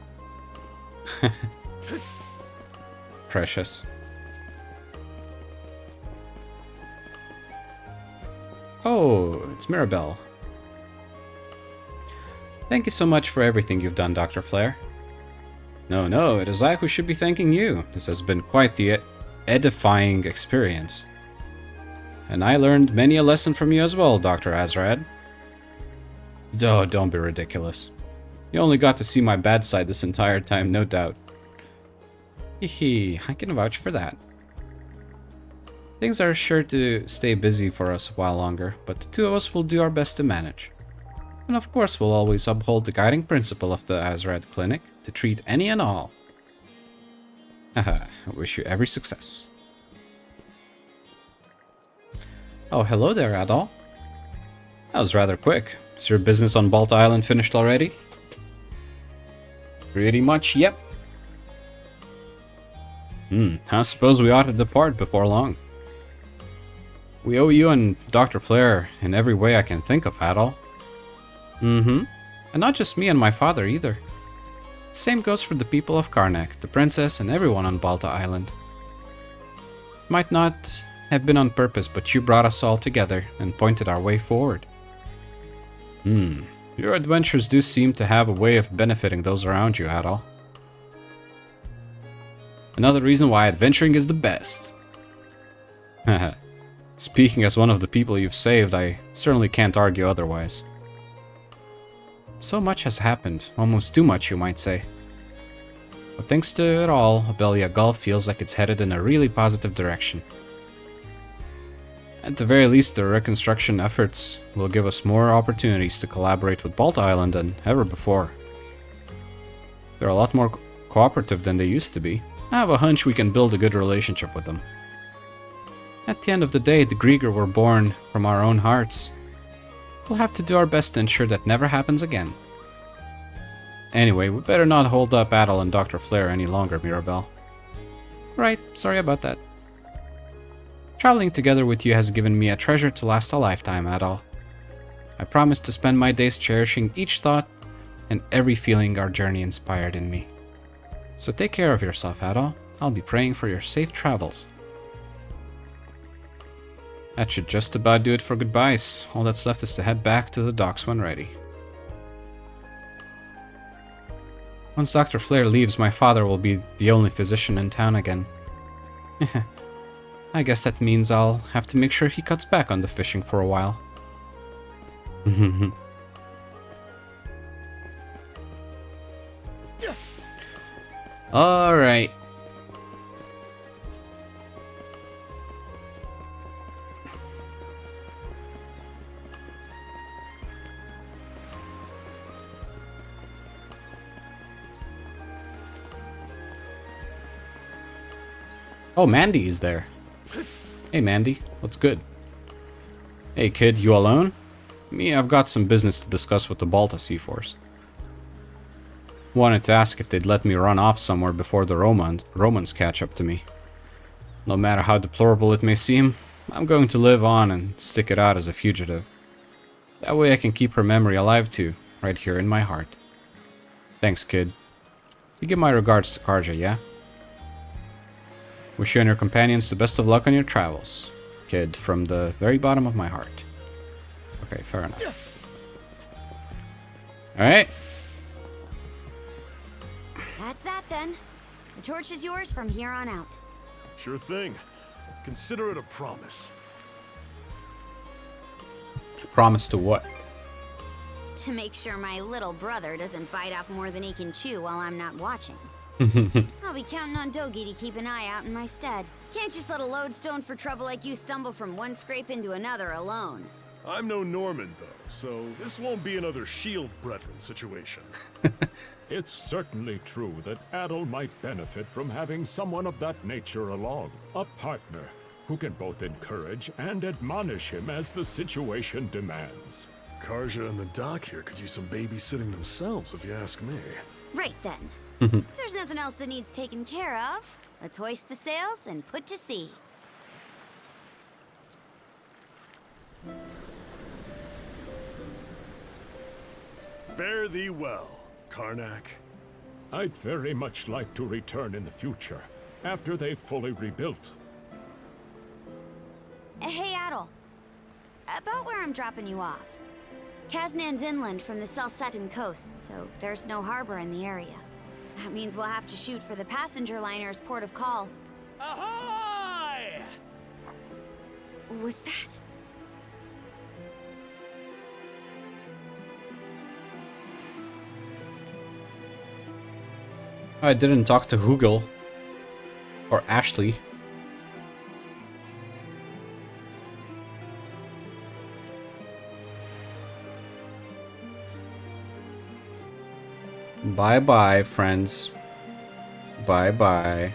Precious. Oh, it's Mirabelle. Thank you so much for everything you've done, Dr. Flare. No, it is I who should be thanking you. This has been quite the edifying experience. And I learned many a lesson from you as well, Dr. Azrad. Oh, don't be ridiculous. You only got to see my bad side this entire time, no doubt. Hehe, I can vouch for that. Things are sure to stay busy for us a while longer, but the two of us will do our best to manage. And of course, we'll always uphold the guiding principle of the Azrad Clinic, to treat any and all. Haha, I wish you every success. Oh, hello there, Adol. That was rather quick. Is your business on Balta Island finished already? Pretty much, yep. I suppose we ought to depart before long. We owe you and Dr. Flare in every way I can think of, Adol. And not just me and my father either. Same goes for the people of Karnak, the princess, and everyone on Balta Island. Might not have been on purpose, but you brought us all together and pointed our way forward. Your adventures do seem to have a way of benefiting those around you, Adol. Another reason why adventuring is the best. Haha. Speaking as one of the people you've saved, I certainly can't argue otherwise. So much has happened, almost too much you might say. But thanks to it all, Abelia Gulf feels like it's headed in a really positive direction. At the very least, the reconstruction efforts will give us more opportunities to collaborate with Balta Island than ever before. They're a lot more cooperative than they used to be. I have a hunch we can build a good relationship with them. At the end of the day, the Grieger were born from our own hearts. We'll have to do our best to ensure that never happens again. Anyway, we better not hold up Adol and Dr. Flare any longer, Mirabelle. Right, sorry about that. Traveling together with you has given me a treasure to last a lifetime, Adol. I promise to spend my days cherishing each thought and every feeling our journey inspired in me. So take care of yourself, Adol. I'll be praying for your safe travels. That should just about do it for goodbyes. All that's left is to head back to the docks when ready. Once Dr. Flare leaves, my father will be the only physician in town again. I guess that means I'll have to make sure he cuts back on the fishing for a while. Alright. Oh, Mandy is there. Hey, Mandy. What's good? Hey, kid. You alone? Me, I've got some business to discuss with the Balta Sea Force. Wanted to ask if they'd let me run off somewhere before the Romans catch up to me. No matter how deplorable it may seem, I'm going to live on and stick it out as a fugitive. That way I can keep her memory alive too, right here in my heart. Thanks, kid. You give my regards to Karja, yeah? Wish you and your companions the best of luck on your travels, kid, from the very bottom of my heart. Okay, fair enough. Alright. That's that then. The torch is yours from here on out. Sure thing. Consider it a promise. Promise to what? To make sure my little brother doesn't bite off more than he can chew while I'm not watching. I'll be counting on Dogi to keep an eye out in my stead. Can't just let a lodestone for trouble like you stumble from one scrape into another alone. I'm no Norman, though, so this won't be another Shield Brethren situation. It's certainly true that Adol might benefit from having someone of that nature along. A partner who can both encourage and admonish him as the situation demands. Karja and the Doc here could use some babysitting themselves, if you ask me. Right then. If there's nothing else that needs taken care of, let's hoist the sails and put to sea. Fare thee well, Karnak. I'd very much like to return in the future, after they've fully rebuilt. Hey, Adol. About where I'm dropping you off. Kaznan's inland from the Selsetan coast, so there's no harbor in the area. That means we'll have to shoot for the passenger liner's port of call. Ahoy! Was that? I didn't talk to Hugel. Or Ashley. Bye-bye, friends. Bye-bye.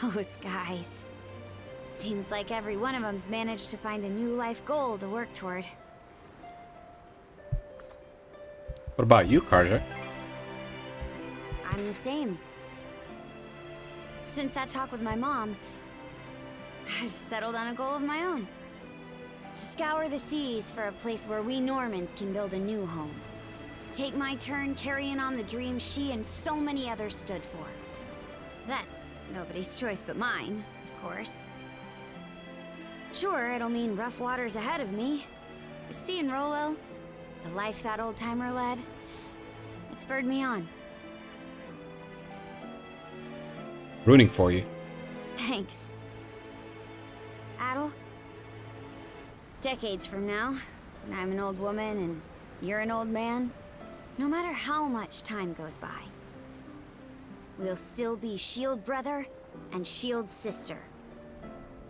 Those guys. Seems like every one of them's managed to find a new life goal to work toward. What about you, Karja? I'm the same. Since that talk with my mom, I've settled on a goal of my own. To scour the seas for a place where we Normans can build a new home. To take my turn carrying on the dream she and so many others stood for. That's nobody's choice but mine, of course. Sure, it'll mean rough waters ahead of me, but seeing Rolo, the life that old-timer led, it spurred me on. Rooting for you. Thanks. Adol? Decades from now, when I'm an old woman and you're an old man, no matter how much time goes by, we'll still be Shield brother and Shield sister.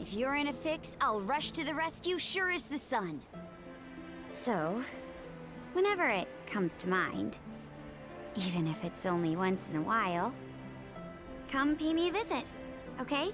If you're in a fix, I'll rush to the rescue sure as the sun. So, whenever it comes to mind, even if it's only once in a while, come pay me a visit, okay?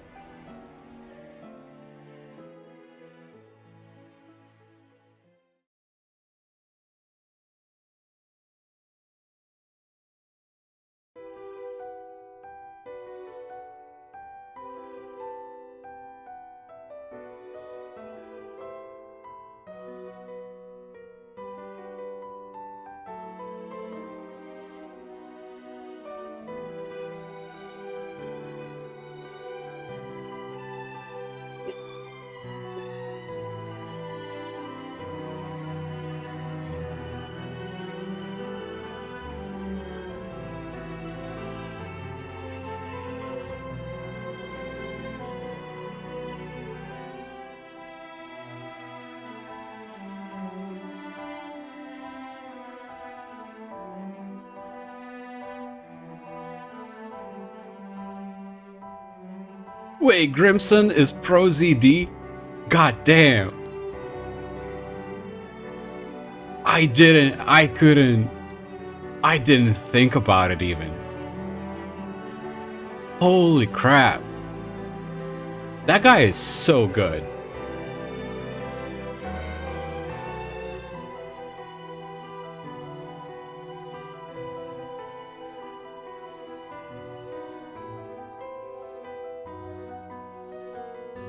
Wait, Grimson is pro ZD? God damn. I didn't think about it even. Holy crap. That guy is so good.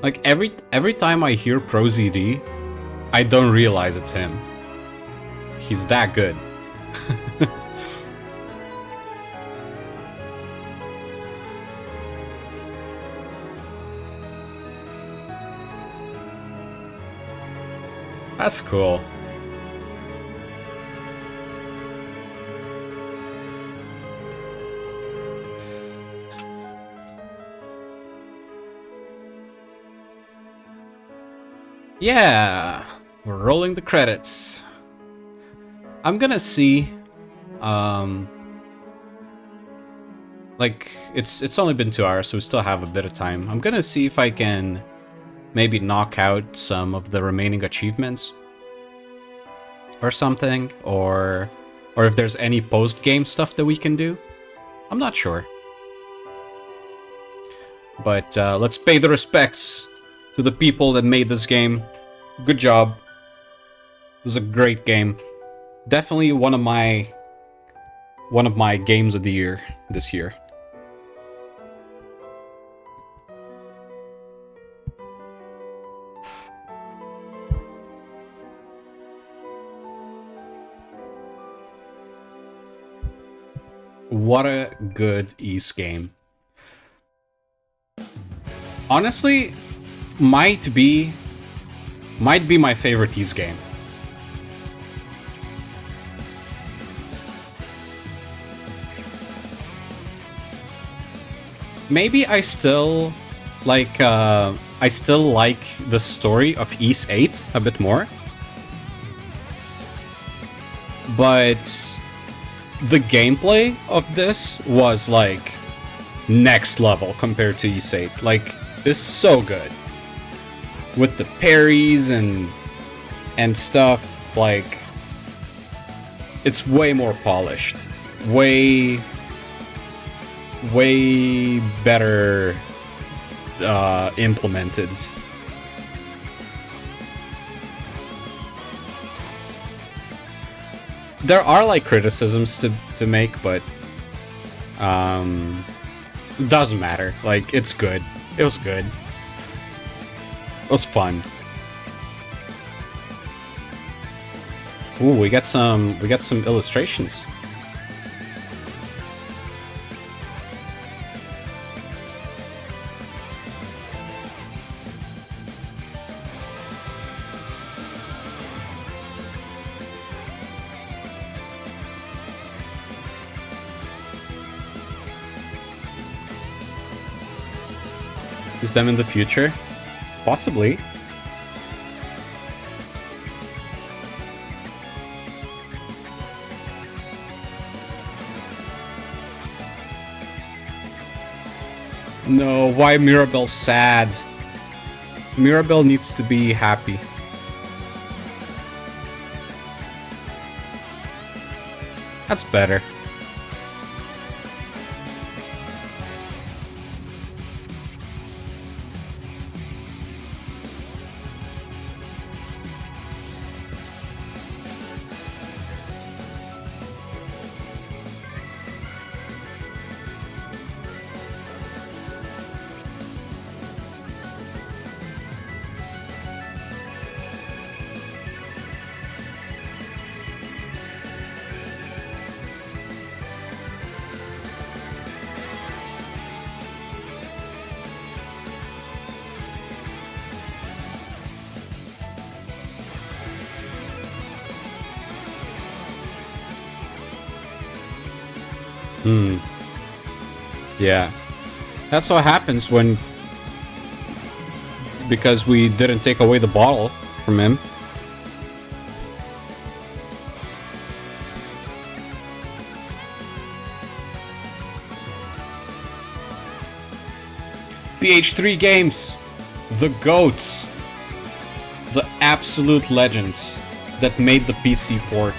Like every time I hear Pro ZD, I don't realize it's him. He's that good. That's cool. Yeah, we're rolling the credits. I'm gonna see, like, it's only been 2 hours, so we still have a bit of time. I'm gonna see if I can maybe knock out some of the remaining achievements or something, or if there's any post-game stuff that we can do. I'm not sure. But let's pay the respects to the people that made this game. Good job. It was a great game. Definitely one of my games of the year this year. What a good Ys game. Honestly, might be my favorite Ys game. Maybe I still like the story of Ys 8 a bit more. But the gameplay of this was like next level compared to Ys 8. Like, it's so good. With the parries and stuff, like, it's way more polished. Way better implemented. There are like criticisms to make, but it doesn't matter. Like, it's good. It was good. It was fun. Ooh, we got some illustrations. Is them in the future? Possibly. No, why Mirabelle's sad? Mirabelle needs to be happy. That's better. Yeah. That's what happens when... Because we didn't take away the bottle from him. BH3 Games! The GOATs! The absolute legends that made the PC port.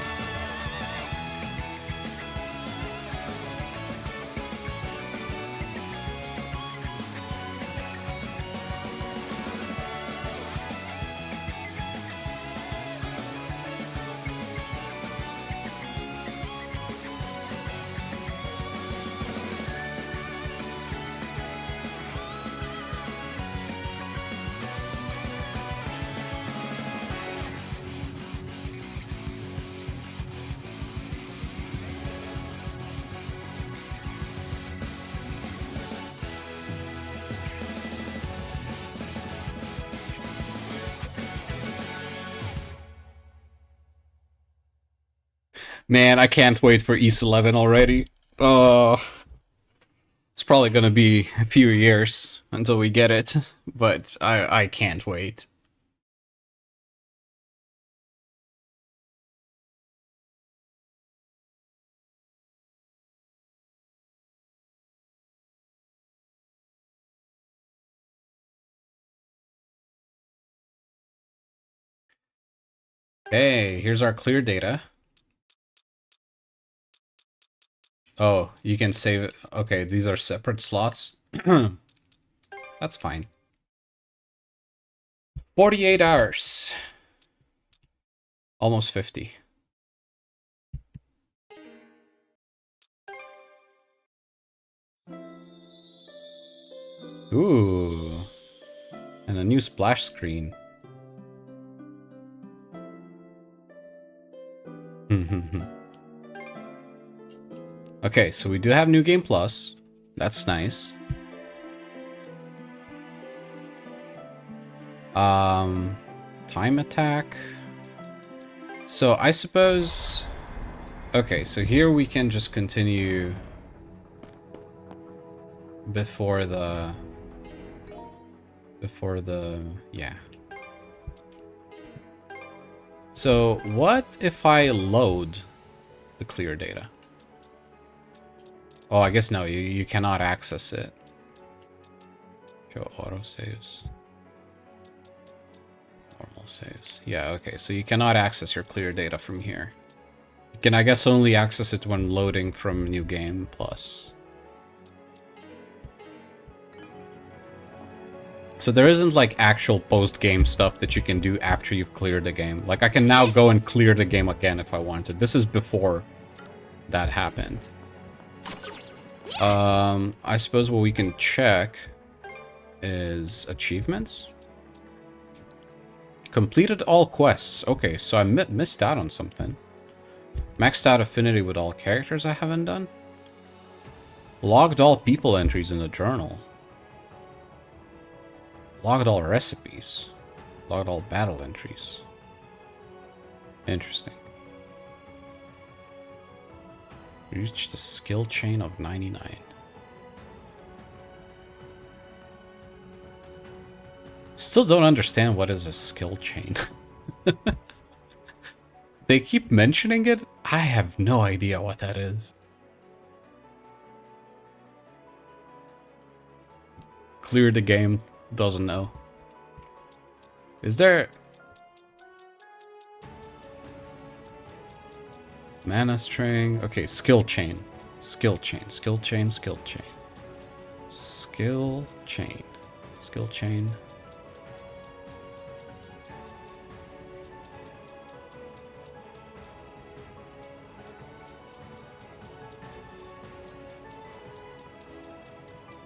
Man, I can't wait for Ys 11 already. It's probably gonna be a few years until we get it, but I can't wait. Hey, here's our clear data. Oh, you can save it. Okay, these are separate slots. That's fine. 48 hours. Almost 50. Ooh. And a new splash screen. Okay, so we do have New Game Plus. That's nice. Time attack. So I suppose... Okay, so here we can just continue before the... Yeah. So what if I load the clear data? Oh, I guess no, you cannot access it. Show auto saves. Normal saves. Yeah, okay, so you cannot access your clear data from here. You can, I guess, only access it when loading from New Game Plus. So there isn't like actual post-game stuff that you can do after you've cleared the game. Like I can now go and clear the game again if I wanted. This is before that happened. I suppose what we can check is achievements. Completed all quests. Okay, so I missed out on something. Maxed out affinity with all characters I haven't done. Logged all people entries in the journal. Logged all recipes. Logged all battle entries. Interesting. Reached the skill chain of 99. Still don't understand what is a skill chain. They keep mentioning it. I have no idea what that is. Clear the game. Doesn't know. Is there... Mana string. Okay, skill chain. Skill chain. Skill chain. Skill chain. Skill chain. Skill chain.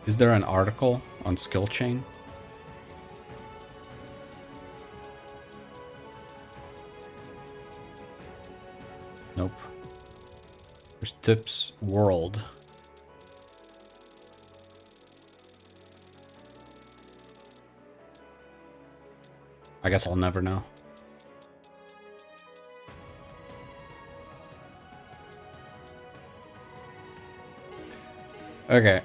Is there an article on skill chain? Nope. There's tips world. I guess I'll never know. Okay.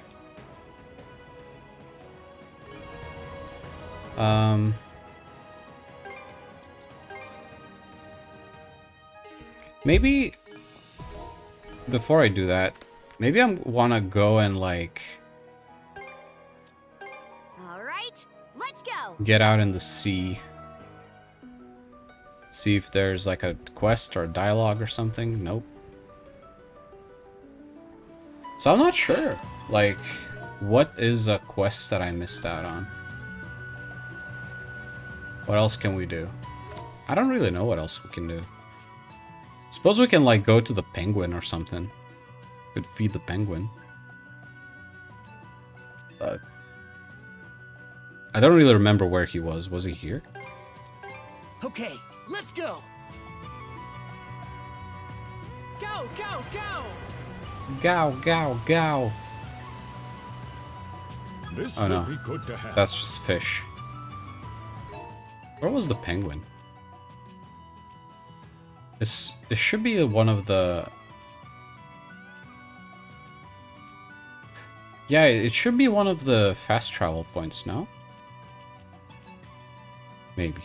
Maybe before I do that, maybe I want to go and like All right, let's go. get out in the sea. See if there's like a quest or a dialogue or something. Nope. So I'm not sure. Like, what is a quest that I missed out on? What else can we do? I don't really know what else we can do. Suppose we can like go to the penguin or something. Could feed the penguin. I don't really remember where he was. Was he here? Okay, let's go! Go, go, go! Gow, gow, gow. This Oh, will no. be good to have. That's just fish. Where was the penguin? It should be one of the... Yeah, it should be one of the fast travel points, no? Maybe.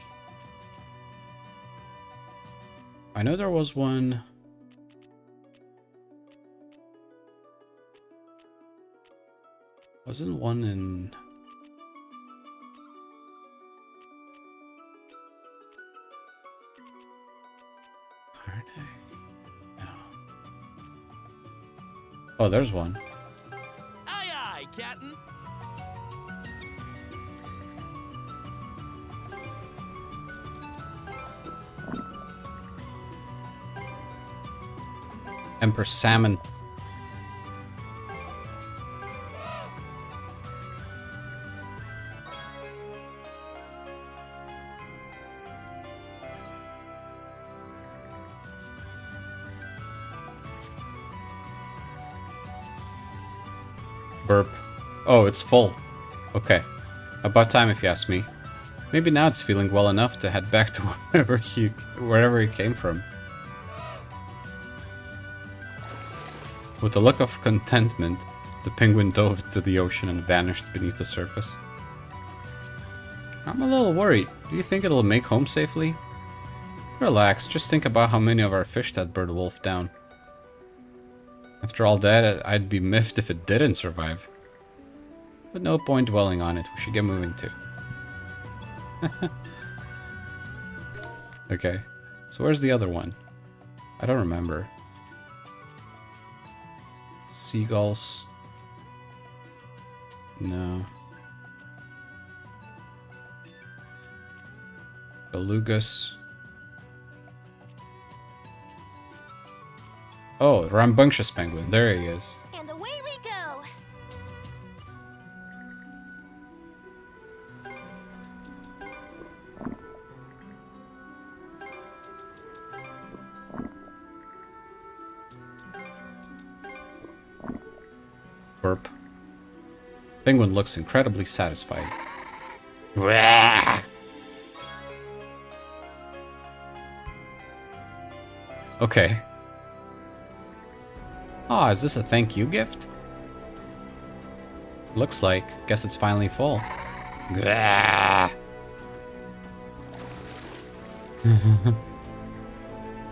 I know there was one... Wasn't one in... Are they? No. Oh, there's one. Aye aye, Captain. Emperor Salmon. Burp. Oh, it's full. Okay. About time if you ask me. Maybe now it's feeling well enough to head back to wherever he came from. With a look of contentment, the penguin dove into the ocean and vanished beneath the surface. I'm a little worried. Do you think it'll make home safely? Relax, just think about how many of our fish that bird wolfed down. After all that, I'd be miffed if it didn't survive. But no point dwelling on it, we should get moving too. Okay, so where's the other one? I don't remember. Seagulls. No. Belugas. Oh, rambunctious penguin. There he is. And away we go! Burp. Penguin looks incredibly satisfied. Wah! Okay. Ah, is this a thank you gift? Looks like. Guess it's finally full.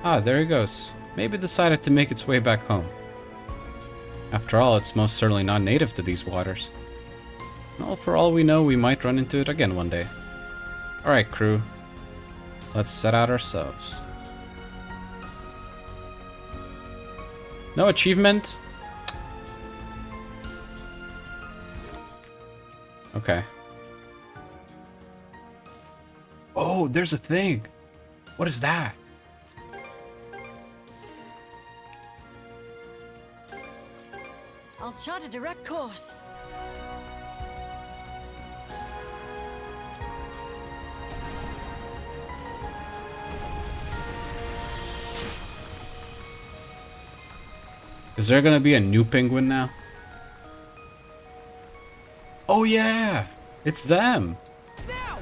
Ah, there it goes. Maybe decided to make its way back home. After all, it's most certainly not native to these waters. Well, for all we know, we might run into it again one day. Alright, crew. Let's set out ourselves. No achievement? Okay. Oh, there's a thing! What is that? I'll chart a direct course. Is there gonna be a new penguin now? Oh yeah! It's them! Now!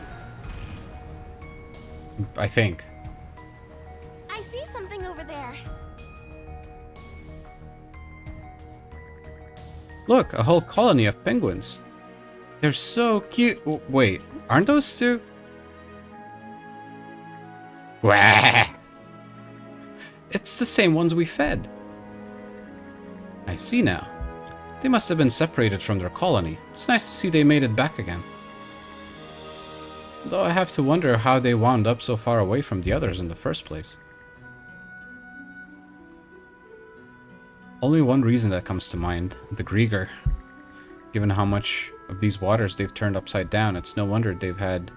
I think. I see something over there. Look, a whole colony of penguins. They're so cute. Wait, aren't those two? Wah! It's the same ones we fed. I see now. They must have been separated from their colony. It's nice to see they made it back again. Though I have to wonder how they wound up so far away from the others in the first place. Only one reason that comes to mind, the Grieger. Given how much of these waters they've turned upside down, it's no wonder they've had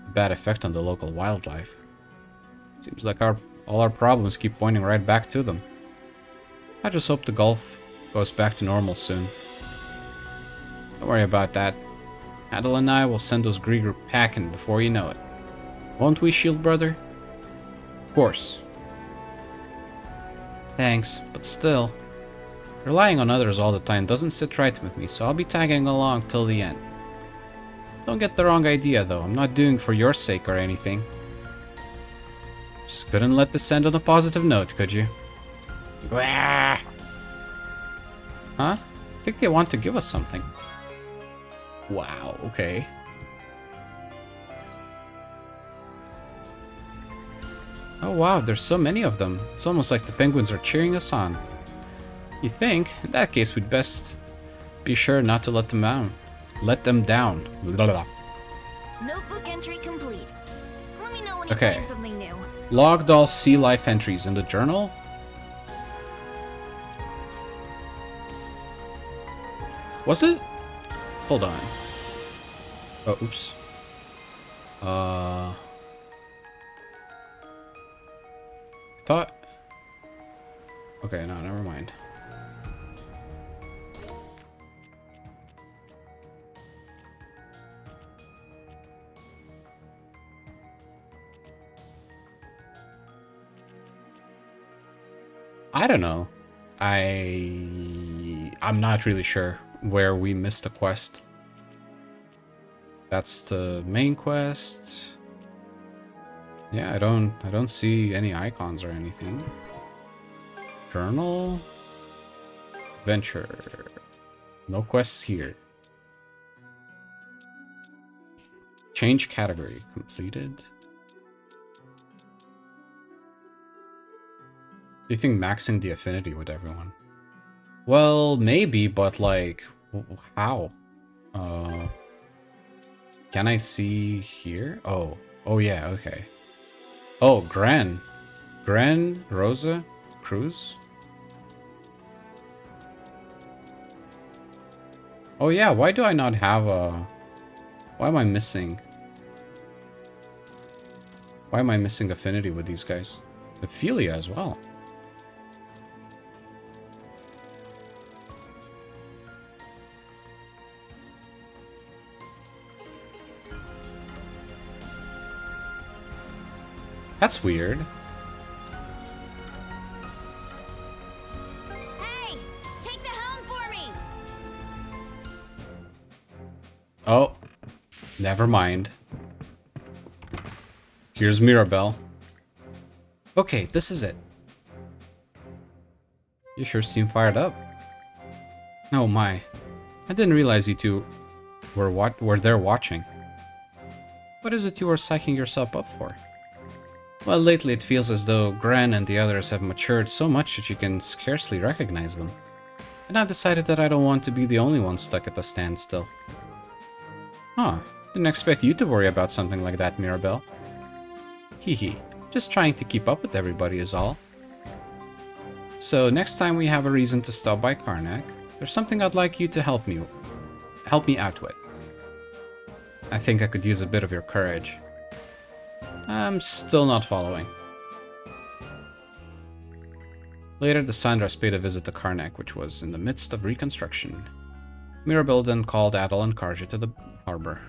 a bad effect on the local wildlife. Seems like all our problems keep pointing right back to them. I just hope the Gulf goes back to normal soon. Don't worry about that. Adel and I will send those Grieger packing before you know it. Won't we, Shield Brother? Of course. Thanks, but still. Relying on others all the time doesn't sit right with me, so I'll be tagging along till the end. Don't get the wrong idea, though. I'm not doing it for your sake or anything. Just couldn't let this end on a positive note, could you? Huh? I think they want to give us something. Wow, okay. Oh wow, there's so many of them. It's almost like the penguins are cheering us on. You think? In that case, we'd best be sure not to let them down. Let them down. Blah, blah, blah. Notebook entry complete. Let me know when you Okay. find something new. Logged all sea life entries in the journal. Was it? Hold on. Oh, oops. Thought. Okay, no, never mind. I don't know. I'm not really sure where we missed the quest. That's the main quest. Yeah, I don't see any icons or anything. Journal. Venture. No quests here. Change category completed. Do you think maxing the affinity with everyone? Well, maybe, but like, how? Can I see here? Oh yeah, okay. Oh, Gran, Rosa, Cruz. Oh yeah, why do I not have a? Why am I missing? Why am I missing affinity with these guys? Ophelia as well. That's weird. Hey, take the helm for me. Oh, never mind. Here's Mirabelle. Okay, this is it. You sure seem fired up. Oh my. I didn't realize you two were there watching. What is it you were psyching yourself up for? Well, lately it feels as though Gran and the others have matured so much that you can scarcely recognize them. And I've decided that I don't want to be the only one stuck at the standstill. Huh, didn't expect you to worry about something like that, Mirabelle. Hehe, just trying to keep up with everybody is all. So next time we have a reason to stop by Karnak, there's something I'd like you to help me out with. I think I could use a bit of your courage. I'm still not following. Later, the Sandras paid a visit to Karnak, which was in the midst of reconstruction. Mirabelle then called Adel and Karja to the harbor.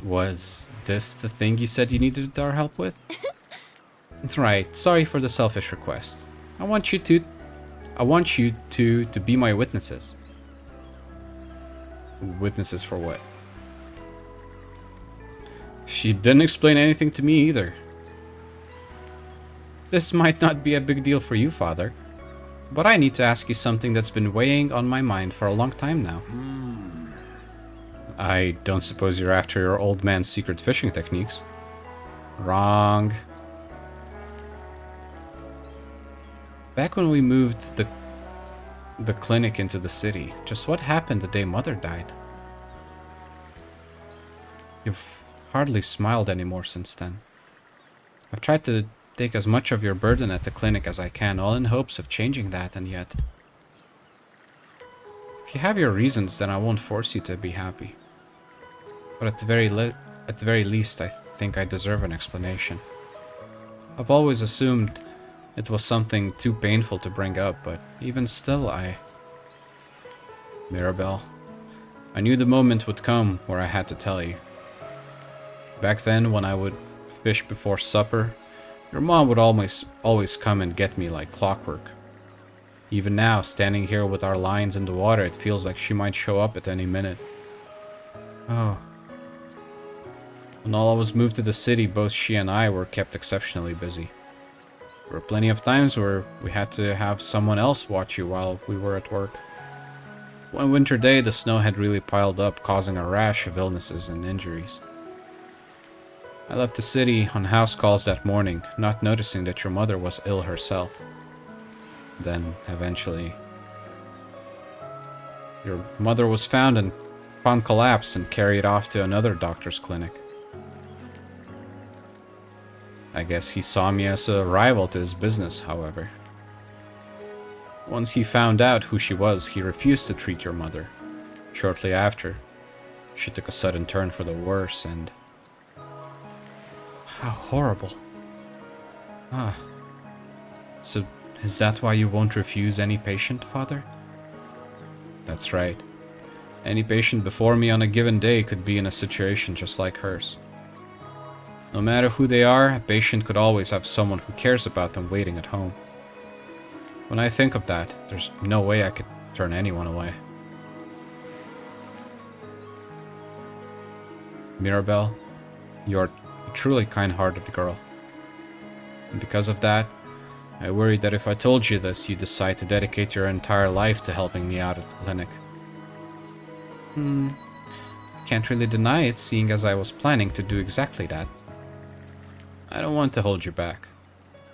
Was this the thing you said you needed our help with? That's right. Sorry for the selfish request. I want you to be my witnesses. Witnesses for what? She didn't explain anything to me either. This might not be a big deal for you, Father, but I need to ask you something that's been weighing on my mind for a long time now. I don't suppose you're after your old man's secret fishing techniques? Wrong. Back when we moved the clinic into the city, just what happened the day Mother died? You've hardly smiled anymore since then. I've tried to take as much of your burden at the clinic as I can, all in hopes of changing that, and yet... If you have your reasons, then I won't force you to be happy. But at the very least, I think I deserve an explanation. I've always assumed it was something too painful to bring up, but even still, Mirabelle, I knew the moment would come where I had to tell you. Back then, when I would fish before supper, your mom would always come and get me like clockwork. Even now, standing here with our lines in the water, it feels like she might show up at any minute. Oh. When all was moved to the city, both she and I were kept exceptionally busy. There were plenty of times where we had to have someone else watch you while we were at work. One winter day, the snow had really piled up, causing a rash of illnesses and injuries. I left the city on house calls that morning, not noticing that your mother was ill herself. Then, eventually, your mother was found collapsed and carried off to another doctor's clinic. I guess he saw me as a rival to his business, however. Once he found out who she was, he refused to treat your mother. Shortly after, she took a sudden turn for the worse, and... How horrible. Ah. So, is that why you won't refuse any patient, Father? That's right. Any patient before me on a given day could be in a situation just like hers. No matter who they are, a patient could always have someone who cares about them waiting at home. When I think of that, there's no way I could turn anyone away. Mirabelle, you're a truly kind-hearted girl. And because of that, I worry that if I told you this, you'd decide to dedicate your entire life to helping me out at the clinic. Can't really deny it, seeing as I was planning to do exactly that. I don't want to hold you back.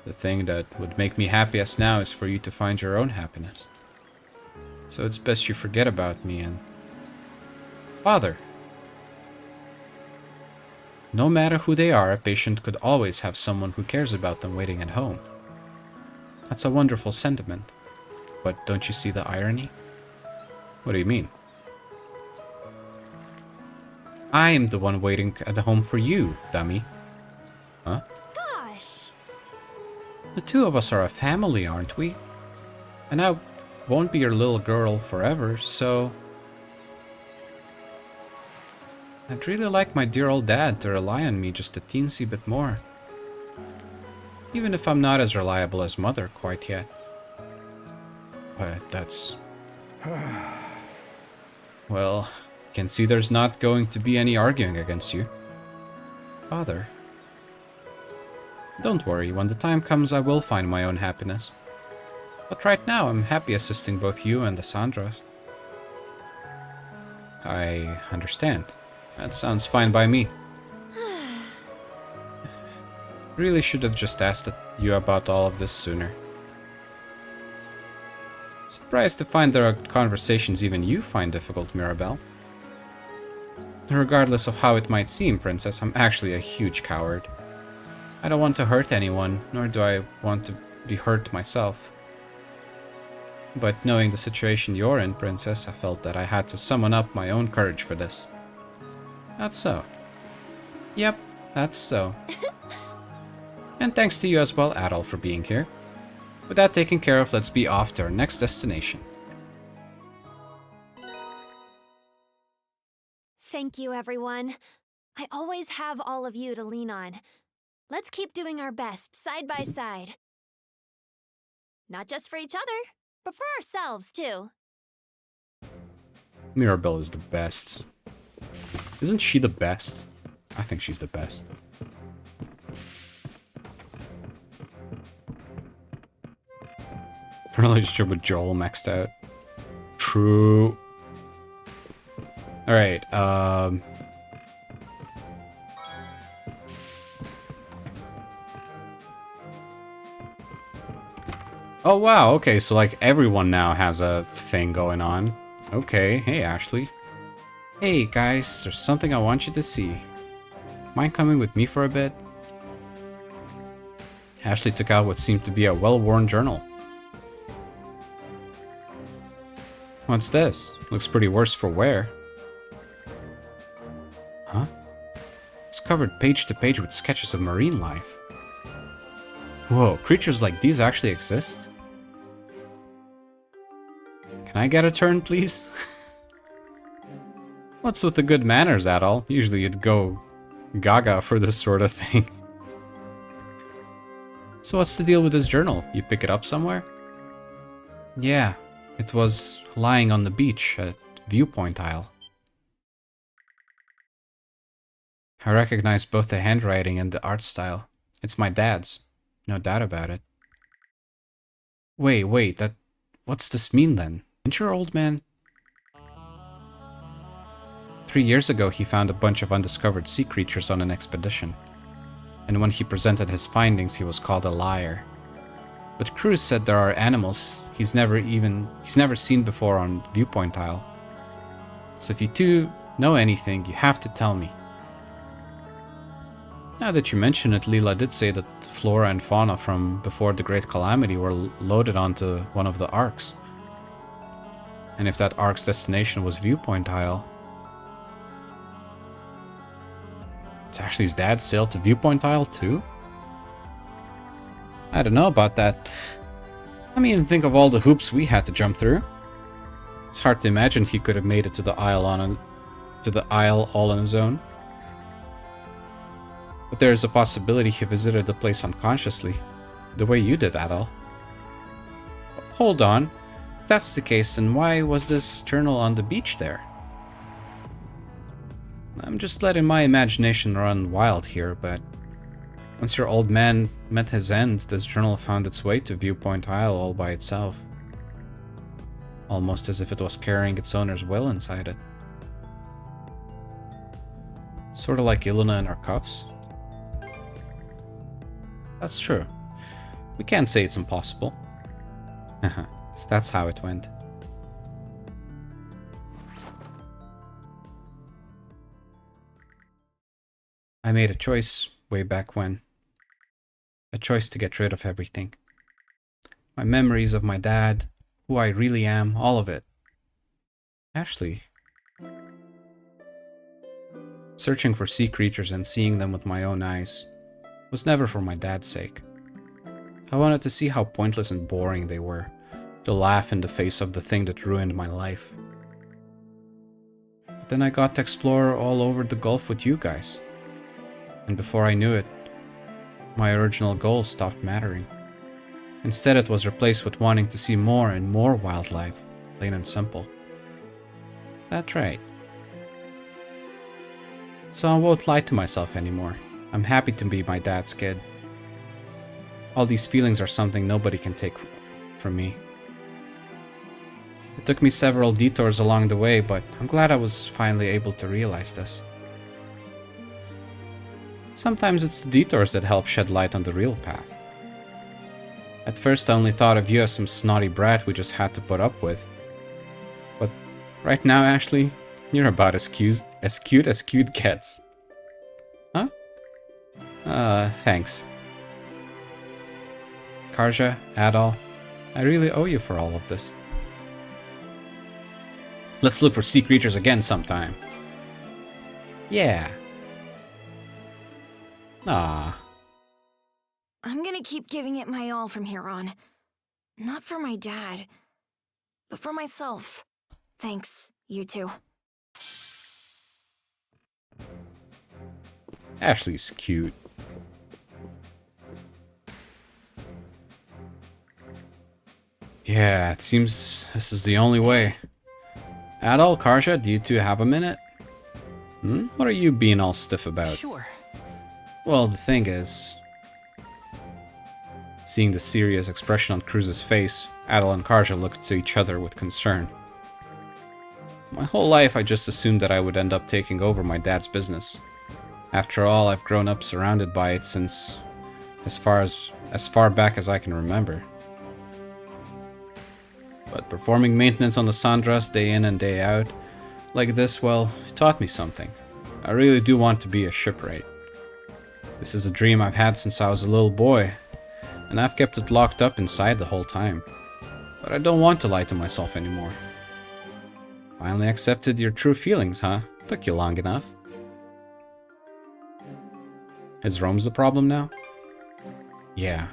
The thing that would make me happiest now is for you to find your own happiness. So it's best you forget about me and... Father! No matter who they are, a patient could always have someone who cares about them waiting at home. That's a wonderful sentiment. But don't you see the irony? What do you mean? I am the one waiting at home for you, dummy. Huh? Gosh! The two of us are a family, aren't we? And I won't be your little girl forever, so... I'd really like my dear old dad to rely on me just a teensy bit more. Even if I'm not as reliable as Mother quite yet. But that's... Well, can see there's not going to be any arguing against you. Father... Don't worry, when the time comes I will find my own happiness. But right now I'm happy assisting both you and the Sandras. I understand. That sounds fine by me. Really should have just asked you about all of this sooner. Surprised to find there are conversations even you find difficult, Mirabelle. Regardless of how it might seem, Princess, I'm actually a huge coward. I don't want to hurt anyone, nor do I want to be hurt myself. But knowing the situation you're in, Princess, I felt that I had to summon up my own courage for this. That's so. Yep, that's so. And thanks to you as well, Adol, for being here. With that taken care of, let's be off to our next destination. Thank you, everyone. I always have all of you to lean on. Let's keep doing our best, side by side. Not just for each other, but for ourselves, too. Mirabelle is the best. Isn't she the best? I think she's the best. Her relationship with Joel maxed out. True. Alright, Oh wow, okay, so like everyone now has a thing going on. Okay, hey Ashley. Hey guys, there's something I want you to see. Mind coming with me for a bit? Ashley took out what seemed to be a well-worn journal. What's this? Looks pretty worse for wear. Huh? It's covered page to page with sketches of marine life. Whoa, creatures like these actually exist? Can I get a turn, please? What's with the good manners, Adol? Usually you'd go gaga for this sort of thing. So what's the deal with this journal? You pick it up somewhere? Yeah, it was lying on the beach at Viewpoint Isle. I recognize both the handwriting and the art style. It's my dad's. No doubt about it. Wait, what's this mean then? Isn't your old man? 3 years ago, he found a bunch of undiscovered sea creatures on an expedition. And when he presented his findings, he was called a liar. But Cruz said there are animals he's never seen before on Viewpoint Isle. So if you two know anything, you have to tell me. Now that you mention it, Leela did say that flora and fauna from before the Great Calamity were loaded onto one of the arcs. And if that arc's destination was Viewpoint Isle... So actually his dad sailed to Viewpoint Isle too? I don't know about that. I mean, think of all the hoops we had to jump through. It's hard to imagine he could have made it to the Isle all on his own. But there is a possibility he visited the place unconsciously, the way you did, Adol. Hold on. If that's the case, then why was this journal on the beach there? I'm just letting my imagination run wild here, but once your old man met his end, this journal found its way to Viewpoint Isle all by itself. Almost as if it was carrying its owner's will inside it. Sort of like Iluna in our cuffs. That's true. We can't say it's impossible. So that's how it went. I made a choice way back when. A choice to get rid of everything. My memories of my dad, who I really am, all of it. Ashley. Searching for sea creatures and seeing them with my own eyes was never for my dad's sake. I wanted to see how pointless and boring they were, to laugh in the face of the thing that ruined my life. But then I got to explore all over the Gulf with you guys. And before I knew it, my original goal stopped mattering. Instead, it was replaced with wanting to see more and more wildlife, plain and simple. That's right. So I won't lie to myself anymore. I'm happy to be my dad's kid. All these feelings are something nobody can take from me. It took me several detours along the way, but I'm glad I was finally able to realize this. Sometimes it's the detours that help shed light on the real path. At first I only thought of you as some snotty brat we just had to put up with. But right now, Ashley, you're about as cute as cute gets. Huh? Thanks. Karja, Adol, I really owe you for all of this. Let's look for sea creatures again sometime. Yeah. Ah. I'm gonna keep giving it my all from here on. Not for my dad, but for myself. Thanks, you two. Ashley's cute. Yeah, it seems this is the only way. Adol, Karja, do you two have a minute? What are you being all stiff about? Sure. Well, the thing is... Seeing the serious expression on Cruz's face, Adol and Karja looked to each other with concern. My whole life I just assumed that I would end up taking over my dad's business. After all, I've grown up surrounded by it since as far back as I can remember. But performing maintenance on the Sandras day in and day out, like this, well, it taught me something. I really do want to be a shipwright. This is a dream I've had since I was a little boy, and I've kept it locked up inside the whole time. But I don't want to lie to myself anymore. Finally accepted your true feelings, huh? Took you long enough. Is Rome's the problem now? Yeah.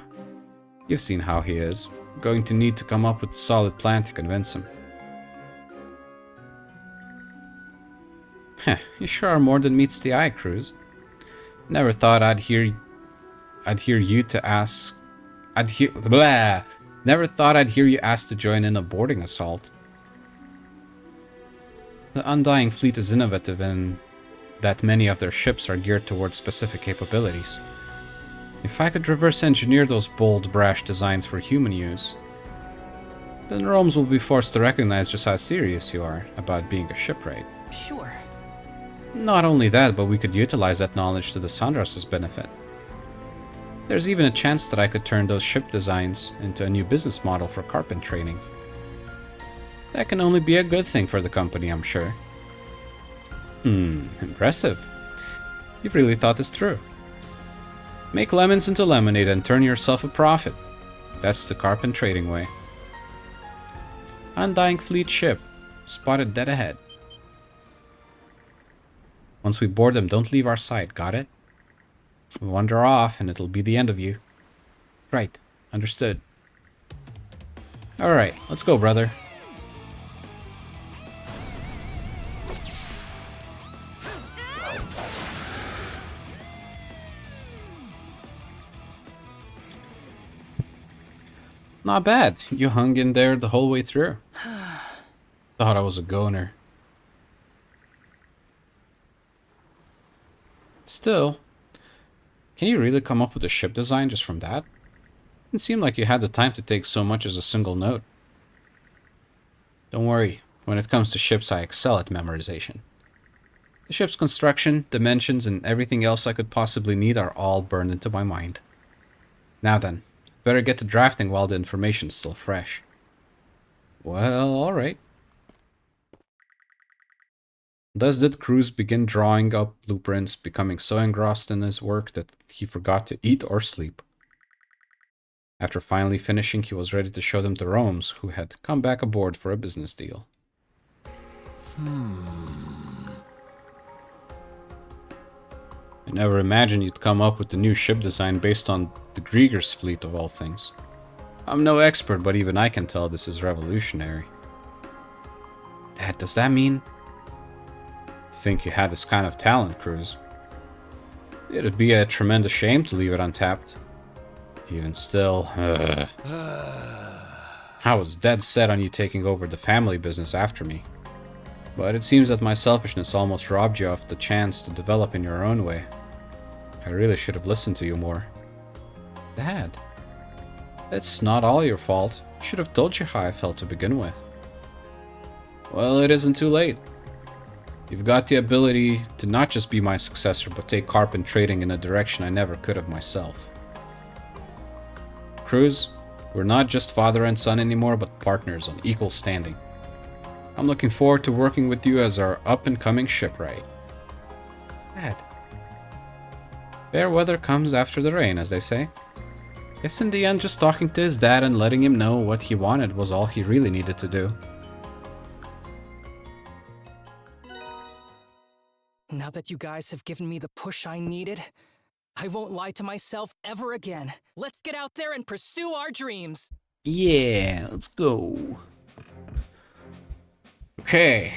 You've seen how he is. Going to need to come up with a solid plan to convince him. Heh, you sure are more than meets the eye, Cruz. Never thought Never thought I'd hear you ask to join in a boarding assault. The Undying Fleet is innovative in that many of their ships are geared towards specific capabilities. If I could reverse engineer those bold, brash designs for human use, then Rome's will be forced to recognize just how serious you are about being a shipwright. Sure. Not only that, but we could utilize that knowledge to the Sandras's benefit. There's even a chance that I could turn those ship designs into a new business model for carpent training. That can only be a good thing for the company, I'm sure. Impressive. You've really thought this through. Make lemons into lemonade and turn yourself a profit. That's the Carpent trading way. Undying fleet ship. Spotted dead ahead. Once we board them, don't leave our sight, got it? Wander off and it'll be the end of you. Right, understood. Alright, let's go, brother. Not bad. You hung in there the whole way through. Thought I was a goner. Still, can you really come up with a ship design just from that? It seemed like you had the time to take so much as a single note. Don't worry, when it comes to ships I excel at memorization. The ship's construction, dimensions, and everything else I could possibly need are all burned into my mind. Now then, better get to drafting while the information's still fresh. Well, alright. Thus did Cruz begin drawing up blueprints, becoming so engrossed in his work that he forgot to eat or sleep. After finally finishing, he was ready to show them to Rome's, who had come back aboard for a business deal. I never imagined you'd come up with a new ship design based on the Grieger's fleet of all things. I'm no expert, but even I can tell this is revolutionary. Dad, does that mean... Think you had this kind of talent, Cruz? It'd be a tremendous shame to leave it untapped. Even still, I was dead set on you taking over the family business after me. But it seems that my selfishness almost robbed you of the chance to develop in your own way. I really should have listened to you more. Dad, it's not all your fault. I should have told you how I felt to begin with. Well, it isn't too late. You've got the ability to not just be my successor, but take Carpent trading in a direction I never could have myself. Cruz, we're not just father and son anymore, but partners on equal standing. I'm looking forward to working with you as our up-and-coming shipwright. Dad. Fair weather comes after the rain, as they say. Guess in the end, just talking to his dad and letting him know what he wanted was all he really needed to do. Now that you guys have given me the push I needed, I won't lie to myself ever again. Let's get out there and pursue our dreams. Yeah, let's go. Okay.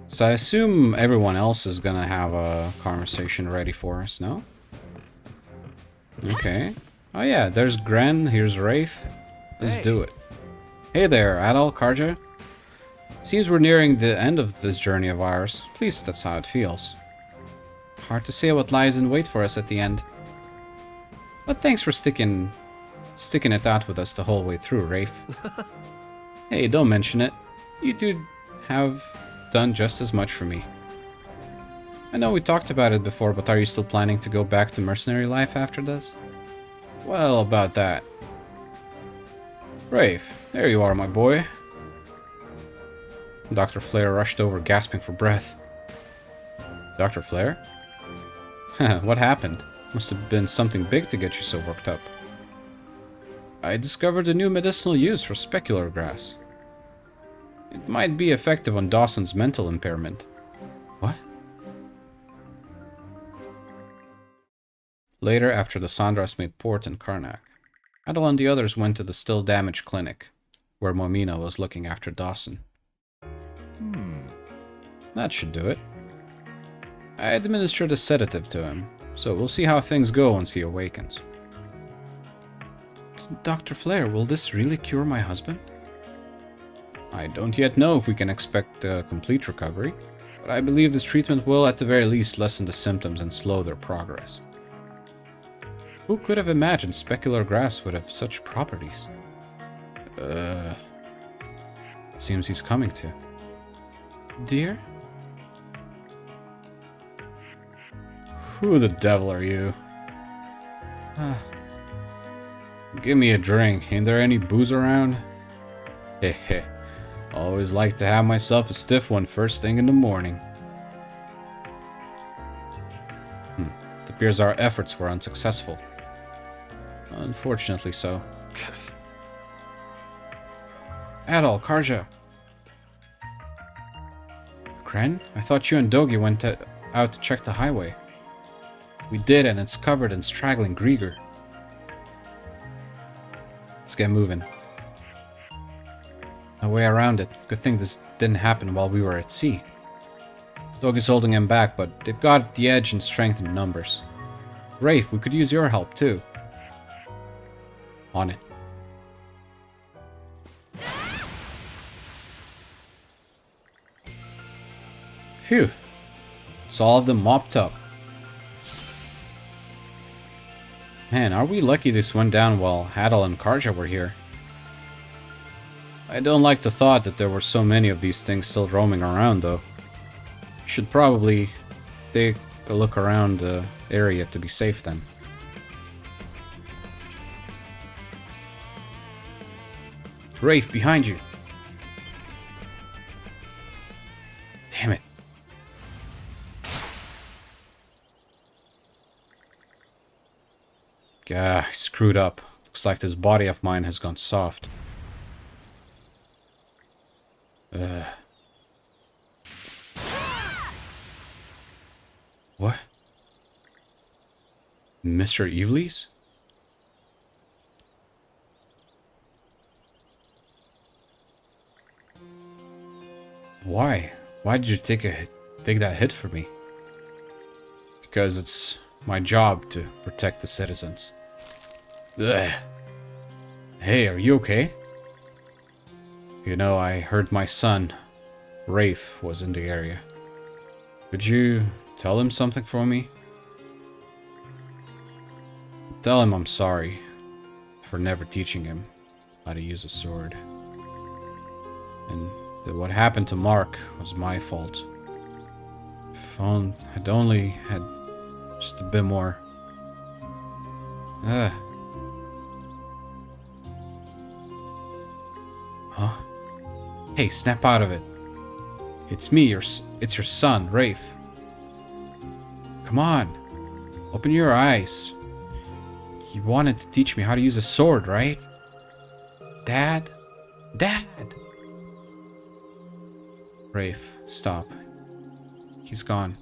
So I assume everyone else is gonna have a conversation ready for us, no? Okay. Oh yeah, there's Gren, here's Rafe. Let's do it. Hey there, Adal, Karja. Seems we're nearing the end of this journey of ours. At least that's how it feels. Hard to say what lies in wait for us at the end. But thanks for sticking it out with us the whole way through, Rafe. Hey, don't mention it. You two have done just as much for me. I know we talked about it before, but are you still planning to go back to mercenary life after this? Well, about that. Rafe, there you are, my boy. Dr. Flare rushed over, gasping for breath. Dr. Flare? What happened? Must have been something big to get you so worked up. I discovered a new medicinal use for specular grass. It might be effective on Dawson's mental impairment. What? Later, after the Sandras made port in Karnak, Adal and the others went to the still damaged clinic, where Momina was looking after Dawson. That should do it. I administered a sedative to him, so we'll see how things go once he awakens. Dr. Flare, will this really cure my husband? I don't yet know if we can expect a complete recovery, but I believe this treatment will at the very least lessen the symptoms and slow their progress. Who could have imagined specular grass would have such properties? It seems he's coming to. Dear? Who the devil are you? Give me a drink. Ain't there any booze around? Heh. Always like to have myself a stiff one first thing in the morning. It appears our efforts were unsuccessful. Unfortunately so. Adol, Karja. Kren? I thought you and Dogi went out to check the highway. We did, and it's covered in straggling Grieger. Let's get moving. No way around it. Good thing this didn't happen while we were at sea. Dogi's holding him back, but they've got the edge in strength and numbers. Rafe, we could use your help too. On it. Phew. It's all of them mopped up. Man, are we lucky this went down while Adol and Karja were here. I don't like the thought that there were so many of these things still roaming around, though. Should probably take a look around the area to be safe then. Rafe, behind you! Damn it. Gah, I screwed up. Looks like this body of mine has gone soft. What? Mr. Evely's? Why? Why did you take that hit for me? Because it's my job to protect the citizens. Ugh. Hey, are you okay? You know, I heard my son, Rafe, was in the area. Could you tell him something for me? Tell him I'm sorry for never teaching him how to use a sword. And that what happened to Mark was my fault. If I'd only had just a bit more... Huh? Hey, snap out of it. It's me, it's your son, Rafe. Come on. Open your eyes. You wanted to teach me how to use a sword, right? Dad? Dad! Rafe, stop. He's gone.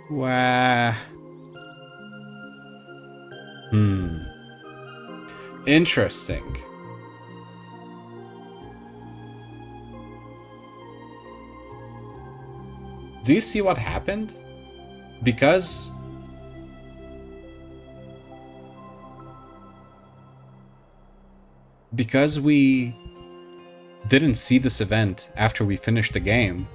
Wah. Interesting. Do you see what happened? Because we didn't see this event after we finished the game,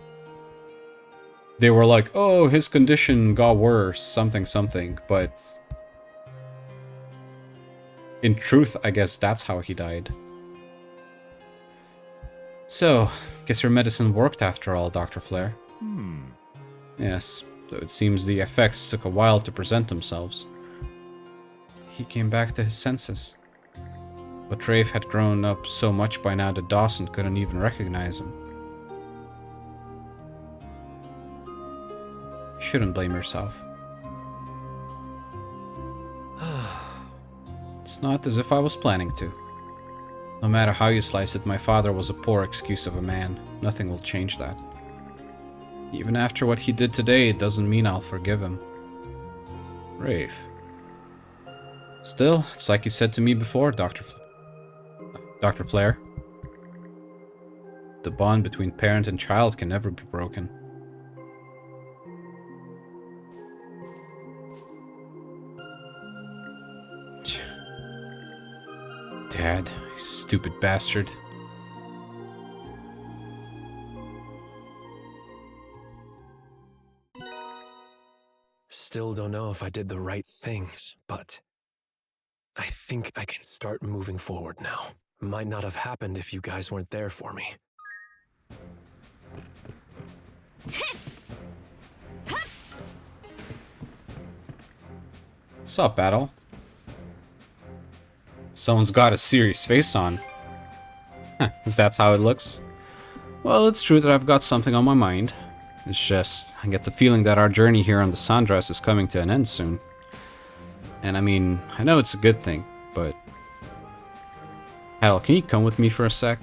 they were like, oh, his condition got worse, something, but in truth, I guess that's how he died. So, guess your medicine worked after all, Dr. Flare. Yes, though it seems the effects took a while to present themselves. He came back to his senses. But Rafe had grown up so much by now that Dawson couldn't even recognize him. You shouldn't blame yourself. It's not as if I was planning to. No matter how you slice it, my father was a poor excuse of a man. Nothing will change that. Even after what he did today, it doesn't mean I'll forgive him. Rafe. Still, it's like you said to me before, Dr. Flare. The bond between parent and child can never be broken. Dad, you stupid bastard. Still don't know if I did the right things, but I think I can start moving forward now. Might not have happened if you guys weren't there for me. What's up, Battle? Someone's got a serious face on. Is that how it looks? Well, it's true that I've got something on my mind. It's just, I get the feeling that our journey here on the Sandras is coming to an end soon. And I mean, I know it's a good thing, but... Hell, can you come with me for a sec?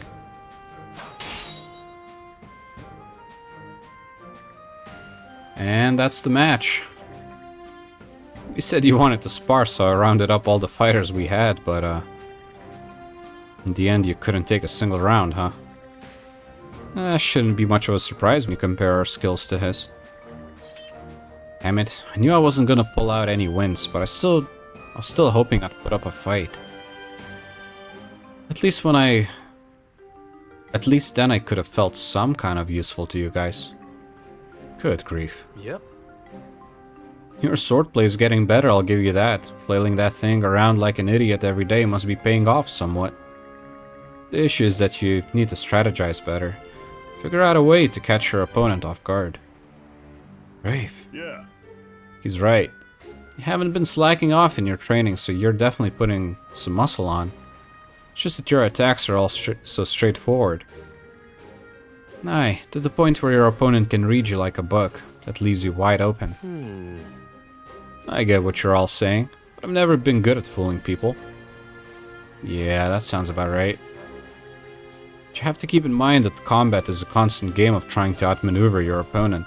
And that's the match. You said you wanted to spar, so I rounded up all the fighters we had, but in the end you couldn't take a single round, huh? Shouldn't be much of a surprise when you compare our skills to his. Damn it, I knew I wasn't gonna pull out any wins, but I was still hoping I'd put up a fight. At least then I could have felt some kind of useful to you guys. Good grief. Yep. Your swordplay is getting better, I'll give you that. Flailing that thing around like an idiot every day must be paying off somewhat. The issue is that you need to strategize better. Figure out a way to catch your opponent off guard. Rafe. Yeah. He's right. You haven't been slacking off in your training, so you're definitely putting some muscle on. It's just that your attacks are all so straightforward. Aye, to the point where your opponent can read you like a book. That leaves you wide open. I get what you're all saying, but I've never been good at fooling people. Yeah, that sounds about right. But you have to keep in mind that combat is a constant game of trying to outmaneuver your opponent.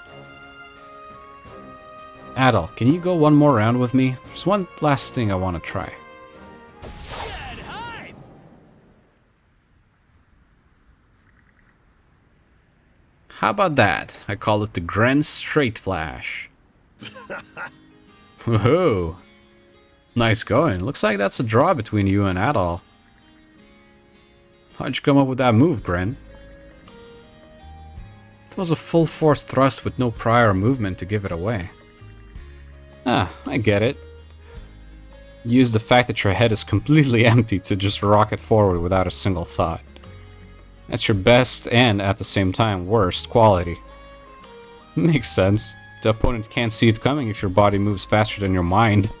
Adol, can you go one more round with me? There's one last thing I want to try. How about that? I call it the Gren Straight Flash. Woohoo! Nice going. Looks like that's a draw between you and Adol. How'd you come up with that move, Gren? It was a full force thrust with no prior movement to give it away. Ah, I get it. Use the fact that your head is completely empty to just rocket forward without a single thought. That's your best and, at the same time, worst quality. Makes sense. The opponent can't see it coming if your body moves faster than your mind.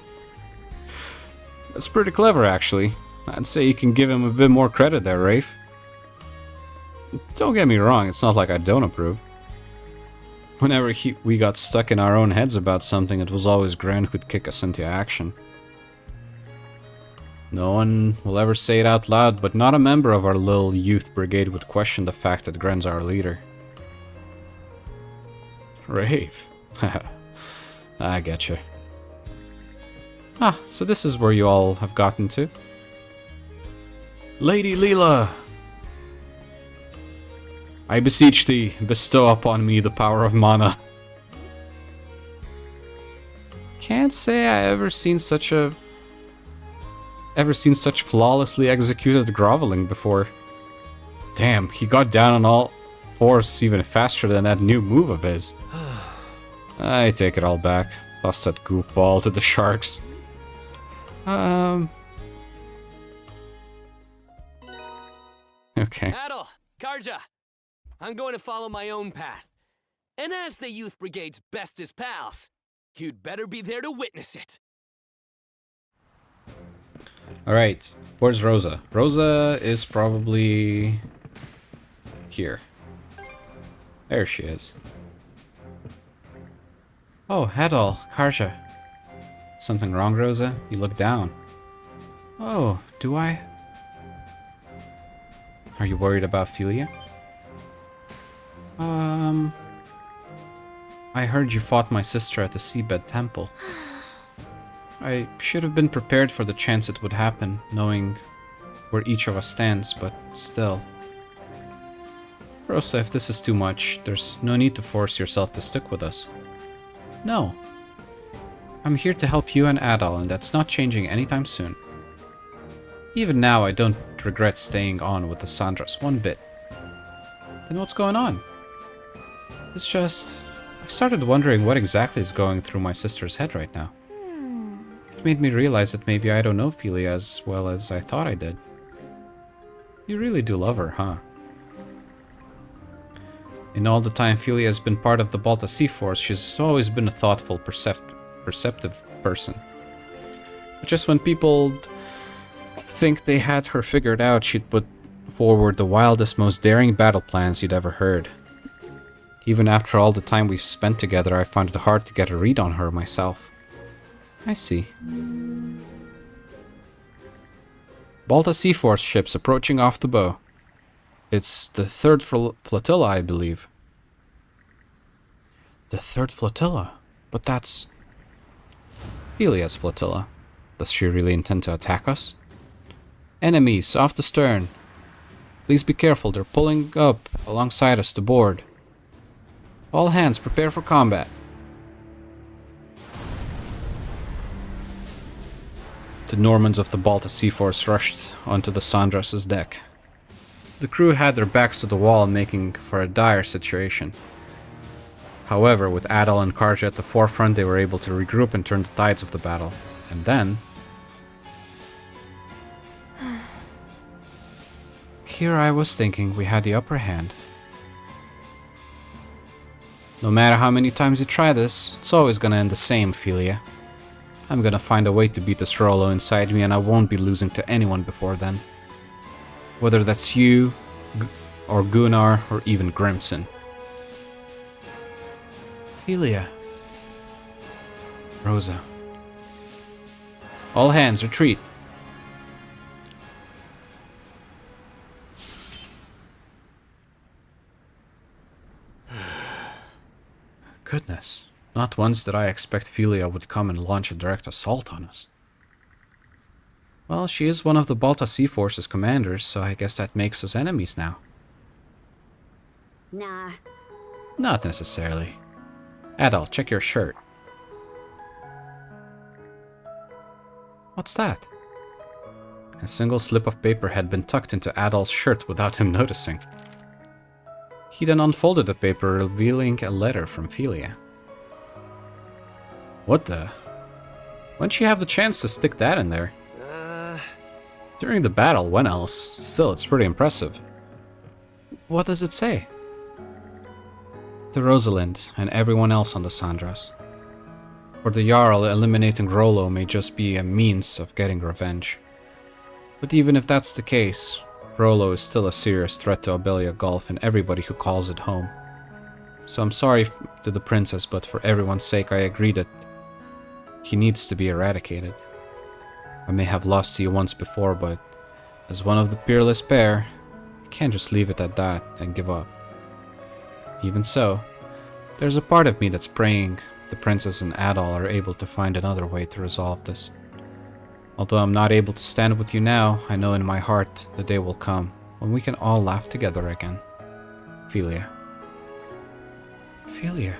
That's pretty clever, actually. I'd say you can give him a bit more credit there, Rafe. Don't get me wrong, it's not like I don't approve. Whenever we got stuck in our own heads about something, it was always Gren who'd kick us into action. No one will ever say it out loud, but not a member of our little youth brigade would question the fact that Gren's our leader. Rafe. I getcha. Ah, so this is where you all have gotten to. Lady Leela! I beseech thee, bestow upon me the power of mana. Can't say I ever seen such flawlessly executed groveling before. Damn, he got down on all fours even faster than that new move of his. I take it all back. Lost that goofball to the sharks. Okay. Adol, Karja, I'm going to follow my own path. And as the Youth Brigade's bestest pals, you'd better be there to witness it. Alright, where's Rosa? Rosa is probably here. There she is. Oh, Adol, Karja. Something wrong, Rosa? You look down. Oh, do I? Are you worried about Philia? I heard you fought my sister at the Seabed Temple. I should have been prepared for the chance it would happen, knowing where each of us stands, but still. Rosa, if this is too much, there's no need to force yourself to stick with us. No. I'm here to help you and Adol, and that's not changing anytime soon. Even now, I don't regret staying on with the Sandras one bit. Then what's going on? It's just... I started wondering what exactly is going through my sister's head right now. It made me realize that maybe I don't know Philia as well as I thought I did. You really do love her, huh? In all the time Philia has been part of the Balta Sea Force, she's always been a thoughtful, perceptive person. But just when people think they had her figured out, she'd put forward the wildest, most daring battle plans you'd ever heard. Even after all the time we've spent together, I found it hard to get a read on her myself. I see. Balta Sea Force ships approaching off the bow. It's the third flotilla, I believe. The third flotilla? But that's... Philia's flotilla. Does she really intend to attack us? Enemies, off the stern. Please be careful, they're pulling up alongside us to board. All hands, prepare for combat. The Normans of the Balta Sea Force rushed onto the Sandra's deck. The crew had their backs to the wall, making for a dire situation. However, with Adel and Karja at the forefront, they were able to regroup and turn the tides of the battle. And then... Here I was thinking we had the upper hand. No matter how many times you try this, it's always gonna end the same, Philia. I'm gonna find a way to beat this Rollo inside me, and I won't be losing to anyone before then. Whether that's you, or Gunnar, or even Grimson. Philia. Rosa. All hands, retreat. Goodness. Not once did I expect Philia would come and launch a direct assault on us. Well, she is one of the Balta Sea Force's commanders, so I guess that makes us enemies now. Nah. Not necessarily. Adel, check your shirt. What's that? A single slip of paper had been tucked into Adel's shirt without him noticing. He then unfolded the paper, revealing a letter from Philia. What the? When'd she have the chance to stick that in there? During the battle, when else? Still, it's pretty impressive. What does it say? To Rosalind and everyone else on the Sandras. For the Jarl, eliminating Rollo may just be a means of getting revenge. But even if that's the case, Rollo is still a serious threat to Abelia Gulf and everybody who calls it home. So I'm sorry to the princess, but for everyone's sake I agree that he needs to be eradicated. I may have lost to you once before, but as one of the peerless pair, you can't just leave it at that and give up. Even so, there's a part of me that's praying the princess and Adol are able to find another way to resolve this. Although I'm not able to stand with you now, I know in my heart the day will come when we can all laugh together again. Philia. Philia.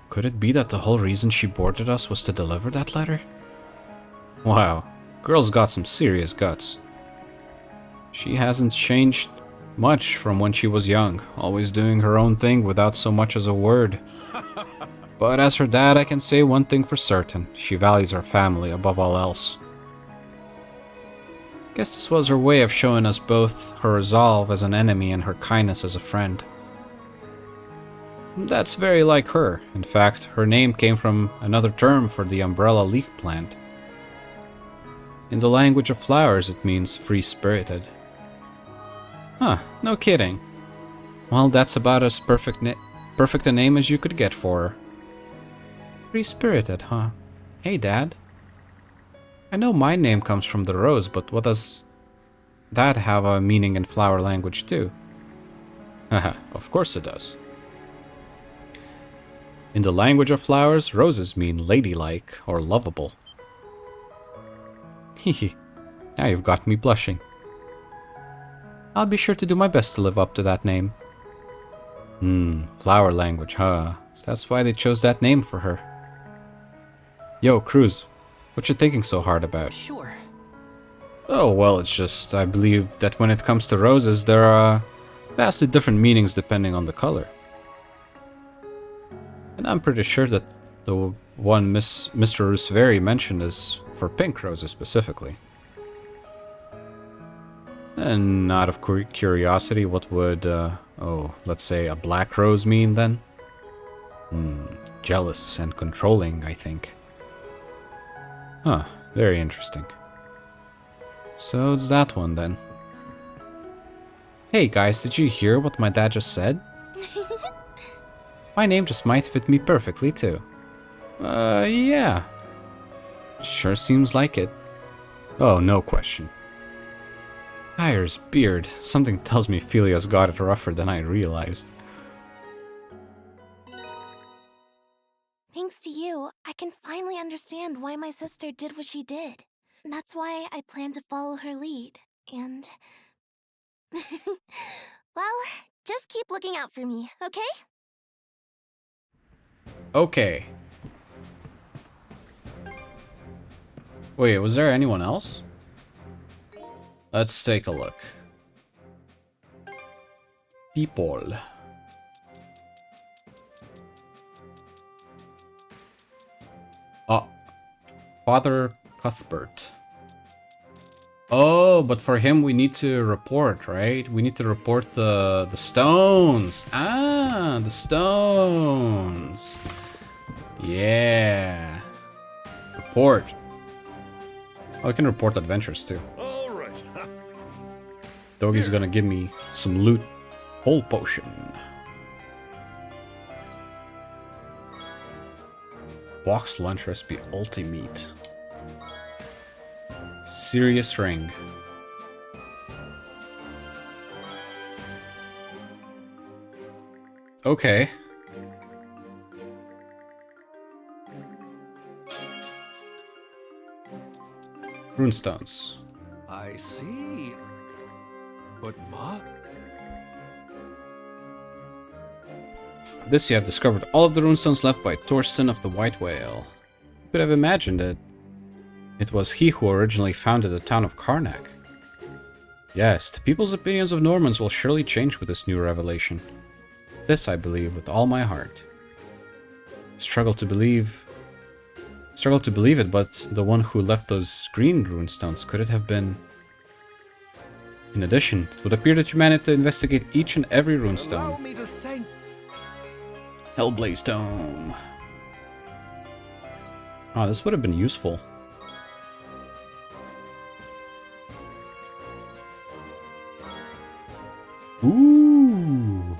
Could it be that the whole reason she boarded us was to deliver that letter? Wow, girl's got some serious guts. She hasn't changed much from when she was young, always doing her own thing without so much as a word. But as her dad, I can say one thing for certain. She values her family above all else. Guess this was her way of showing us both her resolve as an enemy and her kindness as a friend. That's very like her. In fact, her name came from another term for the umbrella leaf plant. In the language of flowers, it means free-spirited. Huh, no kidding. Well, that's about as perfect a name as you could get for her. Free-spirited, huh? Hey, Dad. I know my name comes from the rose, but what does that have a meaning in flower language too? Haha, of course it does. In the language of flowers, roses mean ladylike or lovable. Hehe, now you've got me blushing. I'll be sure to do my best to live up to that name. Flower language, huh? So that's why they chose that name for her. Yo, Cruz, what you thinking so hard about? Sure. Oh, well, it's just, I believe that when it comes to roses, there are vastly different meanings depending on the color. And I'm pretty sure that the one Mr. Rooseveri mentioned is for pink roses specifically. And out of curiosity, what would, let's say a black rose mean then? Jealous and controlling, I think. Huh, very interesting. So it's that one then. Hey guys, did you hear what my dad just said? My name just might fit me perfectly, too. Yeah. Sure seems like it. Oh, no question. Ire's beard. Something tells me Philia's got it rougher than I realized. Thanks to you, I can finally understand why my sister did what she did. That's why I plan to follow her lead, and... well, just keep looking out for me, okay? Okay. Wait, was there anyone else? Let's take a look. People. Oh. Father Cuthbert. Oh, but for him we need to report, right? We need to report the stones. Ah, the stones. Yeah. Report. Oh, I can report adventures too. All right. Doggy's gonna give me some loot. Whole potion. Box lunch recipe ultimate. Serious ring. Okay. Runestones. I see. But Ma? This you have discovered all of the runestones left by Thorsten of the White Whale. You could have imagined it. It was he who originally founded the town of Karnak. Yes, the people's opinions of Normans will surely change with this new revelation. This I believe with all my heart. Struggle to believe it, but the one who left those green runestones, could it have been? In addition, it would appear that you managed to investigate each and every runestone. Allow me to thank... Hellblaze Tome. Oh, this would have been useful. Ooh.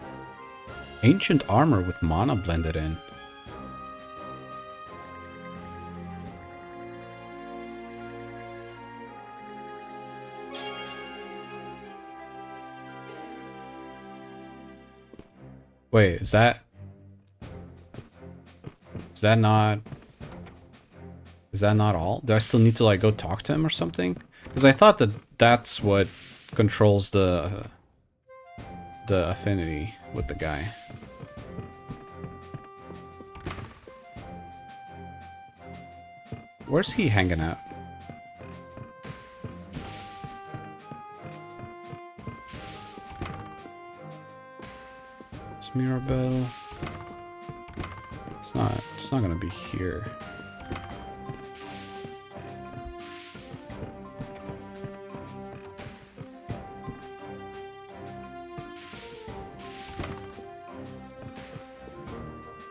Ancient armor with mana blended in. Wait, is that not all? Do I still need to like go talk to him or something? Because I thought that that's what controls the affinity with the guy. Where's he hanging out? Mirabelle. It's not gonna be here.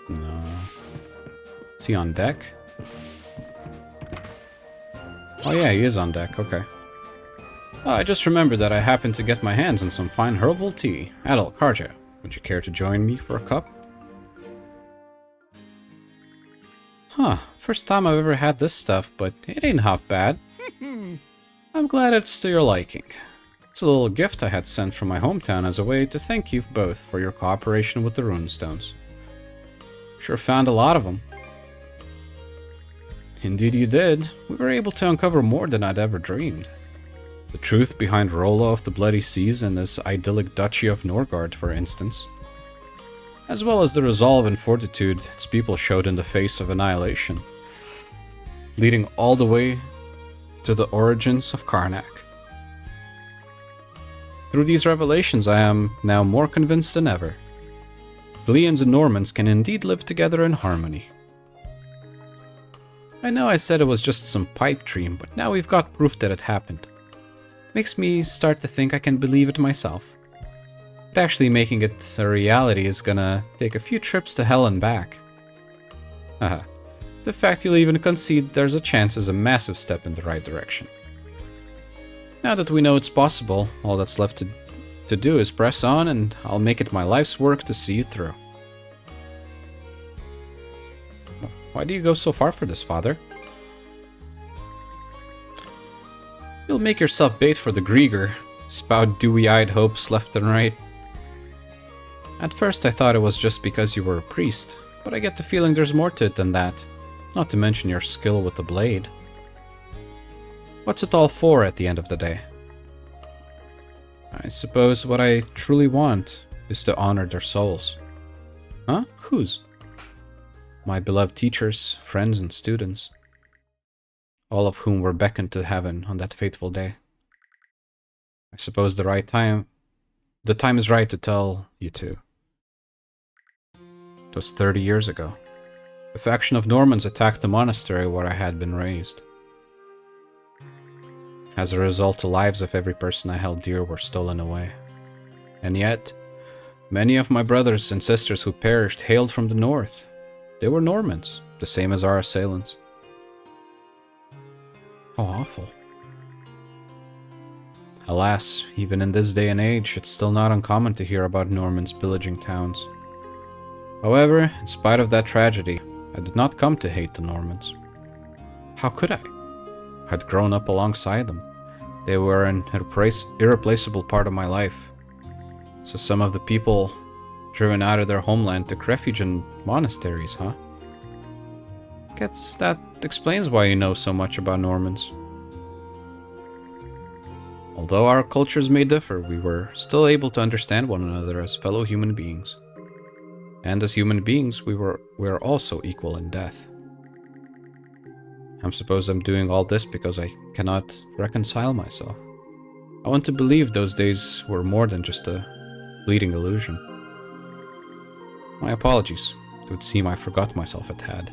No. Is he on deck? Oh yeah, he is on deck, okay. Oh, I just remembered that I happened to get my hands on some fine herbal tea. Adult Karja. Would you care to join me for a cup? Huh, first time I've ever had this stuff, but it ain't half bad. I'm glad it's to your liking. It's a little gift I had sent from my hometown as a way to thank you both for your cooperation with the runestones. Sure found a lot of them. Indeed you did. We were able to uncover more than I'd ever dreamed. The truth behind Rollo of the Bloody Seas and this idyllic Duchy of Norgard, for instance. As well as the resolve and fortitude its people showed in the face of annihilation. Leading all the way to the origins of Karnak. Through these revelations I am now more convinced than ever. Gleans and Normans can indeed live together in harmony. I know I said it was just some pipe dream, but now we've got proof that it happened. Makes me start to think I can believe it myself. But actually making it a reality is gonna take a few trips to hell and back. Haha. The fact you'll even concede there's a chance is a massive step in the right direction. Now that we know it's possible, all that's left to do is press on, and I'll make it my life's work to see it through. Why do you go so far for this, father? You'll make yourself bait for the Grieger. Spout dewy-eyed hopes left and right. At first I thought it was just because you were a priest, but I get the feeling there's more to it than that. Not to mention your skill with the blade. What's it all for at the end of the day? I suppose what I truly want is to honor their souls. Huh? Whose? My beloved teachers, friends, and students. All of whom were beckoned to heaven on that fateful day. I suppose the time is right to tell you two. It was 30 years ago. A faction of Normans attacked the monastery where I had been raised. As a result, the lives of every person I held dear were stolen away. And yet, many of my brothers and sisters who perished hailed from the north. They were Normans, the same as our assailants. How awful. Alas, even in this day and age, it's still not uncommon to hear about Normans pillaging towns. However, in spite of that tragedy, I did not come to hate the Normans. How could I? I had grown up alongside them. They were an irreplaceable part of my life. So some of the people driven out of their homeland took refuge in monasteries, huh? Guess that explains why you know so much about Normans. Although our cultures may differ, we were still able to understand one another as fellow human beings. And as human beings, we are also equal in death. I suppose I'm doing all this because I cannot reconcile myself. I want to believe those days were more than just a fleeting illusion. My apologies. It would seem I forgot myself a tad.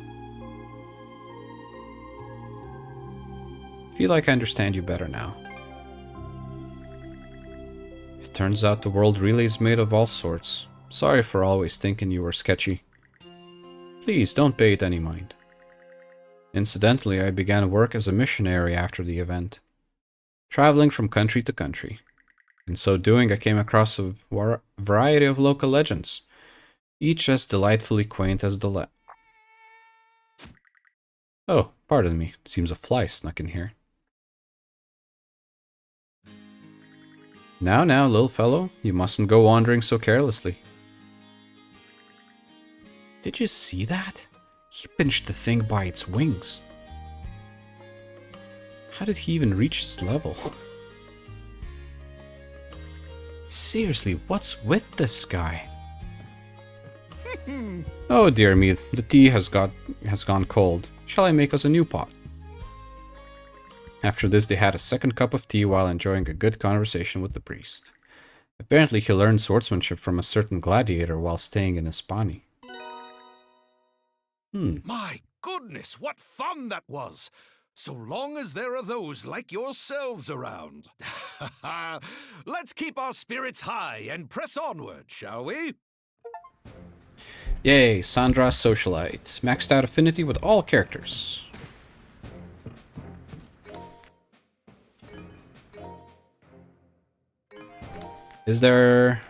I feel like I understand you better now. It turns out the world really is made of all sorts. Sorry for always thinking you were sketchy. Please don't pay it any mind. Incidentally, I began work as a missionary after the event, traveling from country to country. In so doing, I came across a variety of local legends, each as delightfully quaint as the Oh, pardon me. Seems a fly snuck in here. Now, little fellow, you mustn't go wandering so carelessly. Did you see that? He pinched the thing by its wings. How did he even reach this level? Seriously, what's with this guy? Oh dear me, the tea has gone cold. Shall I make us a new pot? After this, they had a second cup of tea while enjoying a good conversation with the priest. Apparently, he learned swordsmanship from a certain gladiator while staying in Hispania. My goodness, what fun that was! So long as there are those like yourselves around. Let's keep our spirits high and press onward, shall we? Yay, Sandra Socialite. Maxed out affinity with all characters. Is there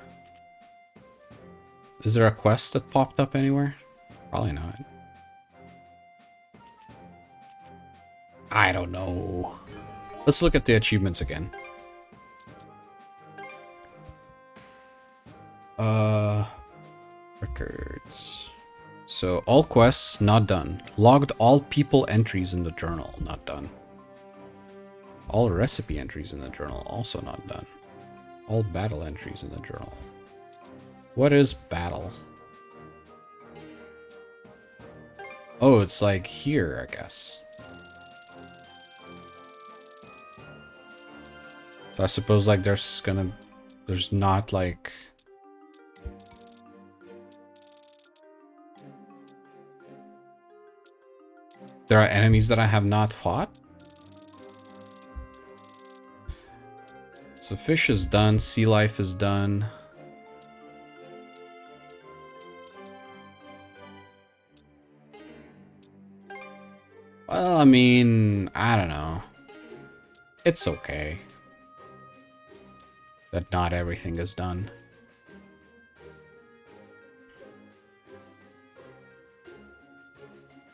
a quest that popped up anywhere? Probably not. I don't know. Let's look at the achievements again. Records. So, all quests, not done. Logged all people entries in the journal, not done. All recipe entries in the journal, also not done. All battle entries in the journal. What is battle? Oh, it's like here, I guess. So I suppose like there's not like there are enemies that I have not fought. So fish is done, sea life is done. Well, I mean, I don't know. It's okay that not everything is done.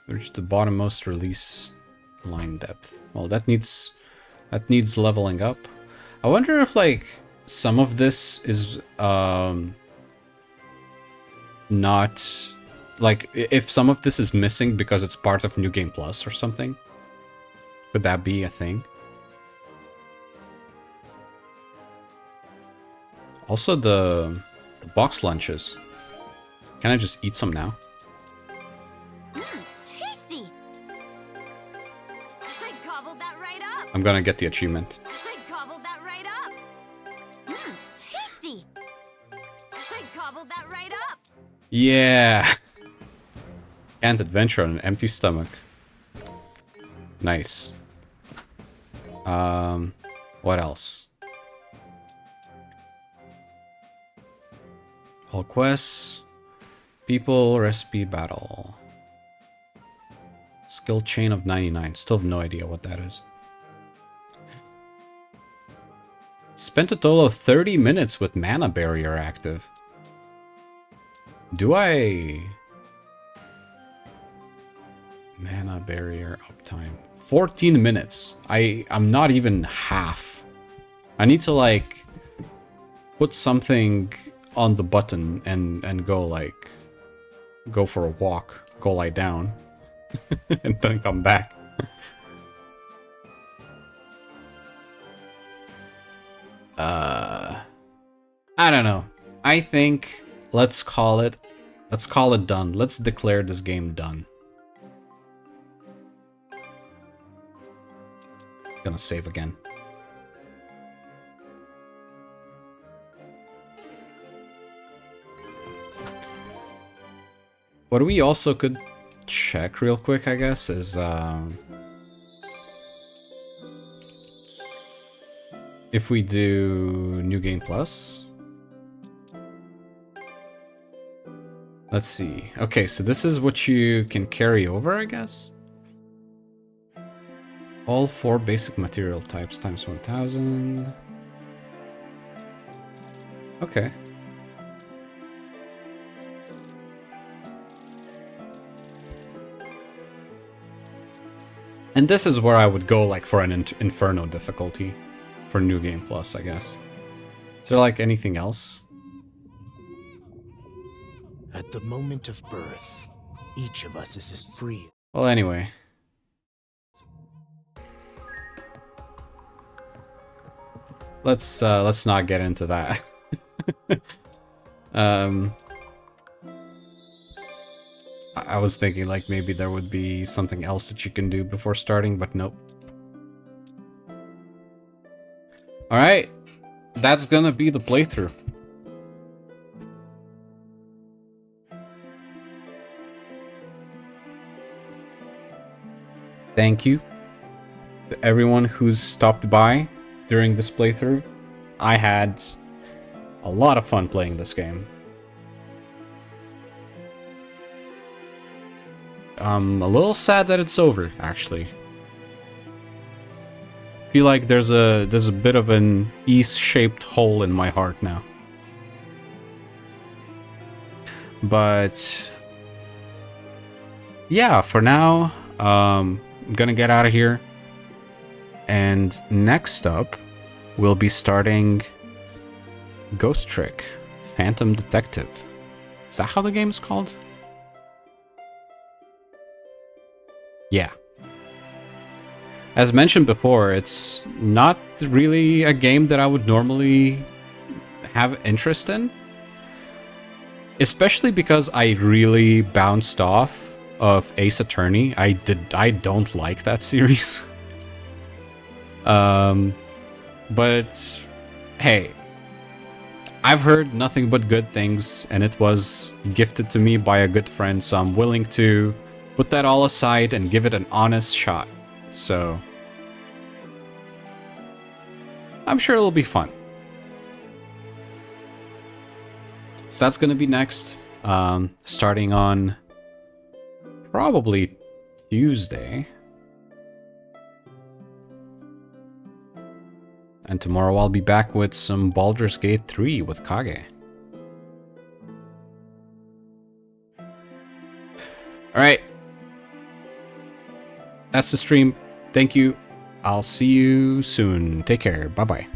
Reach the bottommost release line depth. Well, that needs leveling up. I wonder if like some of this is not like if some of this is missing because it's part of New Game Plus or something. Could that be a thing? Also the box lunches. Can I just eat some now? Tasty. I gobbled that right up. I'm gonna get the achievement. I gobbled that right up. Tasty. I gobbled that right up. Yeah. Can't adventure on an empty stomach. Nice. What else? All quests. People, recipe, battle. Skill chain of 99. Still have no idea what that is. Spent a total of 30 minutes with mana barrier active. Do I... Mana barrier uptime. 14 minutes. I'm not even half. I need to like put something on the button and go like go for a walk, go lie down, and then come back. I don't know. I think let's call it done. Let's declare this game done. Gonna save again. What we also could check real quick, I guess, is if we do New Game Plus. Let's see. Okay, so this is what you can carry over, I guess. All 4 basic material types times 1000. Okay. And this is where I would go like for an Inferno difficulty for New Game Plus, I guess. Is there like anything else? At the moment of birth, each of us is as free. Well, anyway. Let's not get into that. I was thinking like maybe there would be something else that you can do before starting, but nope. Alright, that's gonna be the playthrough. Thank you to everyone who's stopped by during this playthrough. I had a lot of fun playing this game. I'm a little sad that it's over, actually. I feel like there's a bit of an E-shaped hole in my heart now. But yeah, for now, I'm gonna get out of here. And next up, we'll be starting Ghost Trick, Phantom Detective. Is that how the game's called? Yeah. As mentioned before, it's not really a game that I would normally have interest in. Especially because I really bounced off of Ace Attorney. I don't like that series. But hey, I've heard nothing but good things, and it was gifted to me by a good friend, so I'm willing to put that all aside and give it an honest shot. So I'm sure it'll be fun. So that's gonna be next, starting on probably Tuesday. And tomorrow I'll be back with some Baldur's Gate 3 with Kage. Alright. That's the stream. Thank you. I'll see you soon. Take care. Bye-bye.